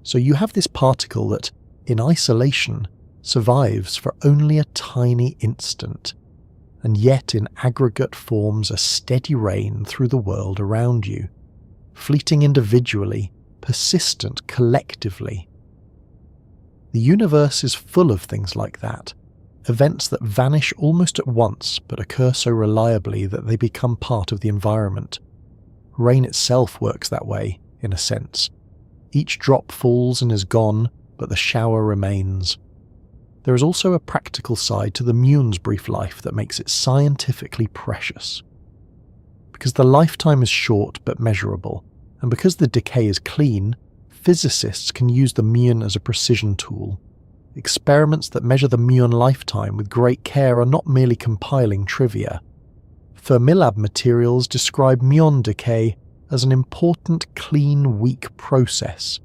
So you have this particle that, in isolation, survives for only a tiny instant, and yet in aggregate forms a steady rain through the world around you, fleeting individually, persistent collectively. The universe is full of things like that, events that vanish almost at once but occur so reliably that they become part of the environment. Rain itself works that way, in a sense. Each drop falls and is gone, but the shower remains. There is also a practical side to the muon's brief life that makes it scientifically precious. Because the lifetime is short but measurable, and because the decay is clean, physicists can use the muon as a precision tool. Experiments that measure the muon lifetime with great care are not merely compiling trivia. Fermilab materials describe muon decay as an important, clean, weak process,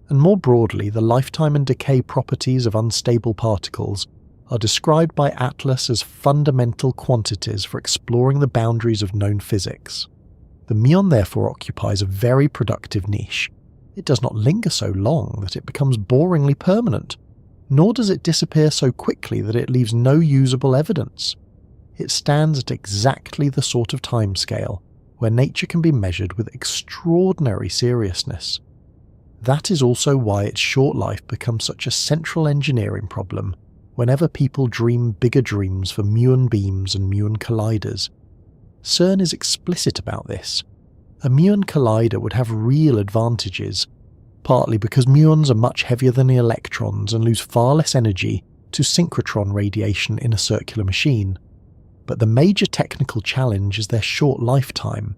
and more broadly the lifetime and decay properties of unstable particles are described by Atlas as fundamental quantities for exploring the boundaries of known physics. The muon therefore occupies a very productive niche. It does not linger so long that it becomes boringly permanent, nor does it disappear so quickly that it leaves no usable evidence. It stands at exactly the sort of timescale where nature can be measured with extraordinary seriousness. That is also why its short life becomes such a central engineering problem whenever people dream bigger dreams for muon beams and muon colliders. CERN is explicit about this. A muon collider would have real advantages, partly because muons are much heavier than the electrons and lose far less energy to synchrotron radiation in a circular machine. But the major technical challenge is their short lifetime.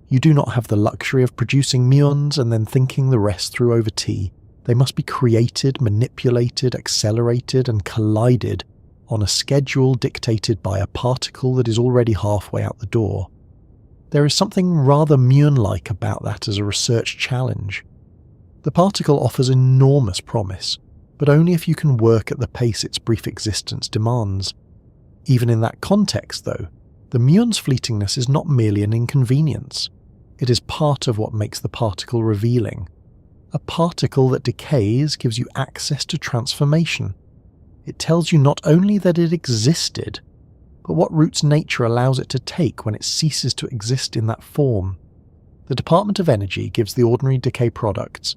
You do not have the luxury of producing muons and then thinking the rest through over tea. They must be created, manipulated, accelerated, and collided on a schedule dictated by a particle that is already halfway out the door. There is something rather muon-like about that as a research challenge. The particle offers enormous promise, but only if you can work at the pace its brief existence demands. Even in that context, though, the muon's fleetingness is not merely an inconvenience. It is part of what makes the particle revealing. A particle that decays gives you access to transformation. It tells you not only that it existed, but what routes nature allows it to take when it ceases to exist in that form. The Department of Energy gives the ordinary decay products.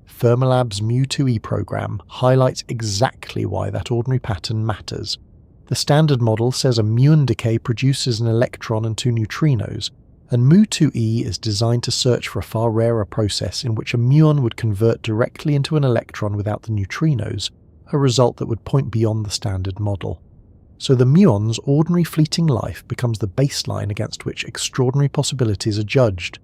Fermilab's Mu2E program highlights exactly why that ordinary pattern matters. The standard model says a muon decay produces an electron and two neutrinos, and Mu2E is designed to search for a far rarer process in which a muon would convert directly into an electron without the neutrinos, a result that would point beyond the standard model. So the muon's ordinary fleeting life becomes the baseline against which extraordinary possibilities are judged.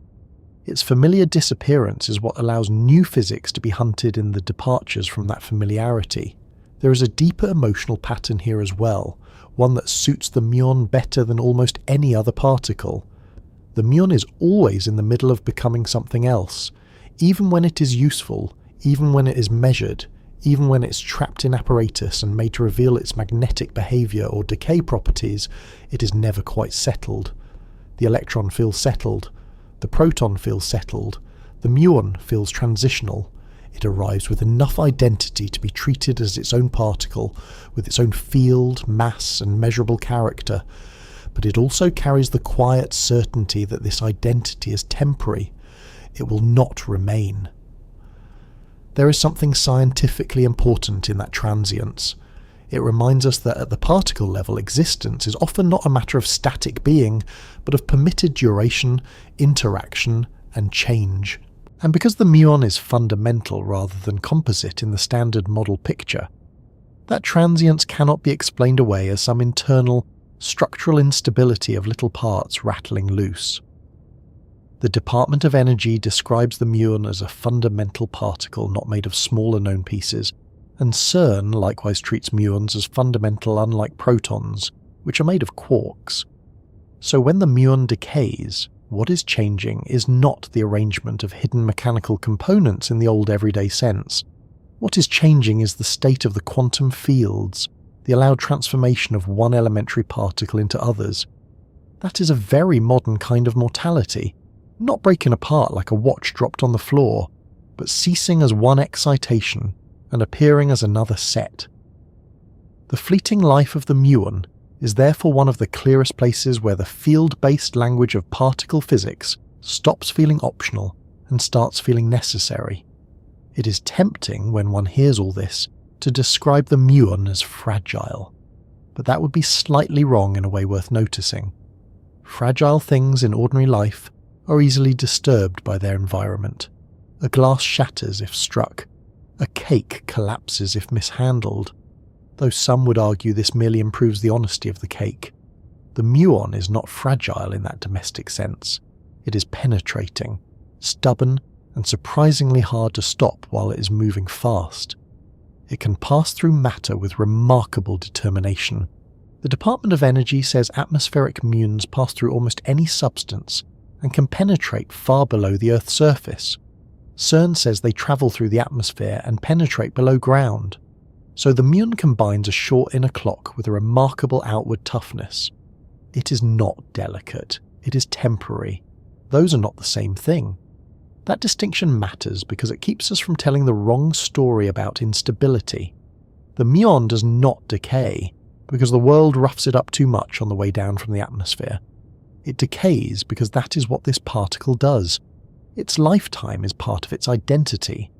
Its familiar disappearance is what allows new physics to be hunted in the departures from that familiarity. There is a deeper emotional pattern here as well, one that suits the muon better than almost any other particle. The muon is always in the middle of becoming something else, even when it is useful, even when it is measured, even when it's trapped in apparatus and made to reveal its magnetic behaviour or decay properties, it is never quite settled. The electron feels settled, the proton feels settled, the muon feels transitional. It arrives with enough identity to be treated as its own particle, with its own field, mass and measurable character, but it also carries the quiet certainty that this identity is temporary. It will not remain. There is something scientifically important in that transience. It reminds us that at the particle level, existence is often not a matter of static being, but of permitted duration, interaction, and change. And because the muon is fundamental rather than composite in the standard model picture, that transience cannot be explained away as some internal, structural instability of little parts rattling loose. The Department of Energy describes the muon as a fundamental particle not made of smaller known pieces, and CERN likewise treats muons as fundamental unlike protons, which are made of quarks. So when the muon decays, what is changing is not the arrangement of hidden mechanical components in the old everyday sense. What is changing is the state of the quantum fields, the allowed transformation of one elementary particle into others. That is a very modern kind of mortality, not breaking apart like a watch dropped on the floor, but ceasing as one excitation and appearing as another set. The fleeting life of the muon is therefore one of the clearest places where the field-based language of particle physics stops feeling optional and starts feeling necessary. It is tempting, when one hears all this, to describe the muon as fragile, but that would be slightly wrong in a way worth noticing. Fragile things in ordinary life are easily disturbed by their environment. A glass shatters if struck. A cake collapses if mishandled, though some would argue this merely improves the honesty of the cake. The muon is not fragile in that domestic sense. It is penetrating, stubborn, and surprisingly hard to stop while it is moving fast. It can pass through matter with remarkable determination. The Department of Energy says atmospheric muons pass through almost any substance and can penetrate far below the Earth's surface. CERN says they travel through the atmosphere and penetrate below ground. So the muon combines a short inner clock with a remarkable outward toughness. It is not delicate, it is temporary. Those are not the same thing. That distinction matters because it keeps us from telling the wrong story about instability. The muon does not decay because the world roughs it up too much on the way down from the atmosphere. It decays because that is what this particle does. Its lifetime is part of its identity.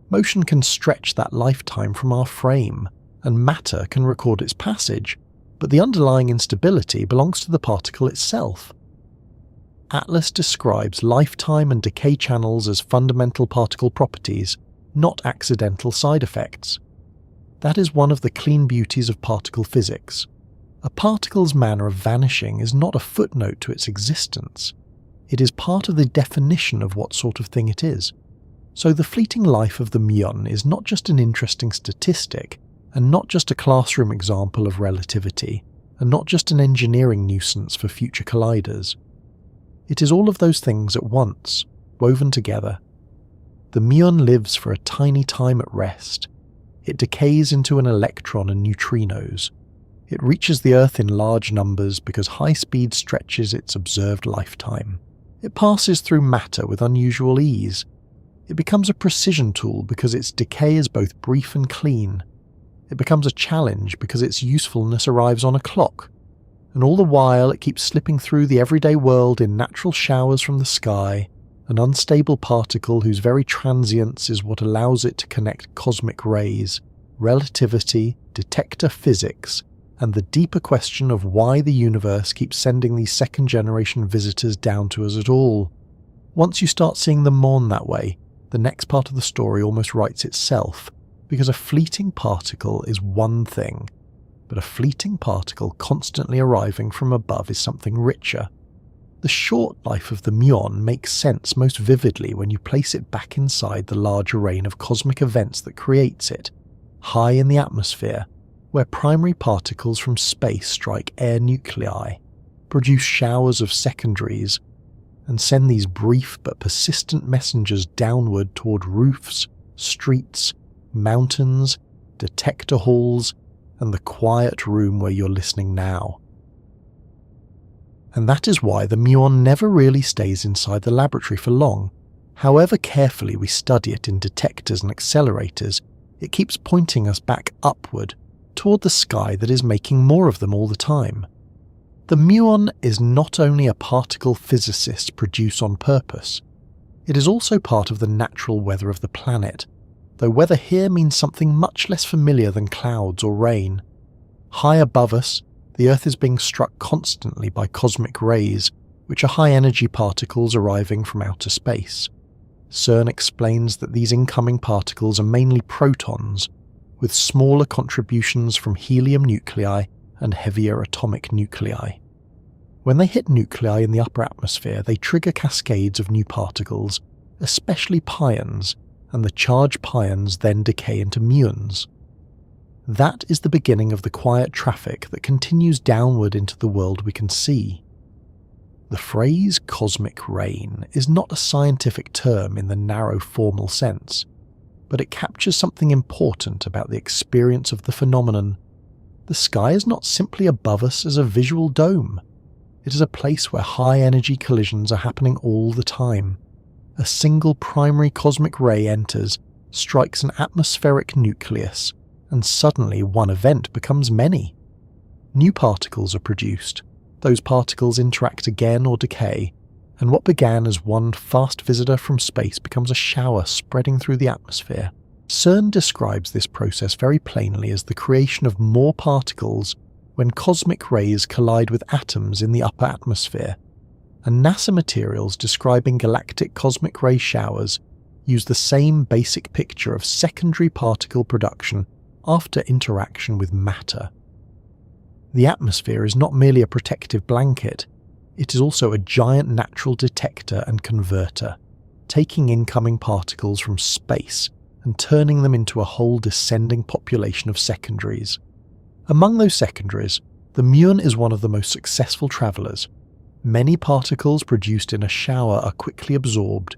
Motion can stretch that lifetime from our frame, and matter can record its passage, but the underlying instability belongs to the particle itself. Atlas describes lifetime and decay channels as fundamental particle properties, not accidental side effects. That is one of the clean beauties of particle physics. A particle's manner of vanishing is not a footnote to its existence. It is part of the definition of what sort of thing it is. So the fleeting life of the muon is not just an interesting statistic, and not just a classroom example of relativity, and not just an engineering nuisance for future colliders. It is all of those things at once, woven together. The muon lives for a tiny time at rest. It decays into an electron and neutrinos. It reaches the Earth in large numbers because high speed stretches its observed lifetime. It passes through matter with unusual ease. It becomes a precision tool because its decay is both brief and clean. It becomes a challenge because its usefulness arrives on a clock. And all the while it keeps slipping through the everyday world in natural showers from the sky, an unstable particle whose very transience is what allows it to connect cosmic rays, relativity, detector physics, and the deeper question of why the universe keeps sending these second-generation visitors down to us at all. Once you start seeing the Muon that way, the next part of the story almost writes itself, because a fleeting particle is one thing, but a fleeting particle constantly arriving from above is something richer. The short life of the muon makes sense most vividly when you place it back inside the large array of cosmic events that creates it, high in the atmosphere, where primary particles from space strike air nuclei, produce showers of secondaries, and send these brief but persistent messengers downward toward roofs, streets, mountains, detector halls, and the quiet room where you're listening now. And that is why the muon never really stays inside the laboratory for long. However carefully we study it in detectors and accelerators, it keeps pointing us back upward, toward the sky that is making more of them all the time. The muon is not only a particle physicists produce on purpose, it is also part of the natural weather of the planet, though weather here means something much less familiar than clouds or rain. High above us, the Earth is being struck constantly by cosmic rays, which are high-energy particles arriving from outer space. CERN explains that these incoming particles are mainly protons, with smaller contributions from helium nuclei and heavier atomic nuclei. When they hit nuclei in the upper atmosphere, they trigger cascades of new particles, especially pions, and the charged pions then decay into muons. That is the beginning of the quiet traffic that continues downward into the world we can see. The phrase cosmic rain is not a scientific term in the narrow formal sense, but it captures something important about the experience of the phenomenon. The sky is not simply above us as a visual dome. It is a place where high-energy collisions are happening all the time. A single primary cosmic ray enters, strikes an atmospheric nucleus, and suddenly one event becomes many. New particles are produced. Those particles interact again or decay, and what began as one fast visitor from space becomes a shower spreading through the atmosphere. CERN describes this process very plainly as the creation of more particles when cosmic rays collide with atoms in the upper atmosphere, and NASA materials describing galactic cosmic ray showers use the same basic picture of secondary particle production after interaction with matter. The atmosphere is not merely a protective blanket, it is also a giant natural detector and converter, taking incoming particles from space and turning them into a whole descending population of secondaries. Among those secondaries, the muon is one of the most successful travellers. Many particles produced in a shower are quickly absorbed,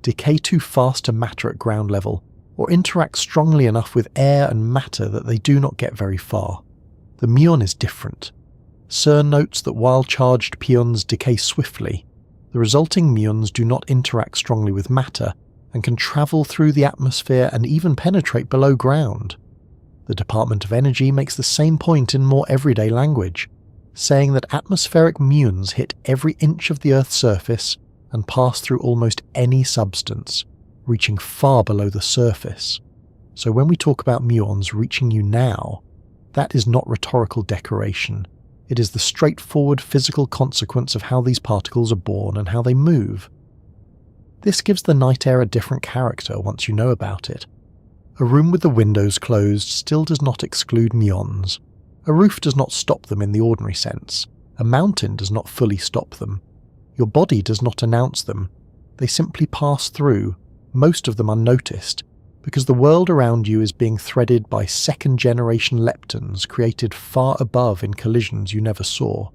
decay too fast to matter at ground level, or interact strongly enough with air and matter that they do not get very far. The muon is different. CERN notes that while charged pions decay swiftly, the resulting muons do not interact strongly with matter and can travel through the atmosphere and even penetrate below ground. The Department of Energy makes the same point in more everyday language. saying that atmospheric muons hit every inch of the Earth's surface and pass through almost any substance, reaching far below the surface. So when we talk about muons reaching you now, that is not rhetorical decoration. It is the straightforward physical consequence of how these particles are born and how they move. This gives the night air a different character once you know about it. A room with the windows closed still does not exclude muons. A roof does not stop them in the ordinary sense. A mountain does not fully stop them. Your body does not announce them. They simply pass through, most of them unnoticed, because the world around you is being threaded by second-generation leptons created far above in collisions you never saw.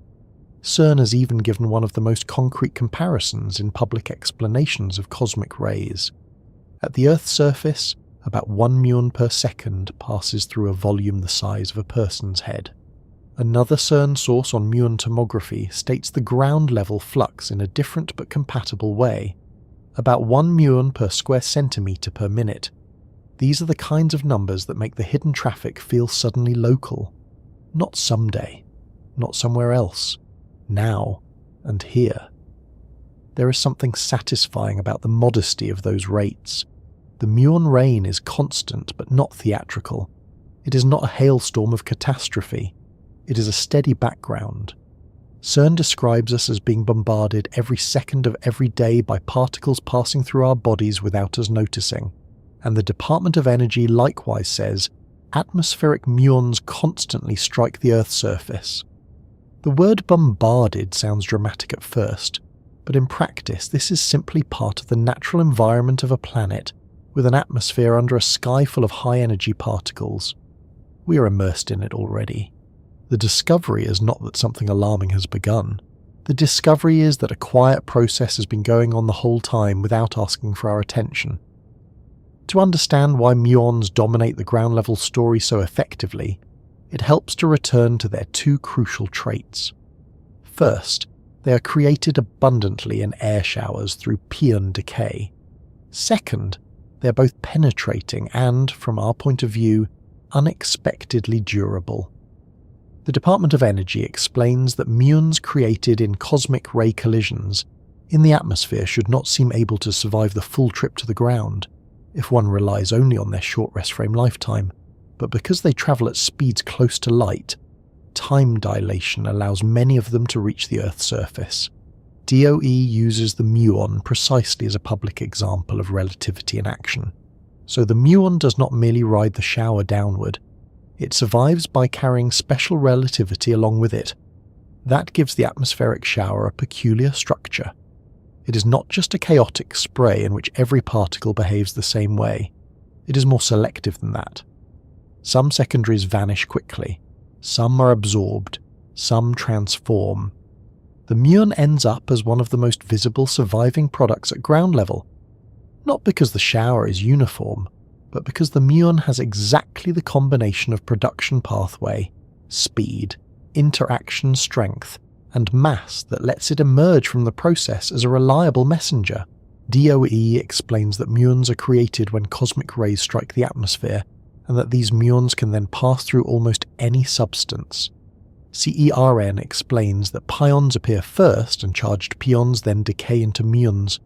CERN has even given one of the most concrete comparisons in public explanations of cosmic rays. At the Earth's surface, about 1 muon per second passes through a volume the size of a person's head. Another CERN source on muon tomography states the ground-level flux in a different but compatible way, about 1 muon per square centimetre per minute. These are the kinds of numbers that make the hidden traffic feel suddenly local. Not someday, not somewhere else, now and here. There is something satisfying about the modesty of those rates. The muon rain is constant but not theatrical. It is not a hailstorm of catastrophe. It is a steady background. CERN describes us as being bombarded every second of every day by particles passing through our bodies without us noticing. And the Department of Energy likewise says atmospheric muons constantly strike the Earth's surface. The word bombarded sounds dramatic at first, but in practice this is simply part of the natural environment of a planet with an atmosphere under a sky full of high-energy particles. We are immersed in it already. The discovery is not that something alarming has begun. The discovery is that a quiet process has been going on the whole time without asking for our attention. To understand why muons dominate the ground-level story so effectively, it helps to return to their two crucial traits. First, they are created abundantly in air showers through pion decay. Second, they are both penetrating and, from our point of view, unexpectedly durable. The Department of Energy explains that muons created in cosmic ray collisions in the atmosphere should not seem able to survive the full trip to the ground, if one relies only on their short rest frame lifetime, but because they travel at speeds close to light, time dilation allows many of them to reach the Earth's surface. DOE uses the muon precisely as a public example of relativity in action. So the muon does not merely ride the shower downward, it survives by carrying special relativity along with it. That gives the atmospheric shower a peculiar structure. It is not just a chaotic spray in which every particle behaves the same way. It is more selective than that. Some secondaries vanish quickly, some are absorbed, some transform. The muon ends up as one of the most visible surviving products at ground level, not because the shower is uniform, but because the muon has exactly the combination of production pathway, speed, interaction strength, and mass that lets it emerge from the process as a reliable messenger. DOE explains that muons are created when cosmic rays strike the atmosphere, and that these muons can then pass through almost any substance. CERN explains that pions appear first and charged pions then decay into muons.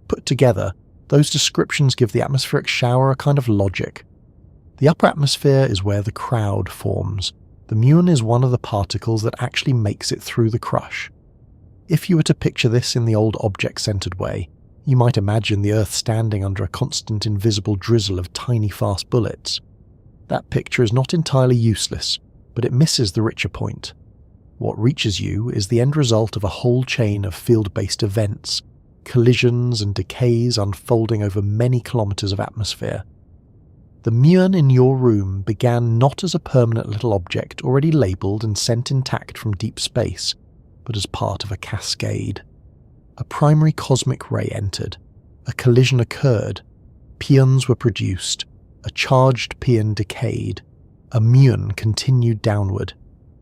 Put together, those descriptions give the atmospheric shower a kind of logic. The upper atmosphere is where the crowd forms. The muon is one of the particles that actually makes it through the crush. If you were to picture this in the old object-centered way, you might imagine the Earth standing under a constant invisible drizzle of tiny fast bullets. That picture is not entirely useless, but it misses the richer point. What reaches you is the end result of a whole chain of field-based events, collisions and decays unfolding over many kilometers of atmosphere. The muon in your room began not as a permanent little object already labelled and sent intact from deep space, but as part of a cascade. A primary cosmic ray entered, a collision occurred, pions were produced, a charged pion decayed, a muon continued downward.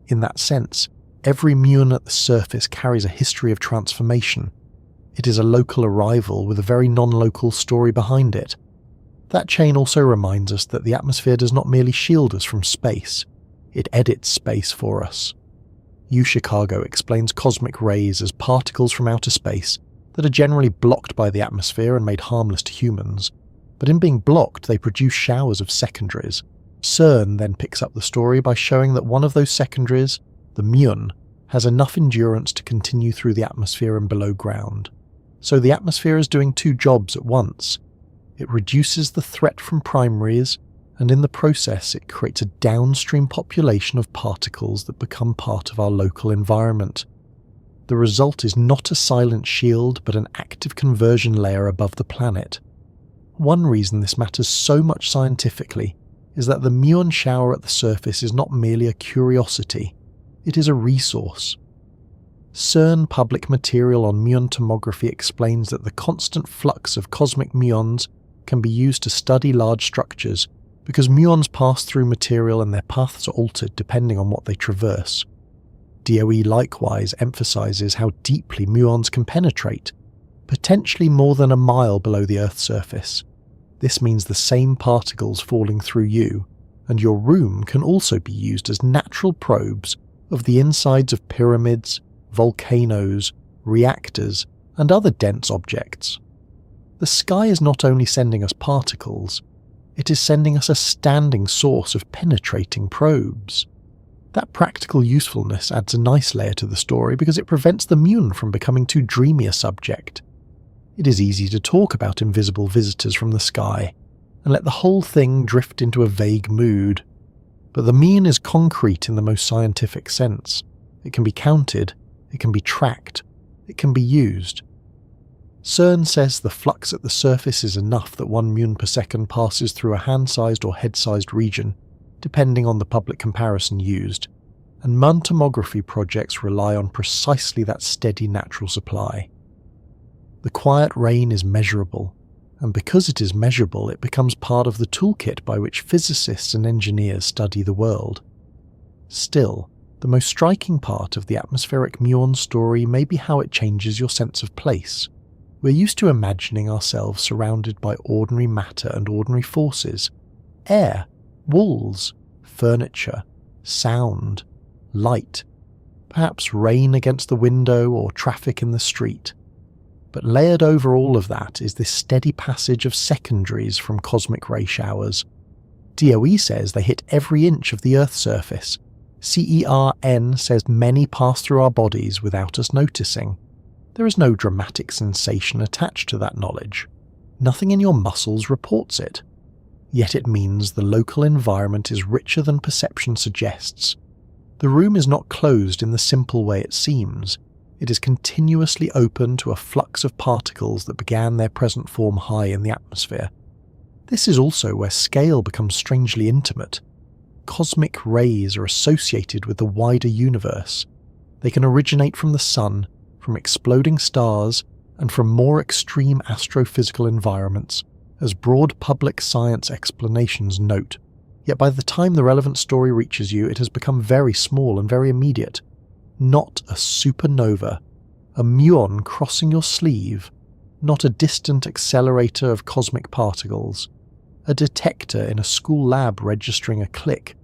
In that sense, every muon at the surface carries a history of transformation. It is a local arrival with a very non-local story behind it. That chain also reminds us that the atmosphere does not merely shield us from space, it edits space for us. Chicago explains cosmic rays as particles from outer space that are generally blocked by the atmosphere and made harmless to humans, but in being blocked they produce showers of secondaries. CERN then picks up the story by showing that one of those secondaries, the muon, has enough endurance to continue through the atmosphere and below ground. So the atmosphere is doing two jobs at once. It reduces the threat from primaries, and in the process it creates a downstream population of particles that become part of our local environment. The result is not a silent shield, but an active conversion layer above the planet. One reason this matters so much scientifically is that the muon shower at the surface is not merely a curiosity, it is a resource. CERN public material on muon tomography explains that the constant flux of cosmic muons can be used to study large structures because muons pass through material and their paths are altered depending on what they traverse. DOE likewise emphasizes how deeply muons can penetrate, potentially more than a mile below the Earth's surface. This means the same particles falling through you, and your room can also be used as natural probes of the insides of pyramids, volcanoes, reactors, and other dense objects. The sky is not only sending us particles, it is sending us a standing source of penetrating probes. That practical usefulness adds a nice layer to the story because it prevents the muon from becoming too dreamy a subject. It is easy to talk about invisible visitors from the sky and let the whole thing drift into a vague mood. But the muon is concrete in the most scientific sense. It can be counted, it can be tracked, it can be used. CERN says the flux at the surface is enough that 1 muon per second passes through a hand-sized or head-sized region, depending on the public comparison used, and muon tomography projects rely on precisely that steady natural supply. The quiet rain is measurable, and because it is measurable, it becomes part of the toolkit by which physicists and engineers study the world. Still, the most striking part of the atmospheric muon story may be how it changes your sense of place. We're used to imagining ourselves surrounded by ordinary matter and ordinary forces: air, walls, furniture, sound, light, perhaps rain against the window or traffic in the street. But layered over all of that is this steady passage of secondaries from cosmic ray showers. DOE says they hit every inch of the Earth's surface. CERN says many pass through our bodies without us noticing. There is no dramatic sensation attached to that knowledge. Nothing in your muscles reports it. Yet it means the local environment is richer than perception suggests. The room is not closed in the simple way it seems. It is continuously open to a flux of particles that began their present form high in the atmosphere. This is also where scale becomes strangely intimate. Cosmic rays are associated with the wider universe. They can originate from the sun, from exploding stars, and from more extreme astrophysical environments, as broad public science explanations note. Yet by the time the relevant story reaches you, it has become very small and very immediate. Not a supernova, a muon crossing your sleeve, not a distant accelerator of cosmic particles, a detector in a school lab registering a click.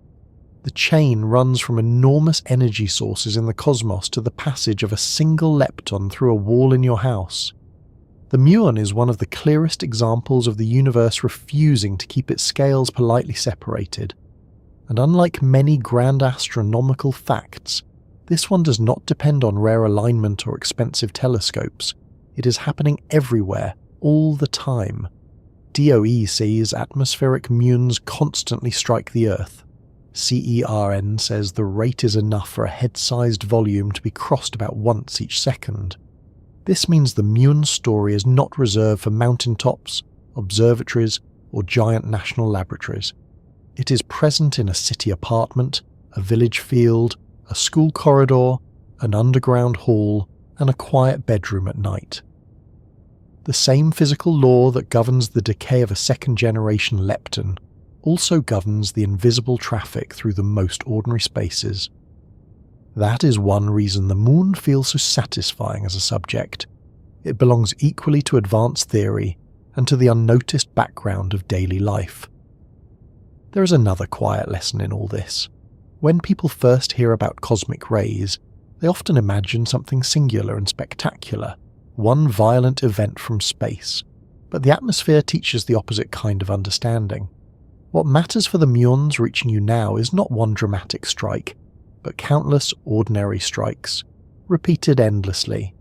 The chain runs from enormous energy sources in the cosmos to the passage of a single lepton through a wall in your house. The muon is one of the clearest examples of the universe refusing to keep its scales politely separated. And unlike many grand astronomical facts, this one does not depend on rare alignment or expensive telescopes. It is happening everywhere, all the time. DOE sees atmospheric muons constantly strike the Earth. CERN says the rate is enough for a head-sized volume to be crossed about once each second. This means the muon story is not reserved for mountaintops, observatories, or giant national laboratories. It is present in a city apartment, a village field, a school corridor, an underground hall, and a quiet bedroom at night. The same physical law that governs the decay of a second-generation lepton also governs the invisible traffic through the most ordinary spaces. That is one reason the Muon feels so satisfying as a subject. It belongs equally to advanced theory and to the unnoticed background of daily life. There is another quiet lesson in all this. When people first hear about cosmic rays, They often imagine something singular and spectacular, one violent event from space, but the atmosphere teaches the opposite kind of understanding. What matters for the muons reaching you now is not one dramatic strike, but countless ordinary strikes, repeated endlessly.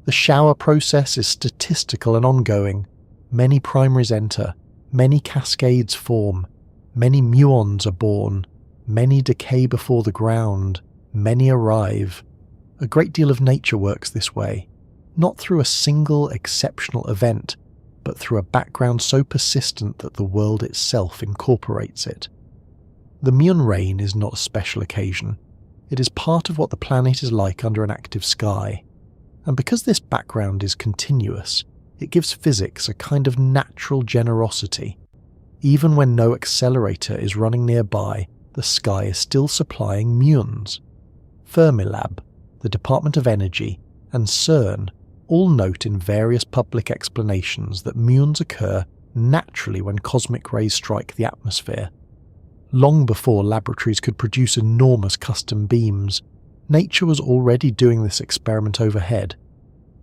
The shower process is statistical and ongoing. Many primaries enter, many cascades form, many muons are born, many decay before the ground, many arrive. A great deal of nature works this way, not through a single exceptional event, but through a background so persistent that the world itself incorporates it. The Muon rain is not a special occasion. It is part of what the planet is like under an active sky. And because this background is continuous, it gives physics a kind of natural generosity. Even when no accelerator is running nearby, the sky is still supplying muons. Fermilab, the Department of Energy, and CERN all note in various public explanations that muons occur naturally when cosmic rays strike the atmosphere. Long before laboratories could produce enormous custom beams, nature was already doing this experiment overhead.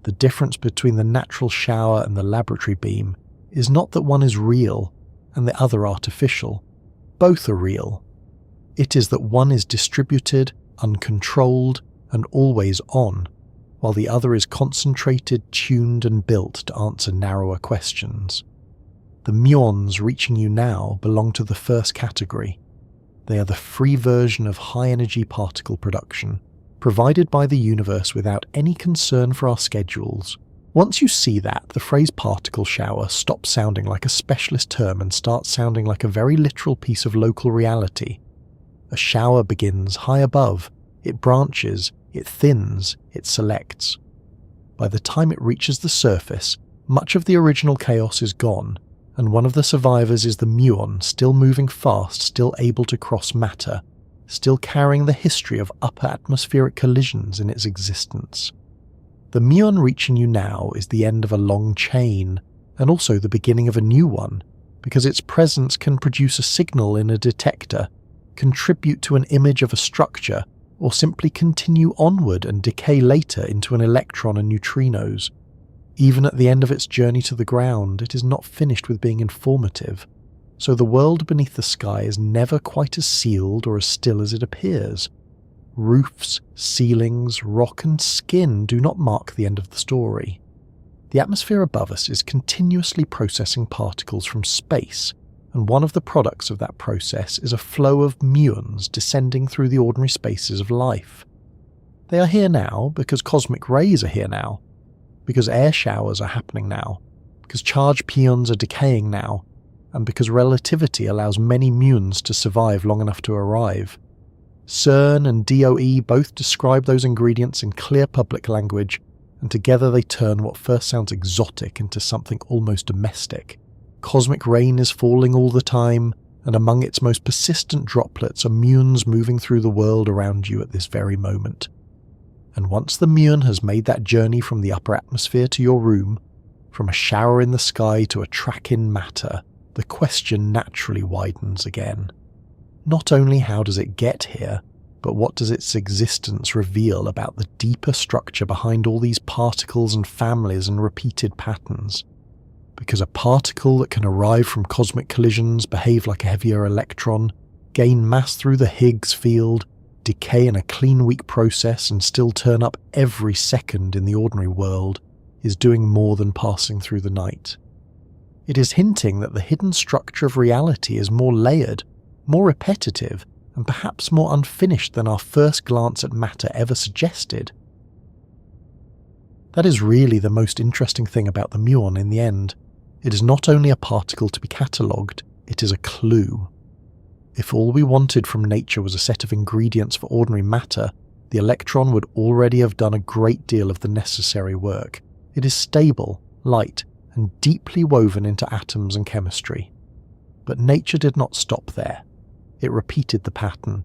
The difference between the natural shower and the laboratory beam is not that one is real and the other artificial. Both are real. It is that one is distributed, uncontrolled, and always on, while the other is concentrated, tuned, and built to answer narrower questions. The muons reaching you now belong to the first category. They are the free version of high-energy particle production, provided by the universe without any concern for our schedules. Once you see that, the phrase particle shower stops sounding like a specialist term and starts sounding like a very literal piece of local reality. A shower begins high above, it branches, it thins, it selects. By the time it reaches the surface, much of the original chaos is gone, and one of the survivors is the muon, still moving fast, still able to cross matter, still carrying the history of upper atmospheric collisions in its existence. The muon reaching you now is the end of a long chain, and also the beginning of a new one, because its presence can produce a signal in a detector, contribute to an image of a structure, or simply continue onward and decay later into an electron and neutrinos. Even at the end of its journey to the ground, it is not finished with being informative, so the world beneath the sky is never quite as sealed or as still as it appears. Roofs, ceilings, rock and skin do not mark the end of the story. The atmosphere above us is continuously processing particles from space, and one of the products of that process is a flow of muons descending through the ordinary spaces of life. They are here now because cosmic rays are here now, because air showers are happening now, because charged pions are decaying now, and because relativity allows many muons to survive long enough to arrive. CERN and DOE both describe those ingredients in clear public language, and together they turn what first sounds exotic into something almost domestic. Cosmic rain is falling all the time, and among its most persistent droplets are muons moving through the world around you at this very moment. And once the muon has made that journey from the upper atmosphere to your room, from a shower in the sky to a track in matter, the question naturally widens again. Not only how does it get here, but what does its existence reveal about the deeper structure behind all these particles and families and repeated patterns? Because a particle that can arrive from cosmic collisions, behave like a heavier electron, gain mass through the Higgs field, decay in a clean weak process and still turn up every second in the ordinary world, is doing more than passing through the night. It is hinting that the hidden structure of reality is more layered, more repetitive, and perhaps more unfinished than our first glance at matter ever suggested. That is really the most interesting thing about the muon in the end. It is not only a particle to be catalogued, it is a clue. If all we wanted from nature was a set of ingredients for ordinary matter, the electron would already have done a great deal of the necessary work. It is stable, light, and deeply woven into atoms and chemistry. But nature did not stop there. It repeated the pattern.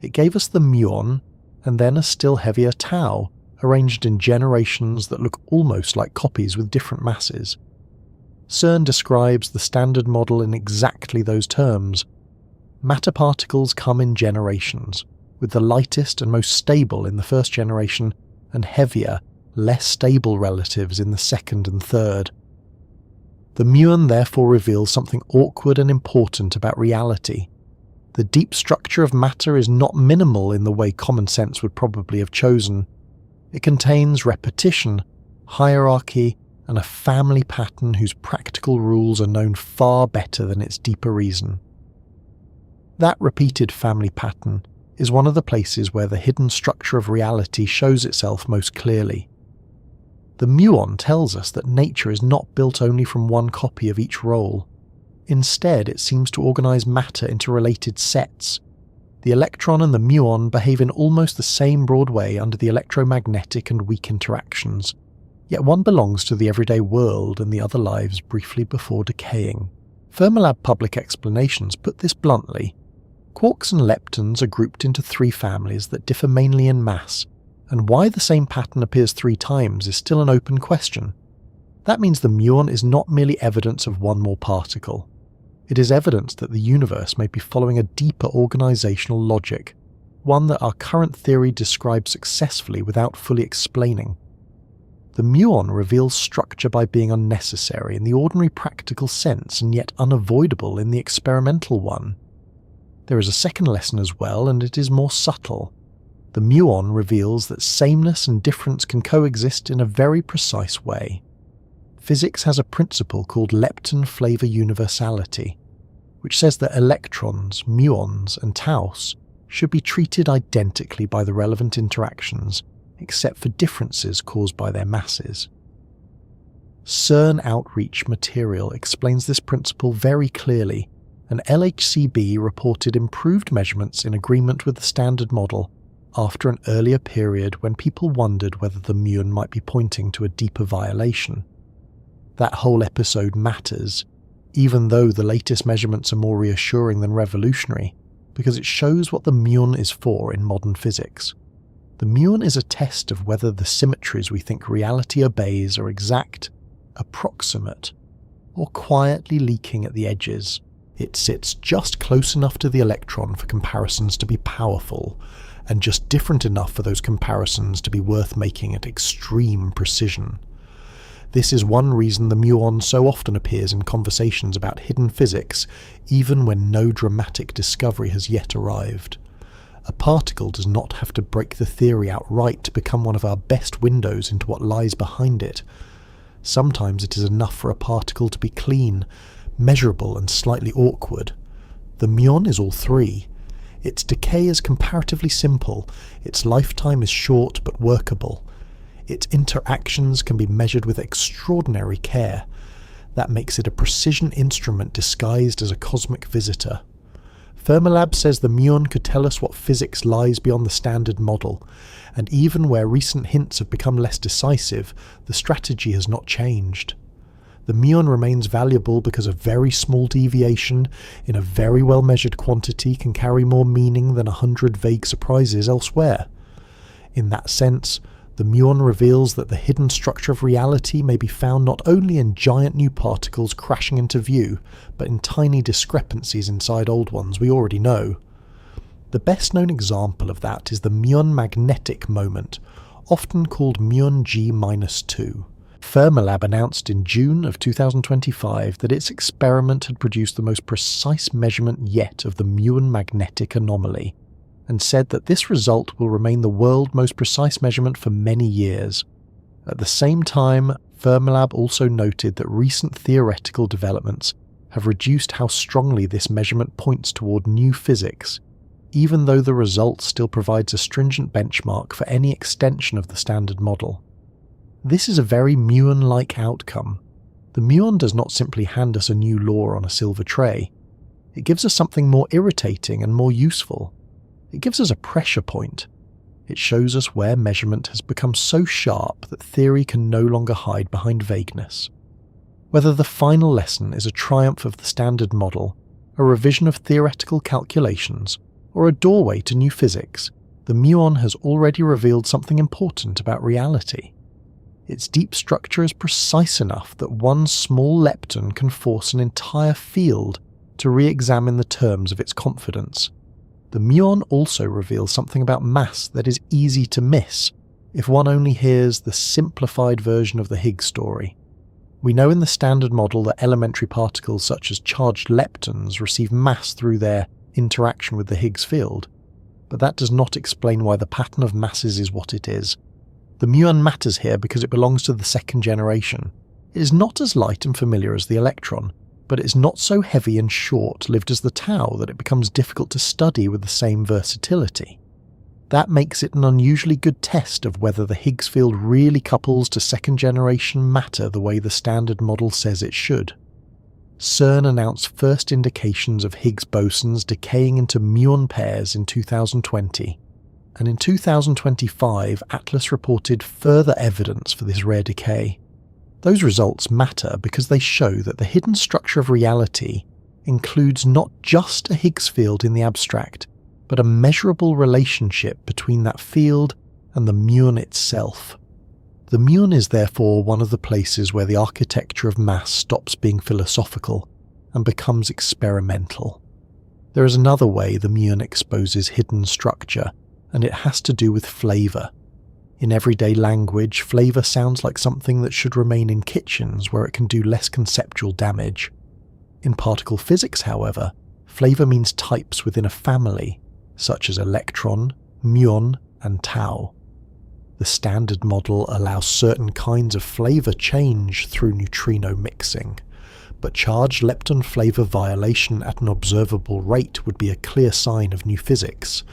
It gave us the muon, and then a still heavier tau, arranged in generations that look almost like copies with different masses. CERN describes the standard model in exactly those terms. Matter particles come in generations, with the lightest and most stable in the first generation and heavier, less stable relatives in the second and third. The muon therefore reveals something awkward and important about reality. The deep structure of matter is not minimal in the way common sense would probably have chosen. It contains repetition, hierarchy, and a family pattern whose practical rules are known far better than its deeper reason. That repeated family pattern is one of the places where the hidden structure of reality shows itself most clearly. The muon tells us that nature is not built only from one copy of each role. Instead, it seems to organize matter into related sets. The electron and the muon behave in almost the same broad way under the electromagnetic and weak interactions, yet one belongs to the everyday world and the other lives briefly before decaying. Fermilab public explanations put this bluntly. Quarks and leptons are grouped into three families that differ mainly in mass, and why the same pattern appears 3 times is still an open question. That means the muon is not merely evidence of one more particle. It is evidence that the universe may be following a deeper organizational logic, one that our current theory describes successfully without fully explaining. The muon reveals structure by being unnecessary in the ordinary practical sense and yet unavoidable in the experimental one. There is a second lesson as well, and it is more subtle. The muon reveals that sameness and difference can coexist in a very precise way. Physics has a principle called lepton flavor universality, which says that electrons, muons, and taus should be treated identically by the relevant interactions, except for differences caused by their masses. CERN outreach material explains this principle very clearly, and LHCb reported improved measurements in agreement with the standard model after an earlier period when people wondered whether the muon might be pointing to a deeper violation. That whole episode matters, even though the latest measurements are more reassuring than revolutionary, because it shows what the muon is for in modern physics. The muon is a test of whether the symmetries we think reality obeys are exact, approximate, or quietly leaking at the edges. It sits just close enough to the electron for comparisons to be powerful, and just different enough for those comparisons to be worth making at extreme precision. This is one reason the muon so often appears in conversations about hidden physics, even when no dramatic discovery has yet arrived. A particle does not have to break the theory outright to become one of our best windows into what lies behind it. Sometimes it is enough for a particle to be clean, measurable, and slightly awkward. The muon is all three. Its decay is comparatively simple, its lifetime is short but workable. Its interactions can be measured with extraordinary care. That makes it a precision instrument disguised as a cosmic visitor. Fermilab says the muon could tell us what physics lies beyond the standard model, and even where recent hints have become less decisive, the strategy has not changed. The muon remains valuable because a very small deviation in a very well measured quantity can carry more meaning than 100 vague surprises elsewhere. In that sense, the muon reveals that the hidden structure of reality may be found not only in giant new particles crashing into view, but in tiny discrepancies inside old ones we already know. The best known example of that is the muon magnetic moment, often called muon G-2. Fermilab announced in June of 2025 that its experiment had produced the most precise measurement yet of the muon magnetic anomaly, and said that this result will remain the world's most precise measurement for many years. At the same time, Fermilab also noted that recent theoretical developments have reduced how strongly this measurement points toward new physics, even though the result still provides a stringent benchmark for any extension of the standard model. This is a very muon-like outcome. The muon does not simply hand us a new law on a silver tray. It gives us something more irritating and more useful. It gives us a pressure point. It shows us where measurement has become so sharp that theory can no longer hide behind vagueness. Whether the final lesson is a triumph of the standard model, a revision of theoretical calculations, or a doorway to new physics, the muon has already revealed something important about reality. Its deep structure is precise enough that one small lepton can force an entire field to re-examine the terms of its confidence. The muon also reveals something about mass that is easy to miss if one only hears the simplified version of the Higgs story. We know in the Standard Model that elementary particles such as charged leptons receive mass through their interaction with the Higgs field, but that does not explain why the pattern of masses is what it is. The muon matters here because it belongs to the second generation. It is not as light and familiar as the electron, but it is not so heavy and short-lived as the tau that it becomes difficult to study with the same versatility. That makes it an unusually good test of whether the Higgs field really couples to second-generation matter the way the Standard Model says it should. CERN announced first indications of Higgs bosons decaying into muon pairs in 2020, and in 2025 Atlas reported further evidence for this rare decay. Those results matter because they show that the hidden structure of reality includes not just a Higgs field in the abstract, but a measurable relationship between that field and the muon itself. The muon is therefore one of the places where the architecture of mass stops being philosophical and becomes experimental. There is another way the muon exposes hidden structure, and it has to do with flavour. In everyday language, flavour sounds like something that should remain in kitchens where it can do less conceptual damage. In particle physics, however, flavour means types within a family, such as electron, muon, and tau. The Standard Model allows certain kinds of flavour change through neutrino mixing, but charged lepton flavour violation at an observable rate would be a clear sign of new physics.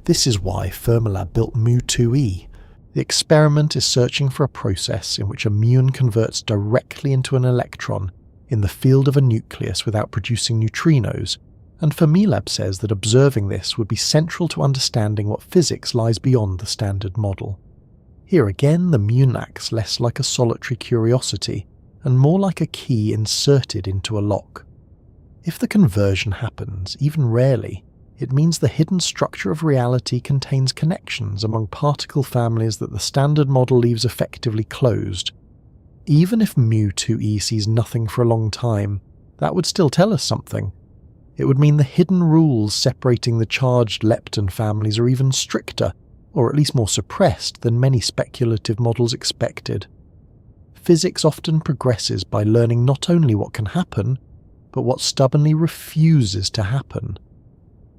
This is why Fermilab built Mu2e. The experiment is searching for a process in which a muon converts directly into an electron in the field of a nucleus without producing neutrinos, and Fermilab says that observing this would be central to understanding what physics lies beyond the Standard Model. Here again, the muon acts less like a solitary curiosity and more like a key inserted into a lock. If the conversion happens, even rarely, it means the hidden structure of reality contains connections among particle families that the Standard Model leaves effectively closed. Even if Mu2e sees nothing for a long time, that would still tell us something. It would mean the hidden rules separating the charged lepton families are even stricter, or at least more suppressed than many speculative models expected. Physics often progresses by learning not only what can happen, but what stubbornly refuses to happen.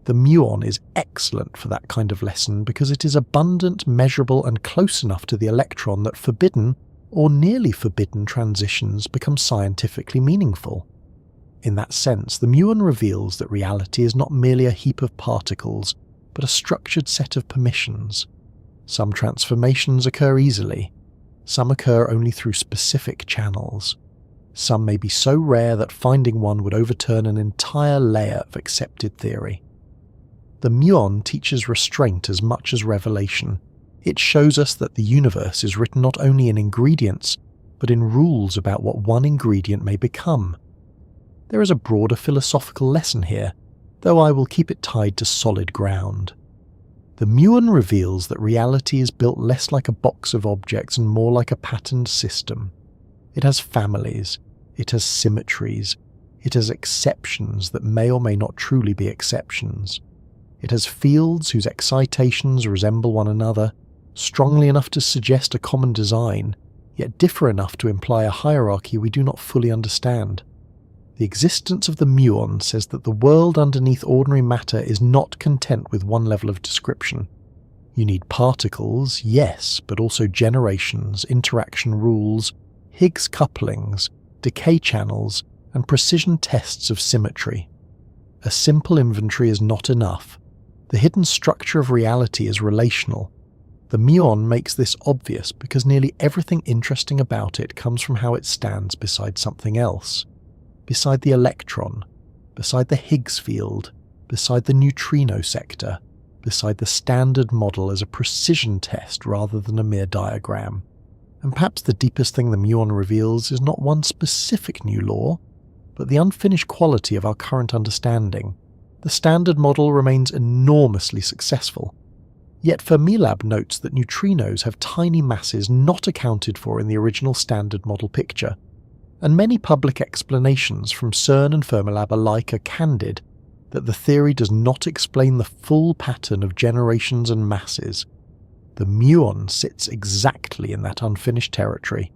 The muon is excellent for that kind of lesson because it is abundant, measurable, and close enough to the electron that forbidden, or nearly forbidden, transitions become scientifically meaningful. In that sense, the muon reveals that reality is not merely a heap of particles, but a structured set of permissions. Some transformations occur easily. Some occur only through specific channels. Some may be so rare that finding one would overturn an entire layer of accepted theory. The muon teaches restraint as much as revelation. It shows us that the universe is written not only in ingredients, but in rules about what one ingredient may become. There is a broader philosophical lesson here, though I will keep it tied to solid ground. The muon reveals that reality is built less like a box of objects and more like a patterned system. It has families, it has symmetries, it has exceptions that may or may not truly be exceptions. It has fields whose excitations resemble one another, strongly enough to suggest a common design, yet differ enough to imply a hierarchy we do not fully understand. The existence of the muon says that the world underneath ordinary matter is not content with one level of description. You need particles, yes, but also generations, interaction rules, Higgs couplings, decay channels, and precision tests of symmetry. A simple inventory is not enough. The hidden structure of reality is relational. The muon makes this obvious because nearly everything interesting about it comes from how it stands beside something else. Beside the electron, beside the Higgs field, beside the neutrino sector, beside the Standard Model as a precision test rather than a mere diagram. And perhaps the deepest thing the muon reveals is not one specific new law, but the unfinished quality of our current understanding. The Standard Model remains enormously successful. Yet Fermilab notes that neutrinos have tiny masses not accounted for in the original Standard Model picture, and many public explanations from CERN and Fermilab alike are candid. that the theory does not explain the full pattern of generations and masses. The muon sits exactly in that unfinished territory.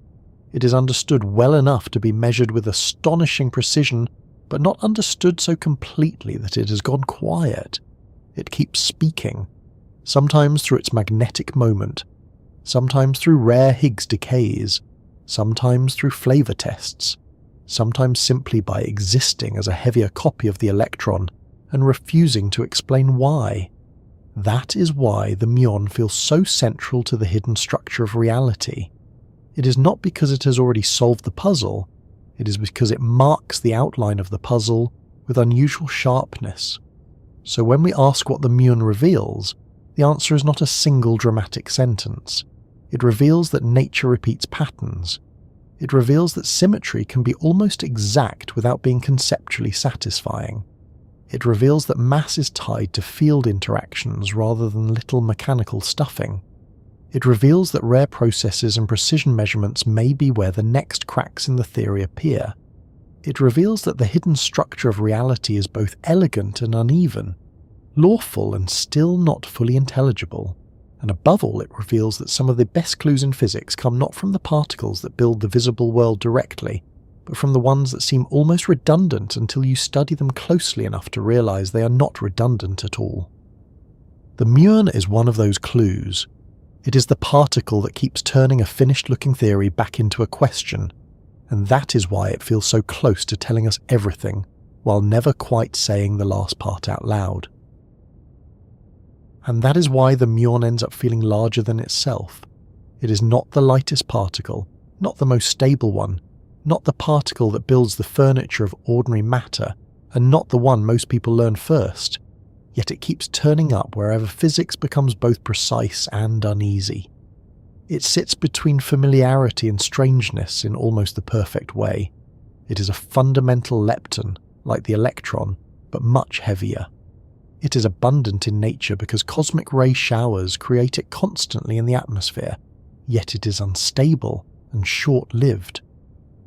It is understood well enough to be measured with astonishing precision, but not understood so completely that it has gone quiet. It keeps speaking, sometimes through its magnetic moment, sometimes through rare Higgs decays, sometimes through flavor tests, sometimes simply by existing as a heavier copy of the electron and refusing to explain why. That is why the muon feels so central to the hidden structure of reality. It is not because it has already solved the puzzle, it is because it marks the outline of the puzzle with unusual sharpness. So when we ask what the muon reveals, the answer is not a single dramatic sentence. It reveals that nature repeats patterns. It reveals that symmetry can be almost exact without being conceptually satisfying. It reveals that mass is tied to field interactions rather than little mechanical stuffing. It reveals that rare processes and precision measurements may be where the next cracks in the theory appear. It reveals that the hidden structure of reality is both elegant and uneven, lawful and still not fully intelligible. And above all, it reveals that some of the best clues in physics come not from the particles that build the visible world directly, but from the ones that seem almost redundant until you study them closely enough to realize they are not redundant at all. The muon is one of those clues. It is the particle that keeps turning a finished-looking theory back into a question, and that is why it feels so close to telling us everything, while never quite saying the last part out loud. And that is why the muon ends up feeling larger than itself. It is not the lightest particle, not the most stable one, not the particle that builds the furniture of ordinary matter, and not the one most people learn first. Yet it keeps turning up wherever physics becomes both precise and uneasy. It sits between familiarity and strangeness in almost the perfect way. It is a fundamental lepton, like the electron, but much heavier. It is abundant in nature because cosmic ray showers create it constantly in the atmosphere, yet it is unstable and short-lived.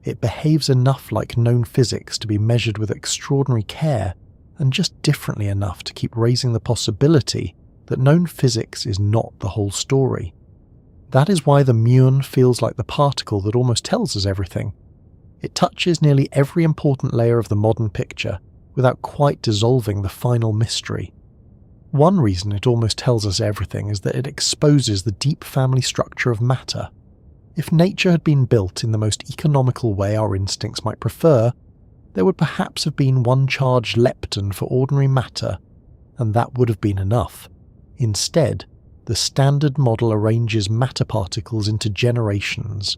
It behaves enough like known physics to be measured with extraordinary care, and just differently enough to keep raising the possibility that known physics is not the whole story. That is why the muon feels like the particle that almost tells us everything. It touches nearly every important layer of the modern picture, without quite dissolving the final mystery. One reason it almost tells us everything is that it exposes the deep family structure of matter. If nature had been built in the most economical way our instincts might prefer, there would perhaps have been one charged lepton for ordinary matter, and that would have been enough. Instead, the standard model arranges matter particles into generations.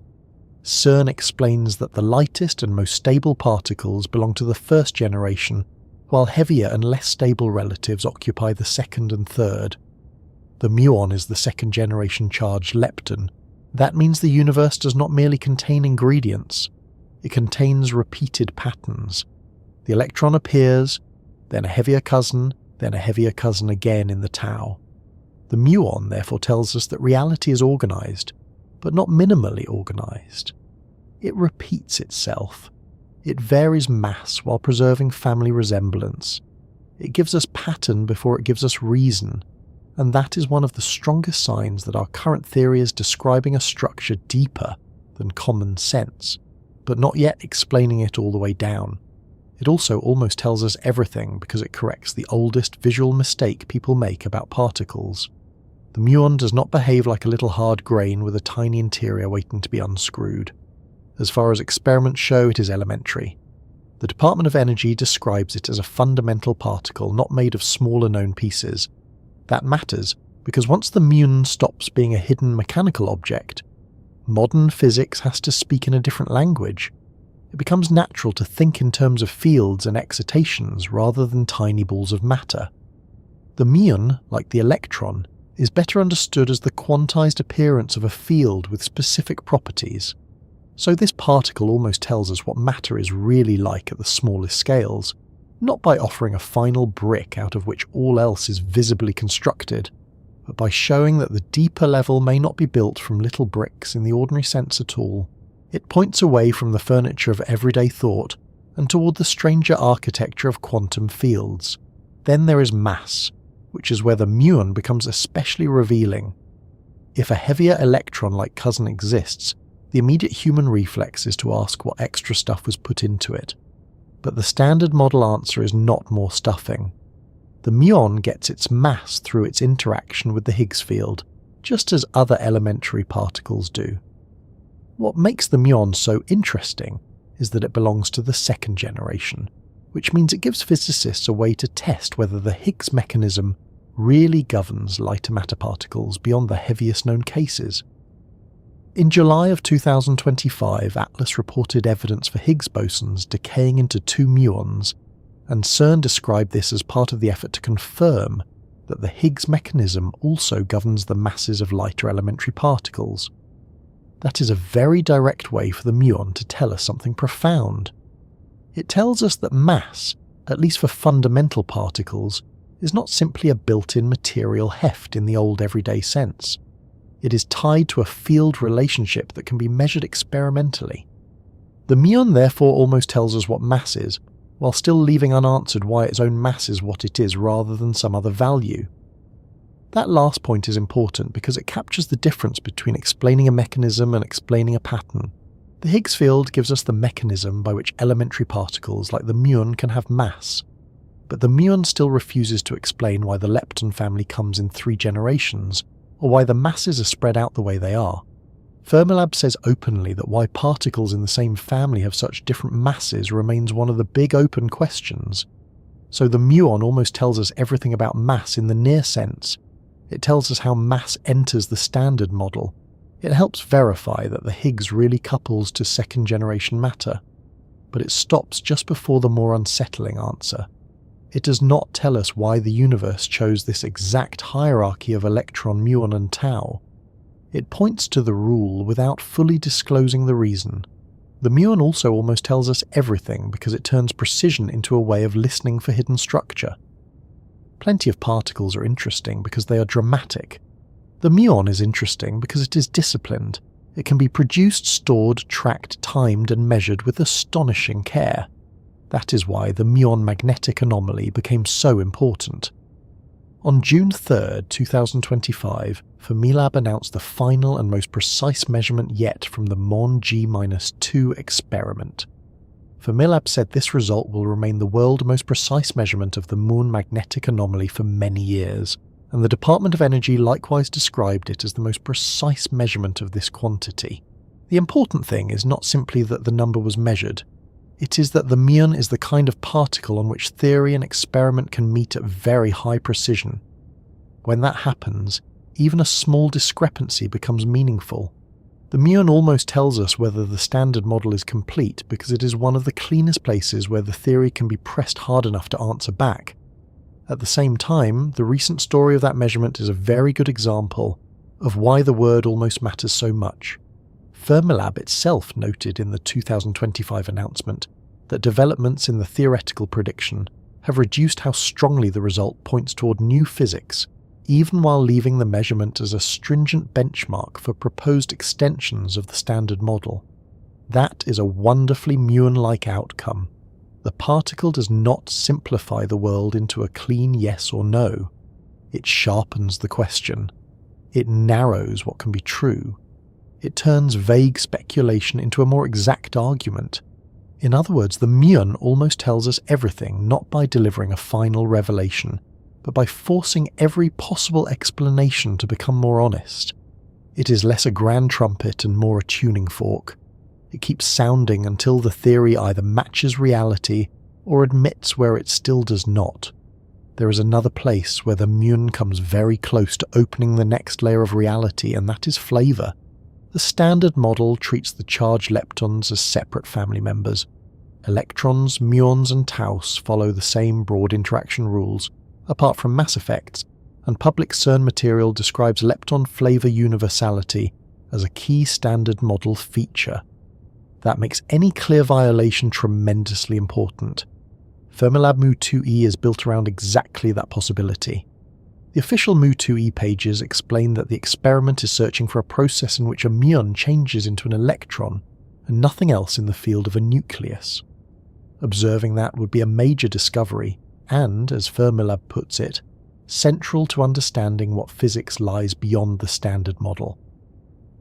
CERN explains that the lightest and most stable particles belong to the first generation, while heavier and less stable relatives occupy the second and third. The muon is the second generation charged lepton. That means the universe does not merely contain ingredients, it contains repeated patterns. The electron appears, then a heavier cousin again in the tau. The muon therefore tells us that reality is organized, but not minimally organized. It repeats itself. It varies mass while preserving family resemblance. It gives us pattern before it gives us reason, and that is one of the strongest signs that our current theory is describing a structure deeper than common sense, but not yet explaining it all the way down. It also almost tells us everything because it corrects the oldest visual mistake people make about particles. The muon does not behave like a little hard grain with a tiny interior waiting to be unscrewed. As far as experiments show, it is elementary. The Department of Energy describes it as a fundamental particle not made of smaller known pieces. That matters because once the muon stops being a hidden mechanical object, modern physics has to speak in a different language. It becomes natural to think in terms of fields and excitations rather than tiny balls of matter. The muon, like the electron, is better understood as the quantized appearance of a field with specific properties. So this particle almost tells us what matter is really like at the smallest scales, not by offering a final brick out of which all else is visibly constructed, but by showing that the deeper level may not be built from little bricks in the ordinary sense at all. It points away from the furniture of everyday thought and toward the stranger architecture of quantum fields. Then there is mass, which is where the muon becomes especially revealing. If a heavier electron like cousin exists, the immediate human reflex is to ask what extra stuff was put into it. But the standard model answer is not more stuffing. The muon gets its mass through its interaction with the Higgs field, just as other elementary particles do. What makes the muon so interesting is that it belongs to the second generation, which means it gives physicists a way to test whether the Higgs mechanism really governs lighter matter particles beyond the heaviest known cases. In July of 2025, Atlas reported evidence for Higgs bosons decaying into two muons, and CERN described this as part of the effort to confirm that the Higgs mechanism also governs the masses of lighter elementary particles. That is a very direct way for the muon to tell us something profound. It tells us that mass, at least for fundamental particles, is not simply a built-in material heft in the old everyday sense. It is tied to a field relationship that can be measured experimentally. The muon therefore almost tells us what mass is, while still leaving unanswered why its own mass is what it is rather than some other value. That last point is important because it captures the difference between explaining a mechanism and explaining a pattern. The Higgs field gives us the mechanism by which elementary particles like the muon can have mass, but the muon still refuses to explain why the lepton family comes in 3 generations, or why the masses are spread out the way they are. Fermilab says openly that why particles in the same family have such different masses remains one of the big open questions. So the muon almost tells us everything about mass in the near sense. It tells us how mass enters the standard model. It helps verify that the Higgs really couples to second-generation matter. But it stops just before the more unsettling answer. It does not tell us why the universe chose this exact hierarchy of electron, muon and tau. It points to the rule without fully disclosing the reason. The muon also almost tells us everything because it turns precision into a way of listening for hidden structure. Plenty of particles are interesting because they are dramatic. The muon is interesting because it is disciplined. It can be produced, stored, tracked, timed and measured with astonishing care. That is why the muon magnetic anomaly became so important. On June 3, 2025, Fermilab announced the final and most precise measurement yet from the Muon G-2 experiment. Fermilab said this result will remain the world's most precise measurement of the Muon magnetic anomaly for many years, and the Department of Energy likewise described it as the most precise measurement of this quantity. The important thing is not simply that the number was measured, it is that the muon is the kind of particle on which theory and experiment can meet at very high precision. When that happens, even a small discrepancy becomes meaningful. The muon almost tells us whether the standard model is complete because it is one of the cleanest places where the theory can be pressed hard enough to answer back. At the same time, the recent story of that measurement is a very good example of why the word almost matters so much. Fermilab itself noted in the 2025 announcement that developments in the theoretical prediction have reduced how strongly the result points toward new physics, even while leaving the measurement as a stringent benchmark for proposed extensions of the standard model. That is a wonderfully muon-like outcome. The particle does not simplify the world into a clean yes or no. It sharpens the question. It narrows what can be true. It turns vague speculation into a more exact argument. In other words, the muon almost tells us everything not by delivering a final revelation, but by forcing every possible explanation to become more honest. It is less a grand trumpet and more a tuning fork. It keeps sounding until the theory either matches reality or admits where it still does not. There is another place where the muon comes very close to opening the next layer of reality, and that is flavor. The standard model treats the charged leptons as separate family members. Electrons, muons and taus follow the same broad interaction rules, apart from mass effects, and public CERN material describes lepton flavor universality as a key standard model feature. That makes any clear violation tremendously important. Fermilab Mu2e is built around exactly that possibility. The official Mu2e pages explain that the experiment is searching for a process in which a muon changes into an electron and nothing else in the field of a nucleus. Observing that would be a major discovery, and, as Fermilab puts it, central to understanding what physics lies beyond the standard model.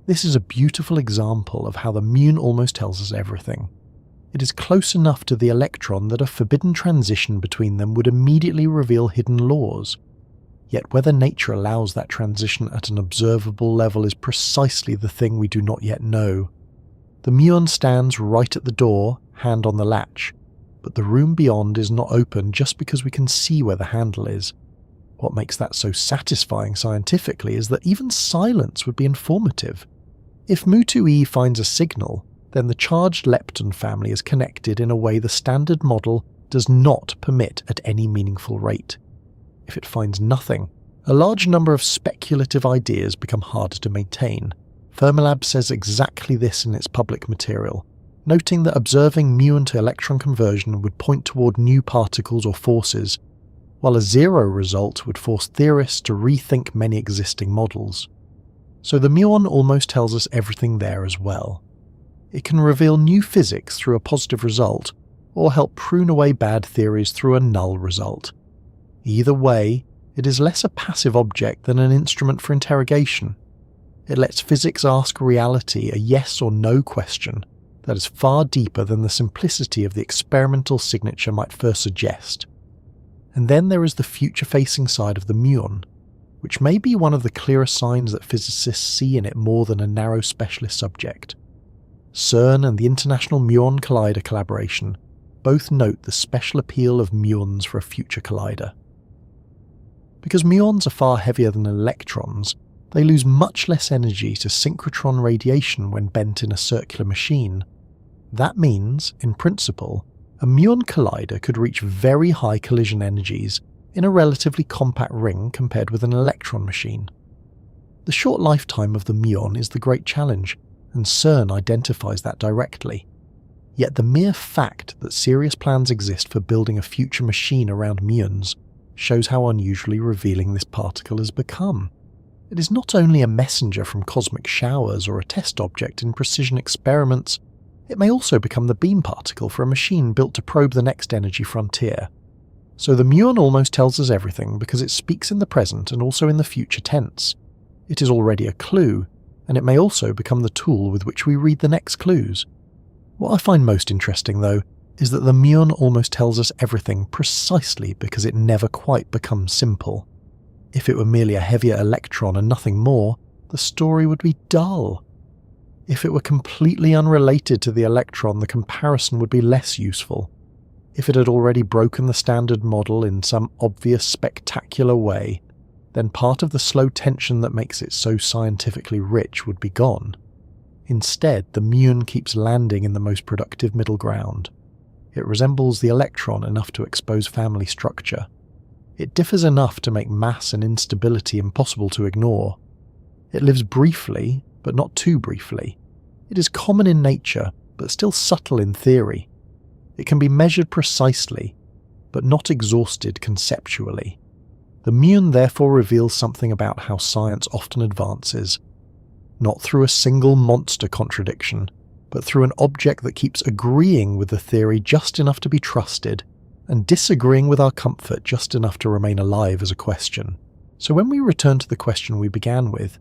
This is a beautiful example of how the muon almost tells us everything. It is close enough to the electron that a forbidden transition between them would immediately reveal hidden laws. Yet whether nature allows that transition at an observable level is precisely the thing we do not yet know. The muon stands right at the door, hand on the latch, but the room beyond is not open just because we can see where the handle is. What makes that so satisfying scientifically is that even silence would be informative. If Mu2e finds a signal, then the charged lepton family is connected in a way the standard model does not permit at any meaningful rate. If it finds nothing, a large number of speculative ideas become harder to maintain. Fermilab says exactly this in its public material, noting that observing muon to electron conversion would point toward new particles or forces, while a zero result would force theorists to rethink many existing models. So the muon almost tells us everything there as well. It can reveal new physics through a positive result, or help prune away bad theories through a null result. Either way, it is less a passive object than an instrument for interrogation. It lets physics ask reality a yes or no question that is far deeper than the simplicity of the experimental signature might first suggest. And then there is the future-facing side of the muon, which may be one of the clearest signs that physicists see in it more than a narrow specialist subject. CERN and the International Muon Collider collaboration both note the special appeal of muons for a future collider. Because muons are far heavier than electrons, they lose much less energy to synchrotron radiation when bent in a circular machine. That means, in principle, a muon collider could reach very high collision energies in a relatively compact ring compared with an electron machine. The short lifetime of the muon is the great challenge, and CERN identifies that directly. Yet the mere fact that serious plans exist for building a future machine around muons shows how unusually revealing this particle has become. It is not only a messenger from cosmic showers or a test object in precision experiments, it may also become the beam particle for a machine built to probe the next energy frontier. So the muon almost tells us everything because it speaks in the present and also in the future tense. It is already a clue, and it may also become the tool with which we read the next clues. What I find most interesting, though, is that the muon almost tells us everything precisely because it never quite becomes simple. If it were merely a heavier electron and nothing more, the story would be dull. If it were completely unrelated to the electron, the comparison would be less useful. If it had already broken the standard model in some obvious, spectacular way, then part of the slow tension that makes it so scientifically rich would be gone. Instead, the muon keeps landing in the most productive middle ground. It resembles the electron enough to expose family structure. It differs enough to make mass and instability impossible to ignore. It lives briefly, but not too briefly. It is common in nature, but still subtle in theory. It can be measured precisely, but not exhausted conceptually. The muon therefore reveals something about how science often advances, not through a single monster contradiction, but through an object that keeps agreeing with the theory just enough to be trusted, and disagreeing with our comfort just enough to remain alive as a question. So when we return to the question we began with,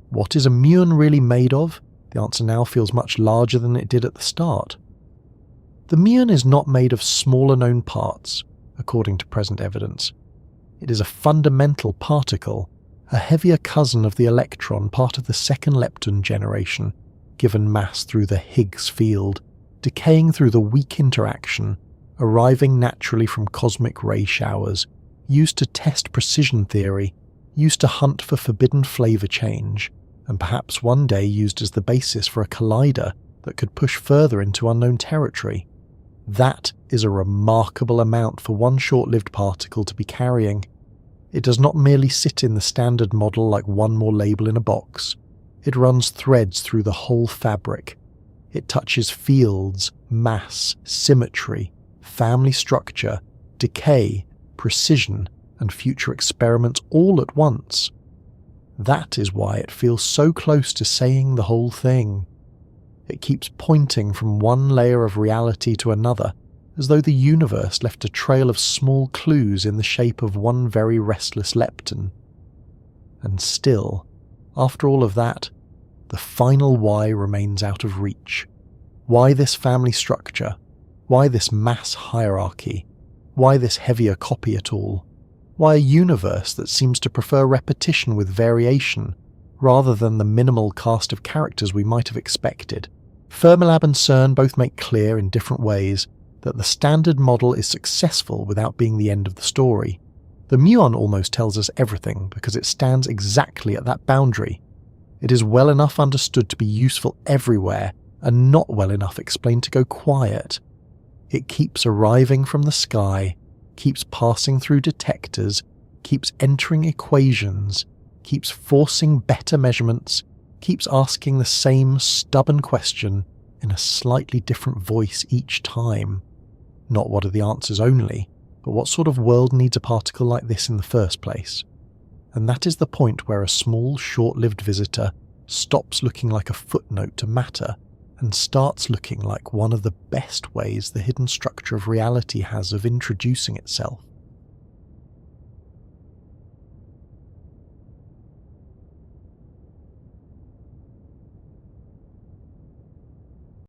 what is a muon really made of? The answer now feels much larger than it did at the start. The muon is not made of smaller known parts, according to present evidence. It is a fundamental particle, a heavier cousin of the electron, part of the second lepton generation, given mass through the Higgs field, decaying through the weak interaction, arriving naturally from cosmic ray showers, used to test precision theory, used to hunt for forbidden flavor change, and perhaps one day used as the basis for a collider that could push further into unknown territory. That is a remarkable amount for one short-lived particle to be carrying. It does not merely sit in the standard model like one more label in a box. It runs threads through the whole fabric. It touches fields, mass, symmetry, family structure, decay, precision, and future experiments all at once. That is why it feels so close to saying the whole thing. It keeps pointing from one layer of reality to another, as though the universe left a trail of small clues in the shape of one very restless lepton. And still, after all of that, the final why remains out of reach. Why this family structure? Why this mass hierarchy? Why this heavier copy at all? Why a universe that seems to prefer repetition with variation, rather than the minimal cast of characters we might have expected? Fermilab and CERN both make clear in different ways that the standard model is successful without being the end of the story. The Muon almost tells us everything because it stands exactly at that boundary. It is well enough understood to be useful everywhere and not well enough explained to go quiet. It keeps arriving from the sky, keeps passing through detectors, keeps entering equations, keeps forcing better measurements, keeps asking the same stubborn question in a slightly different voice each time. Not what are the answers only, but what sort of world needs a particle like this in the first place? And that is the point where a small, short-lived visitor stops looking like a footnote to matter and starts looking like one of the best ways the hidden structure of reality has of introducing itself.